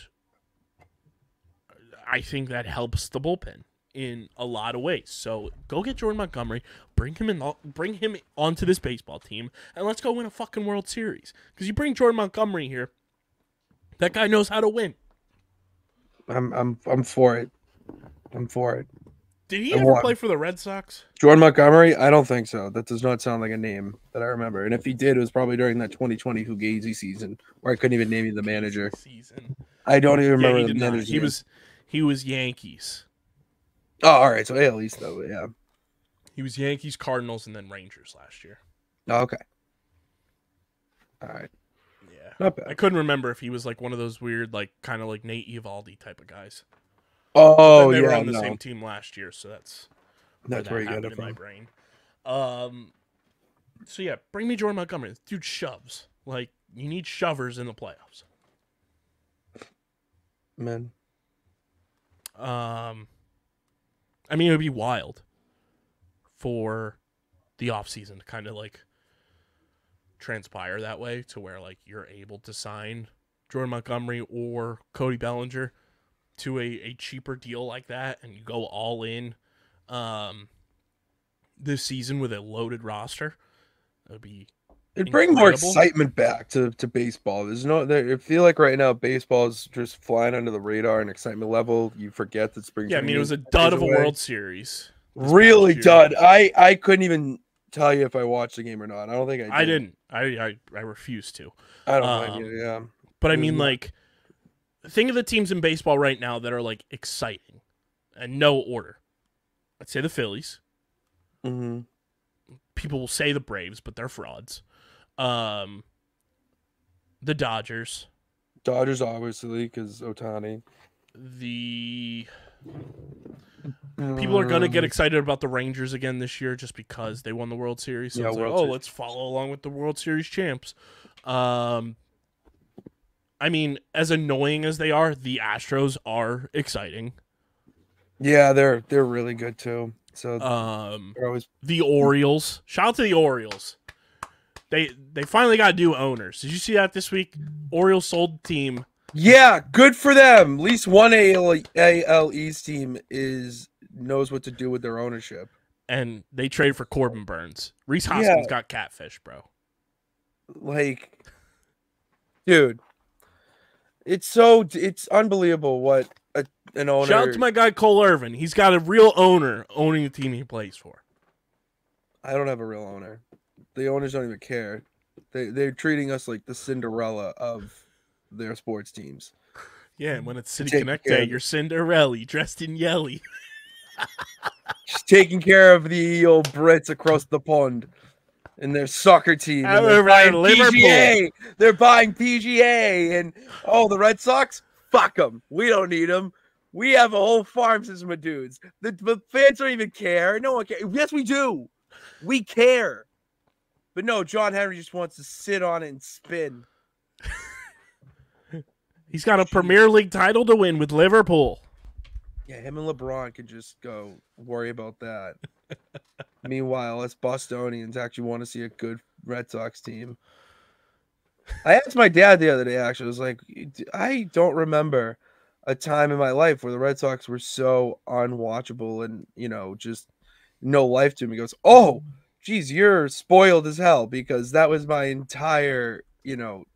A: I think that helps the bullpen in a lot of ways. So go get Jordan Montgomery, bring him onto this baseball team, and let's go win a fucking World Series. Because you bring Jordan Montgomery here, that guy knows how to win.
C: I'm for it. I'm for it.
A: Did he ever play for the Red Sox?
C: Jordan Montgomery? I don't think so. That does not sound like a name that I remember. And if he did, it was probably during that 2020 Fugazi season, where I couldn't even name you the manager. I don't even remember the manager.
A: He was Yankees.
C: Oh, all right. So at least though, yeah.
A: He was Yankees, Cardinals, and then Rangers last year.
C: Oh, okay. All right.
A: Yeah.
C: Not bad.
A: I couldn't remember if he was like one of those weird, like, kind of like Nate Eovaldi type of guys.
C: Oh,
A: they
C: yeah.
A: were on the same team last year, so that's
C: where you get it
A: in
C: from.
A: my brain. So yeah, bring me Jordan Montgomery. This dude shoves. Like, you need shovers in the playoffs.
C: Man.
A: I mean, it would be wild for the offseason to kind of, like, transpire that way, to where, like, you're able to sign Jordan Montgomery or Cody Bellinger to a cheaper deal like that, and you go all in this season with a loaded roster. It would be
C: It'd bring more excitement back to baseball. I feel like right now baseball is just flying under the radar and excitement level. You forget that spring.
A: Yeah, I mean, it was a dud of a World Series.
C: Really dud. I couldn't even tell you if I watched the game or not. I don't think I did.
A: I didn't. I refused to.
C: I don't blame you, yeah.
A: But I mean, like, think of the teams in baseball right now that are, like, exciting and no order. I'd say the Phillies.
C: Mm-hmm.
A: People will say the Braves, but they're frauds. The Dodgers.
C: Dodgers, obviously, because Ohtani.
A: People are going to get excited about the Rangers again this year just because they won the World Series. So let's follow along with the World Series champs. I mean, as annoying as they are, the Astros are exciting.
C: Yeah, they're really good too. So
A: the Orioles. Shout out to the Orioles. They finally got new owners. Did you see that this week? Orioles sold the team.
C: Yeah, good for them. At least one AL East team knows what to do with their ownership.
A: And they traded for Corbin Burns. Rhys Hoskins got catfish, bro.
C: Like, dude, it's unbelievable what an owner.
A: Shout out to my guy Cole Irvin. He's got a real owner owning the team he plays for.
C: I don't have a real owner. The owners don't even care. They're treating us like the Cinderella of their sports teams.
A: Yeah, and when it's City Connect Day, you're Cinderella dressed in yelly.
C: Just taking care of the old Brits across the pond and their soccer team. And they're buying PGA. They're buying PGA. And, the Red Sox? Fuck them. We don't need them. We have a whole farm system of dudes. The fans don't even care. No one cares. Yes, we do. We care. But no, John Henry just wants to sit on it and spin.
A: He's got a Premier League title to win with Liverpool.
C: Yeah, him and LeBron could just go worry about that. Meanwhile, us Bostonians actually want to see a good Red Sox team. I asked my dad the other day, actually. I was like, I don't remember a time in my life where the Red Sox were so unwatchable and, just no life to me. He goes, oh, geez, you're spoiled as hell, because that was my entire,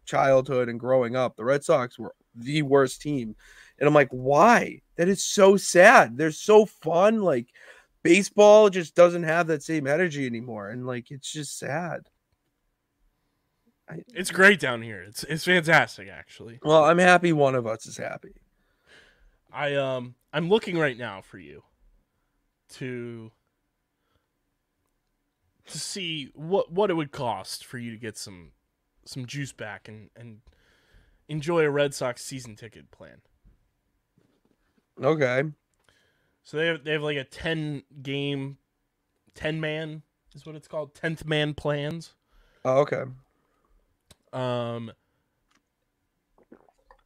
C: childhood and growing up. The Red Sox were the worst team. And I'm like, why? That is so sad. They're so fun. Like, baseball just doesn't have that same energy anymore. And, it's just sad.
A: It's great down here. It's fantastic, actually.
C: Well, I'm happy one of us is happy.
A: I'm looking right now for you to see what it would cost for you to get some juice back and enjoy a Red Sox season ticket plan.
C: Okay.
A: So they have like a 10-game, 10-man is what it's called, 10th man plans.
C: Oh, okay.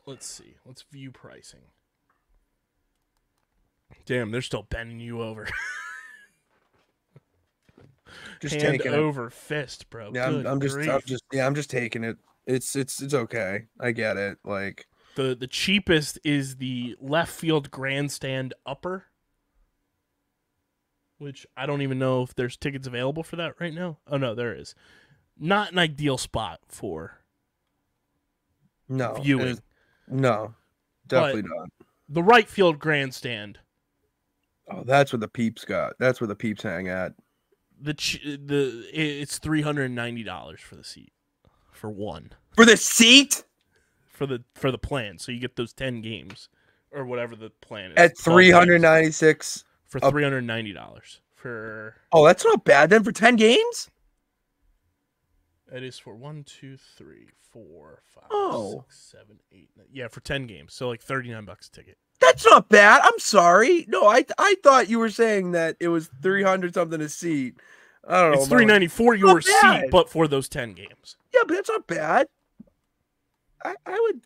A: Let's see. Let's view pricing. Damn, they're still bending you over.
C: Just
A: hand
C: taking
A: over fist, bro.
C: Yeah, I'm just taking it. It's okay. I get it. Like,
A: the cheapest is the left field grandstand upper, which I don't even know if there's tickets available for that right now. Oh no, there is. Not an ideal spot for viewing.
C: No, definitely not.
A: The right field grandstand.
C: Oh, that's where the peeps got. That's where the peeps hang at.
A: It's $390 for the seat, for one.
C: For the seat?
A: For the plan, so you get those 10 games or whatever the plan is.
C: At $396
A: for $390 for.
C: Oh, that's not bad then for 10 games.
A: It is for 1, 2, 3, 4, 5,
C: Oh.
A: 6, 7, 8, 9. Yeah, for 10 games, so like $39 a ticket.
C: That's not bad. I'm sorry. No, I thought you were saying that it was 300 something a seat. I don't know.
A: It's $394 your seat, but for those 10 games.
C: Yeah, but that's not bad. I would.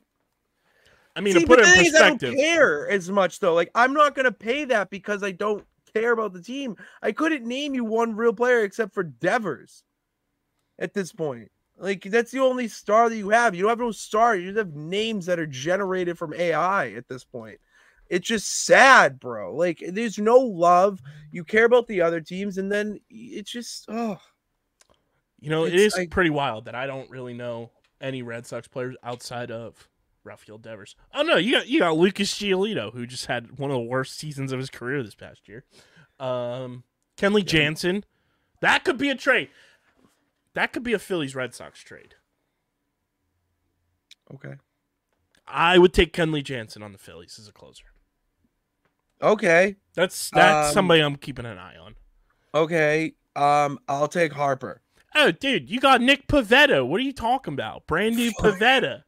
A: I mean, to put it in perspective,
C: I don't care as much though. Like, I'm not gonna pay that because I don't care about the team. I couldn't name you one real player except for Devers. At this point, like, that's the only star that you have. You don't have no star. You just have names that are generated from AI at this point. It's just sad, bro. Like, there's no love. You care about the other teams, and then it's just, it
A: is pretty wild that I don't really know any Red Sox players outside of Rafael Devers. Oh no, you got Lucas Giolito, who just had one of the worst seasons of his career this past year. Kenley Jansen, that could be a trade. That could be a Phillies Red Sox trade.
C: Okay.
A: I would take Kenley Jansen on the Phillies as a closer.
C: Okay.
A: That's somebody I'm keeping an eye on.
C: Okay. I'll take Harper.
A: Oh, dude, you got Nick Pivetta. What are you talking about? Brand new Pivetta.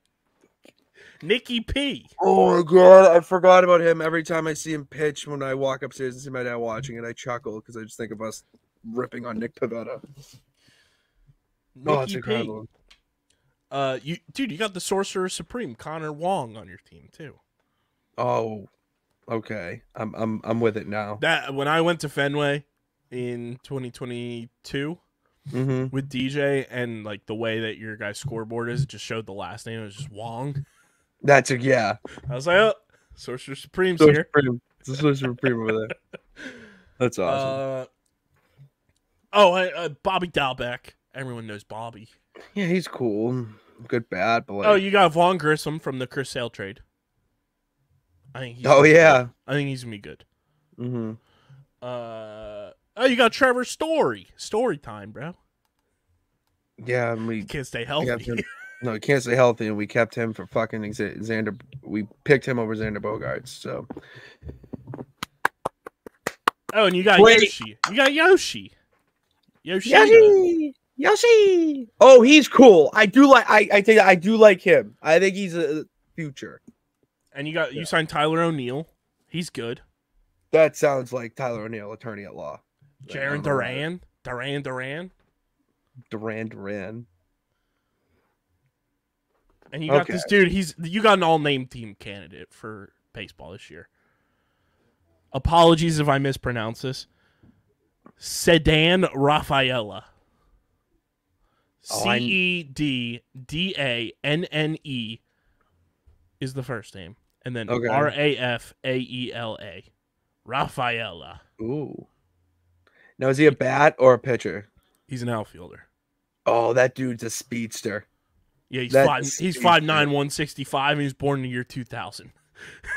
A: Nicky P.
C: Oh, my God. I forgot about him. Every time I see him pitch when I walk upstairs and see my dad watching it, I chuckle because I just think of us ripping on Nick Pivetta.
A: Nicky P. You got the Sorcerer Supreme, Connor Wong, on your team, too.
C: Oh, okay. I'm with it now.
A: That when I went to Fenway in 2022 with DJ, and like the way that your guy's scoreboard is, it just showed the last name. It was just Wong.
C: That's a yeah.
A: I was like, oh, Sorcerer Supreme's here.
C: It's a Sorcerer Supreme over there. That's awesome.
A: Bobby Dalbeck. Everyone knows Bobby.
C: Yeah, he's cool. Good bat, but like...
A: you got Vaughn Grissom from the Chris Sale trade. I think he's
C: yeah.
A: I think he's gonna be good.
C: Mm-hmm.
A: You got Trevor Story. Story time, bro.
C: Yeah, and
A: he can't stay healthy.
C: No, he can't stay healthy, and we kept him for fucking Xander. We picked him over Xander Bogaerts. So
A: Oh, and you got
C: Wait.
A: Yoshi. You got Yoshi.
C: Yoshi. Oh, he's cool. I do like. I think I do like him. I think he's a future.
A: And you signed Tyler O'Neill. He's good.
C: That sounds like Tyler O'Neill, attorney at law.
A: Jaron Duran.
C: Duran.
A: And you got this dude. You got an all-name team candidate for baseball this year. Apologies if I mispronounce this. Sedan Rafaela. Ceddanne is the first name, and then Rafaela. Rafaela.
C: Ooh. Now, is he a bat or a pitcher?
A: He's an outfielder.
C: Oh, that dude's a speedster.
A: Yeah, he's 5'9", 165, and he was born in the year 2000.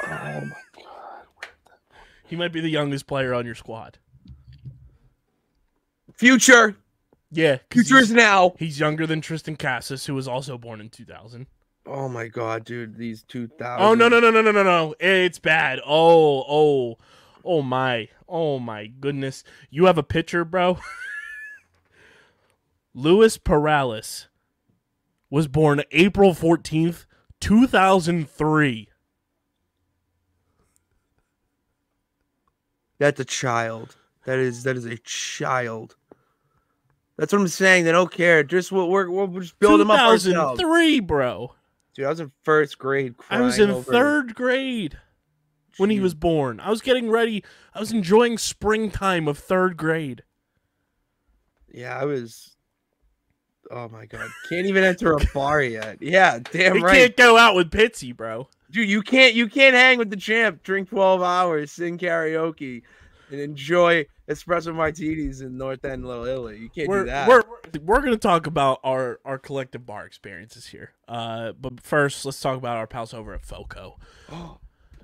C: Oh my god.
A: He might be the youngest player on your squad.
C: Future.
A: Yeah.
C: Future is now.
A: He's younger than Tristan Cassis, who was also born in 2000.
C: Oh my god, dude. These 2000.
A: Oh, no. It's bad. Oh my goodness. You have a pitcher, bro? Luis Perales was born April 14th, 2003.
C: That's a child. That is a child. That's what I'm saying. They don't care. Just we'll just build them up ourselves.
A: 2003, bro.
C: Dude, I was in first grade.
A: I was in third grade when he was born. I was getting ready. I was enjoying springtime of third grade.
C: Yeah, I was. Oh my god, can't even enter a bar yet. Yeah, damn
A: You
C: right.
A: can't go out with Pitsy, bro.
C: Dude, you can't hang with the champ, drink 12 hours, sing karaoke, and enjoy espresso martinis in North End, Little Italy. You can't do that.
A: We're going to talk about our collective bar experiences here. But first, let's talk about our pals over at FOCO.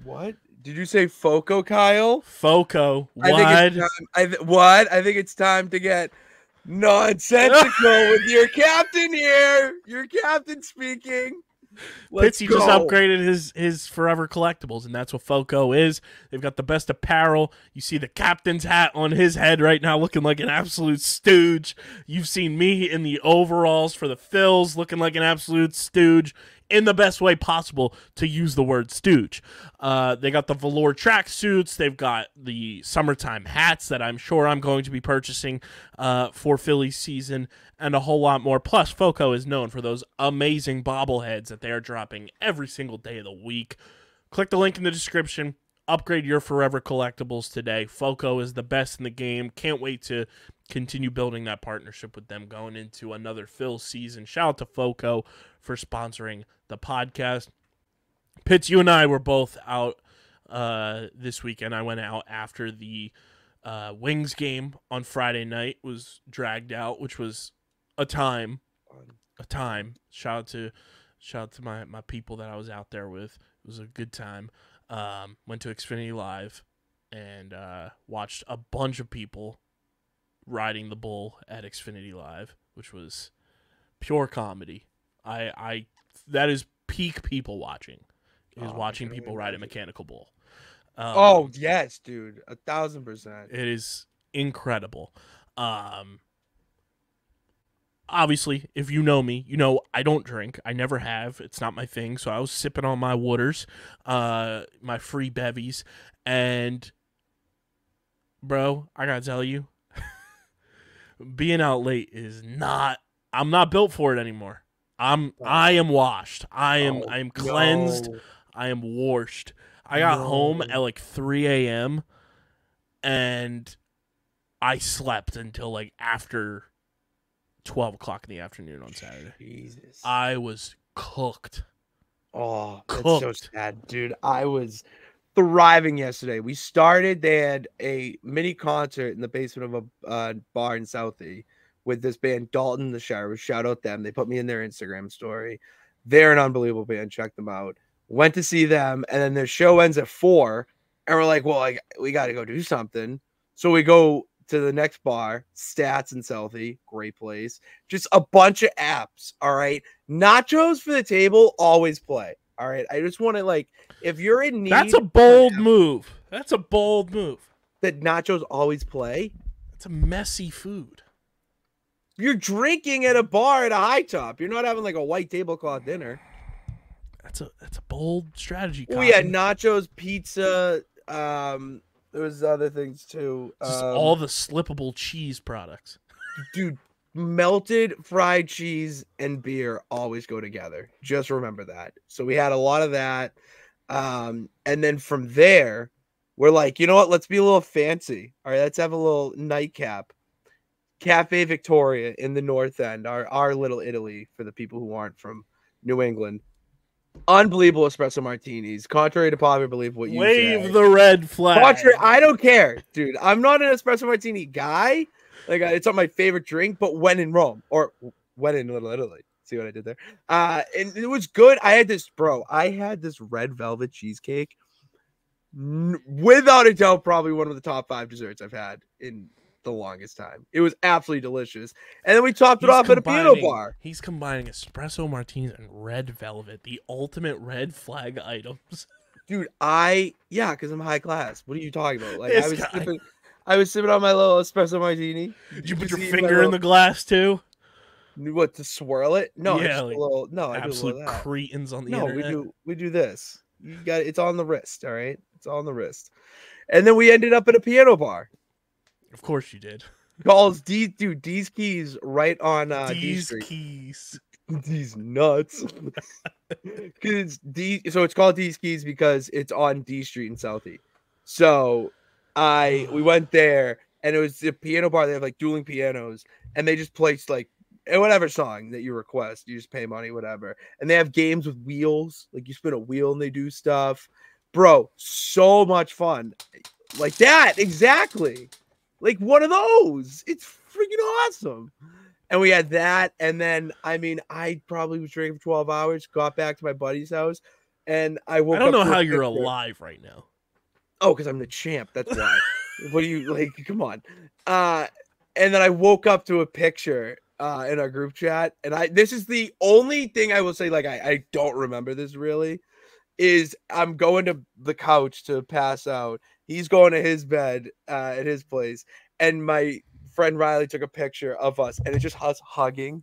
C: What? Did you say FOCO, Kyle?
A: FOCO. What?
C: I think it's time to get nonsensical with your captain here. Your captain speaking.
A: Pitsy just upgraded his Forever Collectibles, and that's what FOCO is. They've got the best apparel. You see the captain's hat on his head right now looking like an absolute stooge. You've seen me in the overalls for the Phils looking like an absolute stooge in the best way possible to use the word stooge. They got the velour track suits. They've got the summertime hats that I'm sure I'm going to be purchasing for Phillies season, and a whole lot more. Plus, FOCO is known for those amazing bobbleheads that they are dropping every single day of the week. Click the link in the description. Upgrade your Forever Collectibles today. FOCO is the best in the game. Can't wait to continue building that partnership with them going into another Phil season. Shout out to FOCO for sponsoring the podcast. Pitts, you and I were both out this weekend. I went out after the Wings game on Friday night. Was dragged out, which was a time. Shout out to my people that I was out there with. It was a good time. Went to Xfinity Live and watched a bunch of people riding the bull at Xfinity Live, which was pure comedy. That is peak people watching. Is watching people ride a mechanical bull.
C: Yes, dude, 1,000%.
A: It is incredible. Obviously, if you know me, you know I don't drink. I never have. It's not my thing. So I was sipping on my waters, my free bevies, and bro, I gotta tell you, being out late is not. I'm not built for it anymore. I am washed. I am cleansed.
C: No.
A: I am washed. I got home at like 3 a.m. and I slept until like after 12 o'clock in the afternoon on Saturday.
C: Jesus.
A: I was cooked.
C: Oh, that's
A: Cooked.
C: so sad, dude. I was thriving yesterday. They had a mini concert in the basement of a bar in Southie with this band, Dalton the Shire. Shout out them. They put me in their Instagram story. They're an unbelievable band. Check them out. Went to see them, and then their show ends at 4, and we're like, well, we got to go do something. So we go to the next bar, Stats in Southie, great place. Just a bunch of apps, all right? Nachos for the table, always play, all right? I just want to, like, if you're in need.
A: That's a bold move. That's a bold move.
C: that nachos always play?
A: It's a messy food.
C: You're drinking at a bar at a high top. You're not having like a white tablecloth dinner.
A: That's a bold strategy.
C: We had nachos, pizza. There was other things too.
A: Just all the slippable cheese products.
C: Dude, melted fried cheese and beer always go together. Just remember that. So we had a lot of that. And then from there, we're like, you know what? Let's be a little fancy. All right, let's have a little nightcap. Cafe Victoria in the North End, our little Italy for the people who aren't from New England. Unbelievable espresso martinis, contrary to popular belief. What you
A: wave
C: say.
A: the red flag.
C: I don't care, dude. I'm not an espresso martini guy. Like it's not my favorite drink, but when in Rome or when in Little Italy. See what I did there? And it was good. I had this red velvet cheesecake. Without a doubt, probably one of the top 5 desserts I've had in the longest time. It was absolutely delicious. And then we topped it off at a piano bar.
A: He's combining espresso martinis and red velvet, the ultimate red flag items.
C: Dude, because I'm high class. What are you talking about? Like I was sipping on my little espresso martini.
A: Did you put your finger in the glass too?
C: What, to swirl it? No,
A: yeah,
C: like
A: absolute cretins on the internet.
C: we do this. You got it's on the wrist, all right? It's on the wrist. And then we ended up at a piano bar.
A: Of course you did.
C: Calls D's Keys right on D Street.
A: Keys.
C: These nuts. Because so it's called D's Keys because it's on D Street in Southie. So we went there and it was a piano bar. They have like dueling pianos and they just place like whatever song that you request. You just pay money, whatever. And they have games with wheels. Like you spin a wheel and they do stuff. Bro, so much fun. Like that, exactly. Like one of those. It's freaking awesome. And we had that. And then, I probably was drinking for 12 hours, got back to my buddy's house, and I woke up.
A: I don't know how you're alive right now.
C: Oh, because I'm the champ. That's why. What do you like? Come on. And then I woke up to a picture in our group chat. And this is the only thing I will say, like, I don't remember this really, is I'm going to the couch to pass out. He's going to his bed at his place. And my friend Riley took a picture of us. And it's just us hugging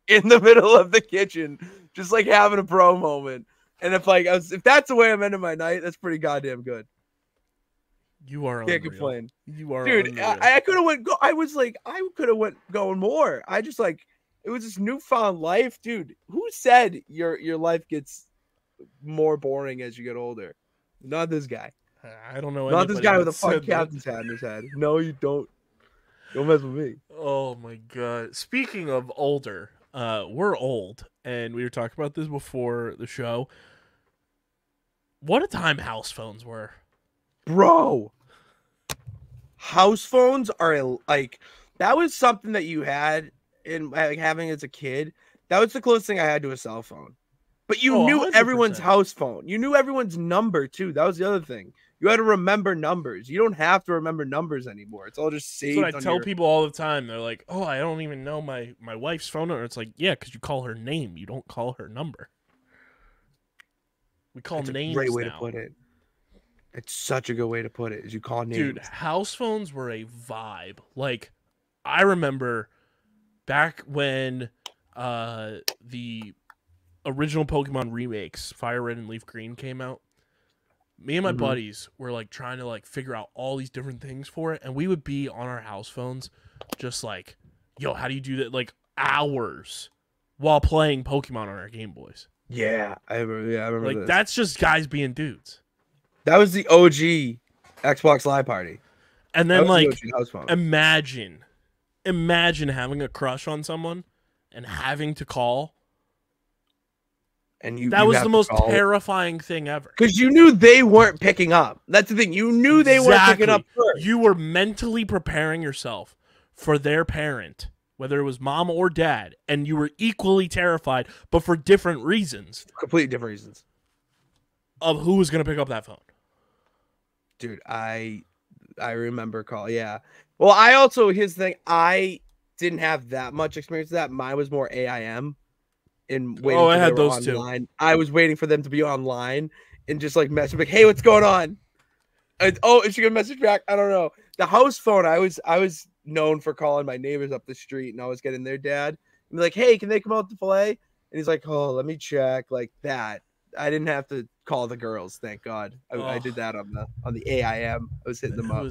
C: in the middle of the kitchen. Just like having a bro moment. And if that's the way I'm ending my night, that's pretty goddamn good.
A: You are
C: can't
A: unreal.
C: complain.
A: You are
C: dude.
A: unreal.
C: I could have went. I could have went going more. I just like it was this newfound life, dude. Who said your life gets more boring as you get older? Not this guy.
A: I don't know.
C: Not this guy with a fucking captain's hat in his head. No, you don't. Don't mess with me.
A: Oh my god. Speaking of older, we're old, and we were talking about this before the show. What a time house phones were.
C: Bro, house phones are like that was something that you had in like having as a kid. That was the closest thing I had to a cell phone. But you knew
A: 100%.
C: Everyone's house phone. You knew everyone's number too. That was the other thing. You had to remember numbers. You don't have to remember numbers anymore. It's all just saved.
A: That's what I tell people all the time. They're like, "Oh, I don't even know my wife's phone number." It's like, yeah, because you call her name. You don't call her number. We call names.
C: Great way
A: now.
C: to put it. It's such a good way to put it. Is you call names.
A: Dude, house phones were a vibe. Like, I remember back when the original Pokemon remakes, Fire Red and Leaf Green, came out. Me and my buddies were like trying to like figure out all these different things for it, and we would be on our house phones, just like, "Yo, how do you do that?" Like hours while playing Pokemon on our Game Boys.
C: Yeah, I remember.
A: Like
C: this.
A: that's just guys being dudes.
C: That was the OG Xbox Live Party.
A: And then like imagine having a crush on someone and having to call.
C: And
A: that was the most terrifying thing ever.
C: Because you knew they weren't picking up. That's the thing. You knew they weren't picking up first.
A: You were mentally preparing yourself for their parent, whether it was mom or dad, and you were equally terrified, but for different reasons.
C: Completely different reasons.
A: Of who was going to pick up that phone.
C: Dude, I remember calling. Yeah. Well, I also, here's the thing. I didn't have that much experience with that. Mine was more AIM.
A: I had those
C: online.
A: too.
C: I was waiting for them to be online and just like message like, "Hey, what's going on?" Is she gonna message back? I don't know. the house phone, I was known for calling my neighbors up the street and always getting their dad and be like, hey, can they come out to play? And he's like, oh, let me check, like that. I didn't have to call the girls, thank God. I did that on the AIM. I was hitting them up.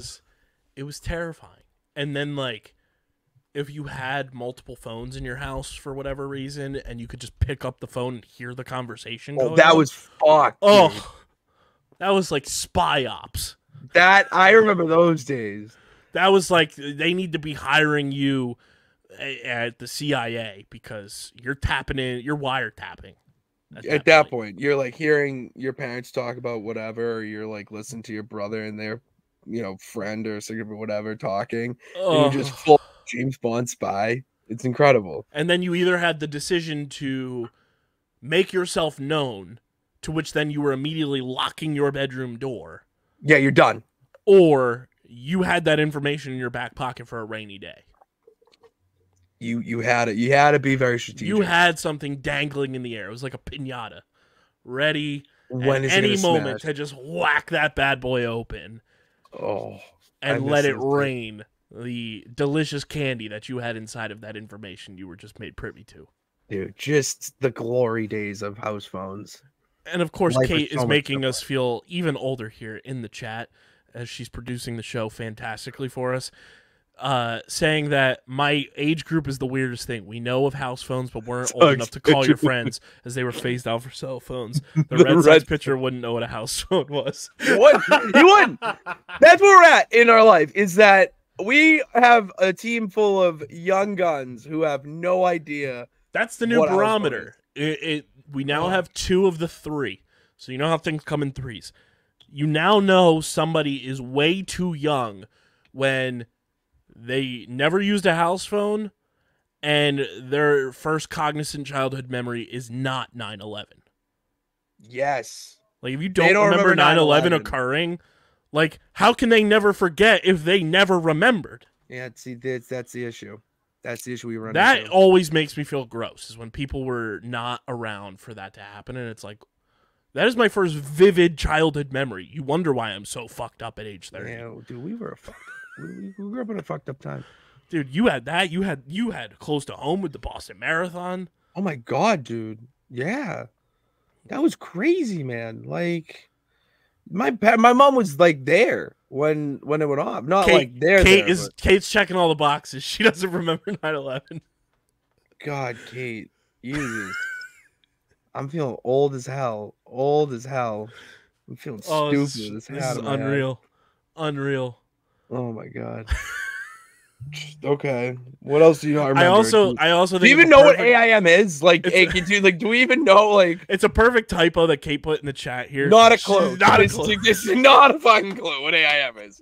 A: It was terrifying. And then like if you had multiple phones in your house for whatever reason and you could just pick up the phone and hear the conversation going
C: that
A: on,
C: was fucked.
A: Oh,
C: dude.
A: that was like spy ops.
C: That I remember those days.
A: That was like they need to be hiring you at the CIA because you're tapping in, you're wiretapping.
C: At that point, you're like hearing your parents talk about whatever, or you're like listening to your brother and their, friend or significant whatever talking. And you're just full James Bond spy. It's incredible.
A: And then you either had the decision to make yourself known, to which then you were immediately locking your bedroom door.
C: Yeah, you're done.
A: Or you had that information in your back pocket for a rainy day.
C: You had it. You had to be very strategic.
A: You had something dangling in the air. It was like a piñata, ready
C: when
A: at any moment to just whack that bad boy open.
C: Oh,
A: and let it rain the delicious candy that you had inside of that information you were just made privy to.
C: Dude, just the glory days of house phones.
A: And of course, Kate is making us feel even older here in the chat as she's producing the show fantastically for us. Saying that my age group is the weirdest thing. We know of house phones, but weren't old enough to call your friends as they were phased out for cell phones. The Red Sox pitcher wouldn't know what a house phone was.
C: What? He wouldn't. That's where we're at in our life, is that we have a team full of young guns who have no idea.
A: That's the new barometer. We now have 2 of the 3. So you know how things come in threes. You now know somebody is way too young when they never used a house phone, and their first cognizant childhood memory is not 9/11.
C: Yes.
A: Like, if you don't remember 9/11 occurring, like, how can they never forget if they never remembered?
C: Yeah, see, that's the issue. That's the issue we run into.
A: That always makes me feel gross, is when people were not around for that to happen, and it's like, that is my first vivid childhood memory. You wonder why I'm so fucked up at age 30.
C: Yeah, dude, we were we grew up in a fucked up time.
A: Dude, you had that. You had close to home with the Boston Marathon.
C: Oh my God, dude. Yeah. That was crazy, man. Like my mom was like there when it went off. Not like there.
A: Kate's checking all the boxes. She doesn't remember 9/11.
C: God, Kate. Jesus. I'm feeling old as hell. Old as hell. I'm feeling stupid.
A: This is unreal. Unreal.
C: Oh my God. Okay. What else do you not remember?
A: I also
C: do you even know what AIM is? Like, do we even know? Like,
A: it's a perfect typo that Kate put in the chat here.
C: Not a clue.
A: This
C: is not a fucking clue what AIM is.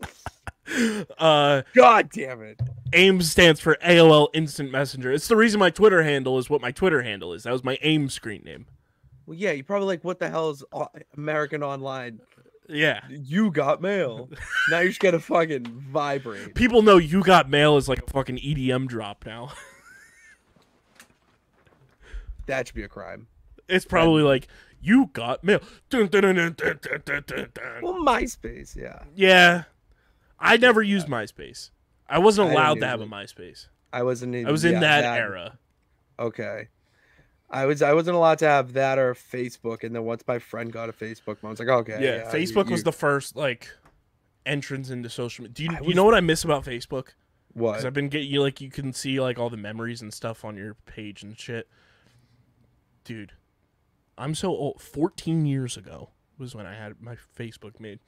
C: God damn it.
A: AIM stands for AOL Instant Messenger. It's the reason my Twitter handle is what my Twitter handle is. That was my AIM screen name.
C: Well, yeah, you probably like, what the hell is American Online?
A: Yeah.
C: You got mail. Now you're just gonna fucking vibrate.
A: People know You Got Mail is like a fucking EDM drop now.
C: That should be a crime.
A: It's probably like, You Got Mail. Well,
C: MySpace, yeah.
A: Yeah. I never used MySpace. I wasn't allowed to have a MySpace.
C: I was in
A: that era.
C: Okay. I wasn't allowed to have that or Facebook, and then once my friend got a Facebook, I was like, okay.
A: Yeah, Facebook was the first like entrance into social media. You know what I miss about Facebook?
C: What?
A: Because I've been getting you you can see like all the memories and stuff on your page and shit. Dude, I'm so old. 14 years ago was when I had my Facebook made.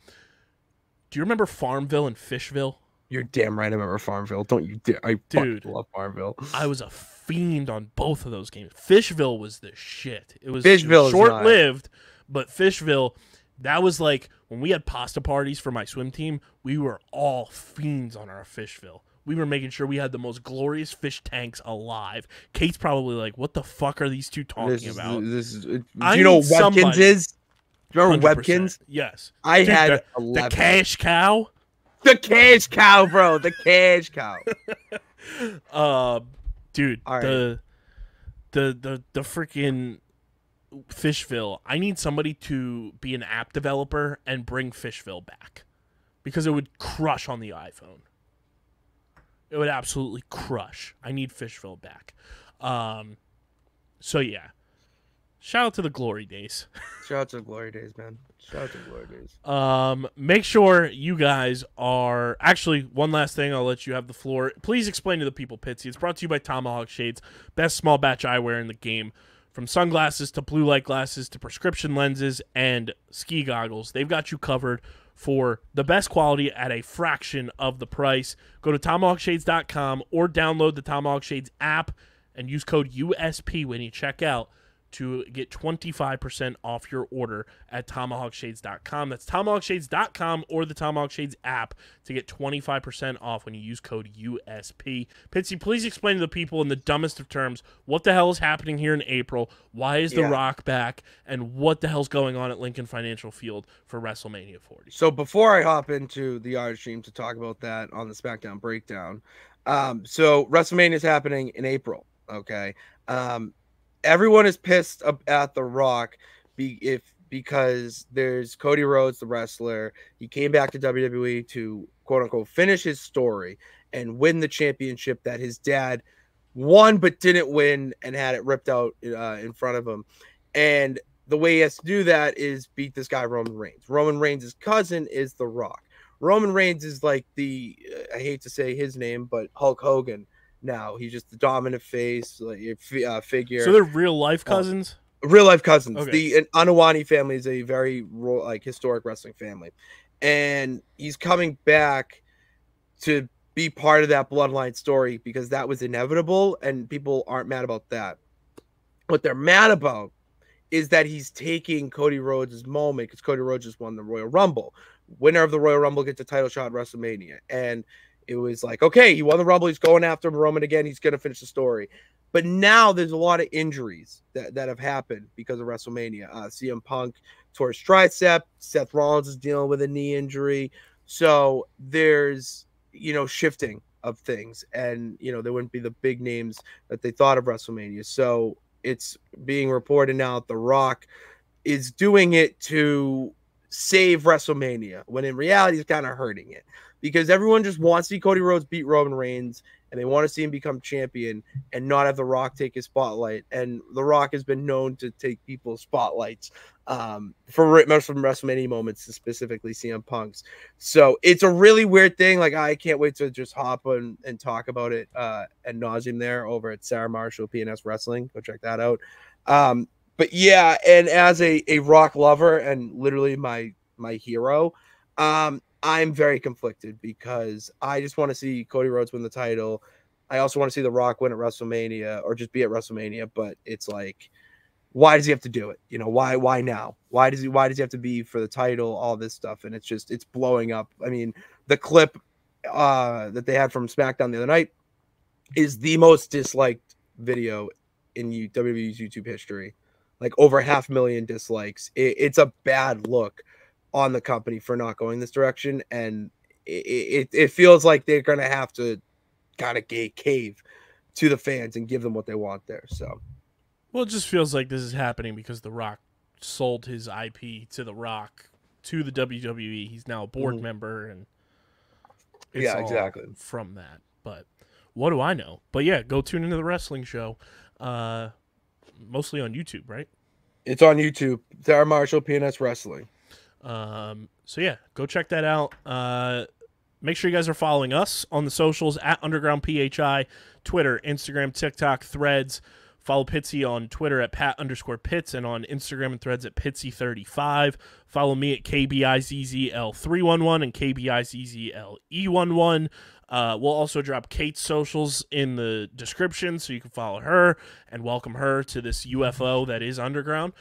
A: Do you remember Farmville and Fishville?
C: You're damn right I remember Farmville. Don't you dare. I love Farmville.
A: I was a fiend on both of those games. Fishville was the shit. It was
C: Fishville
A: short-lived, but Fishville, that was like when we had pasta parties for my swim team, we were all fiends on our Fishville. We were making sure we had the most glorious fish tanks alive. Kate's probably like, what the fuck are these two talking about?
C: Do you know what Webkins is? Do you remember 100%. Webkins?
A: Yes.
C: I had 11.
A: The cash cow?
C: The cash cow, bro. The cash cow.
A: Dude,
C: right.
A: the freaking Fishville. I need somebody to be an app developer and bring Fishville back because it would crush on the iPhone. It would absolutely crush. I need Fishville back. So yeah, shout out to the glory days.
C: Shout out to the glory days, man. Shout out to the glory days.
A: Make sure you guys are actually one last thing. I'll let you have the floor. Please explain to the people, Pitsy. It's brought to you by Tomahawk Shades, best small batch eyewear in the game. From sunglasses to blue light glasses to prescription lenses and ski goggles, they've got you covered for the best quality at a fraction of the price. Go to tomahawkshades.com or download the Tomahawk Shades app and use code USP when you check out to get 25% off your order at tomahawkshades.com. That's tomahawkshades.com or the Tomahawk Shades app to get 25% off when you use code USP. Pitsy, please explain to the people in the dumbest of terms what the hell is happening here in April, why is The Rock back, and what the hell's going on at Lincoln Financial Field for WrestleMania 40.
C: So before I hop into the yard stream to talk about that on the SmackDown breakdown, so WrestleMania is happening in April, okay? Everyone is pissed at The Rock because there's Cody Rhodes, the wrestler. He came back to WWE to quote unquote finish his story and win the championship that his dad won but didn't win and had it ripped out in front of him. And the way he has to do that is beat this guy Roman Reigns. Roman Reigns' cousin is The Rock. Roman Reigns is like the I hate to say his name, but Hulk Hogan. Now he's just the dominant face, like figure.
A: So they're real life cousins.
C: Real life cousins.
A: Okay.
C: The Anawani family is a very historic wrestling family, and he's coming back to be part of that bloodline story because that was inevitable, and people aren't mad about that. What they're mad about is that he's taking Cody Rhodes' moment because Cody Rhodes just won the Royal Rumble. Winner of the Royal Rumble gets a title shot at WrestleMania, and it was like, okay, he won the Rumble. He's going after Roman again. He's going to finish the story. But now there's a lot of injuries that have happened because of WrestleMania. CM Punk tore his tricep. Seth Rollins is dealing with a knee injury. So there's, shifting of things. And, there wouldn't be the big names that they thought of WrestleMania. So it's being reported now that The Rock is doing it to save WrestleMania, when in reality, it's kind of hurting it. Because everyone just wants to see Cody Rhodes beat Roman Reigns, and they want to see him become champion and not have The Rock take his spotlight. And The Rock has been known to take people's spotlights for most of WrestleMania moments, specifically CM Punk's. So it's a really weird thing. Like, I can't wait to just hop on and talk about it ad nauseum there over at Sarah Marshall, PNS Wrestling. Go check that out. But yeah, and as a Rock lover and literally my hero, I'm very conflicted because I just want to see Cody Rhodes win the title. I also want to see The Rock win at WrestleMania or just be at WrestleMania. But it's like, why does he have to do it? Why now? Why does he have to be for the title? All this stuff, and it's blowing up. I mean, the clip that they had from SmackDown the other night is the most disliked video in WWE's YouTube history. Like over 500,000 dislikes. It's a bad look on the company for not going this direction, and it feels like they're gonna have to kind of cave to the fans and give them what they want there. So,
A: well, it just feels like this is happening because The Rock sold his IP to The Rock to the WWE. He's now a board member, and it's all
C: exactly
A: from that. But what do I know? But yeah, go tune into the wrestling show, mostly on YouTube, right?
C: It's on YouTube. Sarah Marshall, PNS Wrestling.
A: So yeah, go check that out. Make sure you guys are following us on the socials at Underground PHI, Twitter, Instagram, TikTok, Threads. Follow Pitsy on Twitter at Pat_Pitts and on Instagram and Threads at Pitsy35. Follow me at KBIZZL311 and KBIZZLE11. We'll also drop Kate's socials in the description so you can follow her and welcome her to this UFO that is Underground.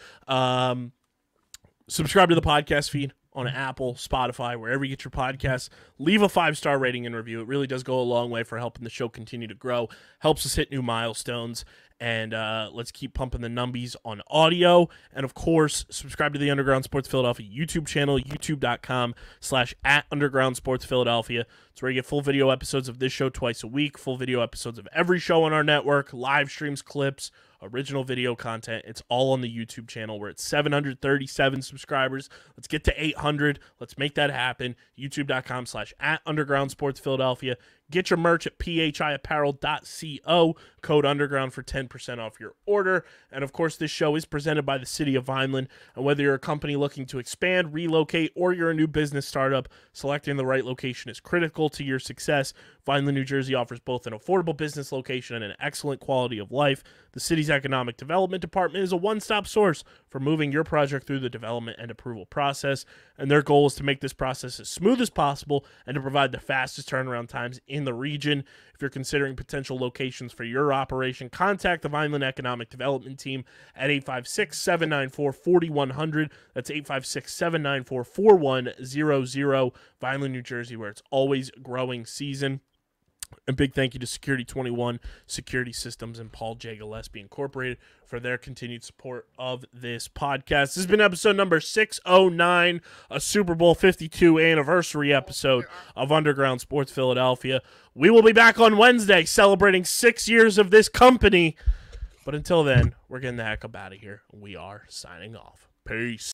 A: Subscribe to the podcast feed on Apple, Spotify, wherever you get your podcasts. Leave a 5-star rating and review. It really does go a long way for helping the show continue to grow. Helps us hit new milestones. And let's keep pumping the numbies on audio. And, of course, subscribe to the Underground Sports Philadelphia YouTube channel, youtube.com/@Underground Sports Philadelphia. It's where you get full video episodes of this show twice a week, full video episodes of every show on our network, live streams, clips, original video content. It's all on the YouTube channel. We're at 737 subscribers. Let's get to 800. Let's make that happen. YouTube.com/@Underground Sports Philadelphia. Get your merch at phiapparel.co, code underground for 10% off your order. And of course, this show is presented by the City of Vineland. And whether you're a company looking to expand, relocate, or you're a new business startup, selecting the right location is critical to your success. Vineland, New Jersey offers both an affordable business location and an excellent quality of life. The city's economic development department is a one-stop source for moving your project through the development and approval process. And their goal is to make this process as smooth as possible and to provide the fastest turnaround times in the region. If you're considering potential locations for your operation, contact the Vineland Economic Development Team at 856-794-4100. That's 856-794-4100. Vineland, New Jersey, where it's always growing season. A big thank you to Security 21 Security Systems and Paul J. Gillespie Incorporated for their continued support of this podcast. This has been episode number 609, a Super Bowl 52 anniversary episode of Underground Sports Philadelphia. We will be back on Wednesday celebrating 6 years of this company. But until then, we're getting the heck up out of here. We are signing off. Peace.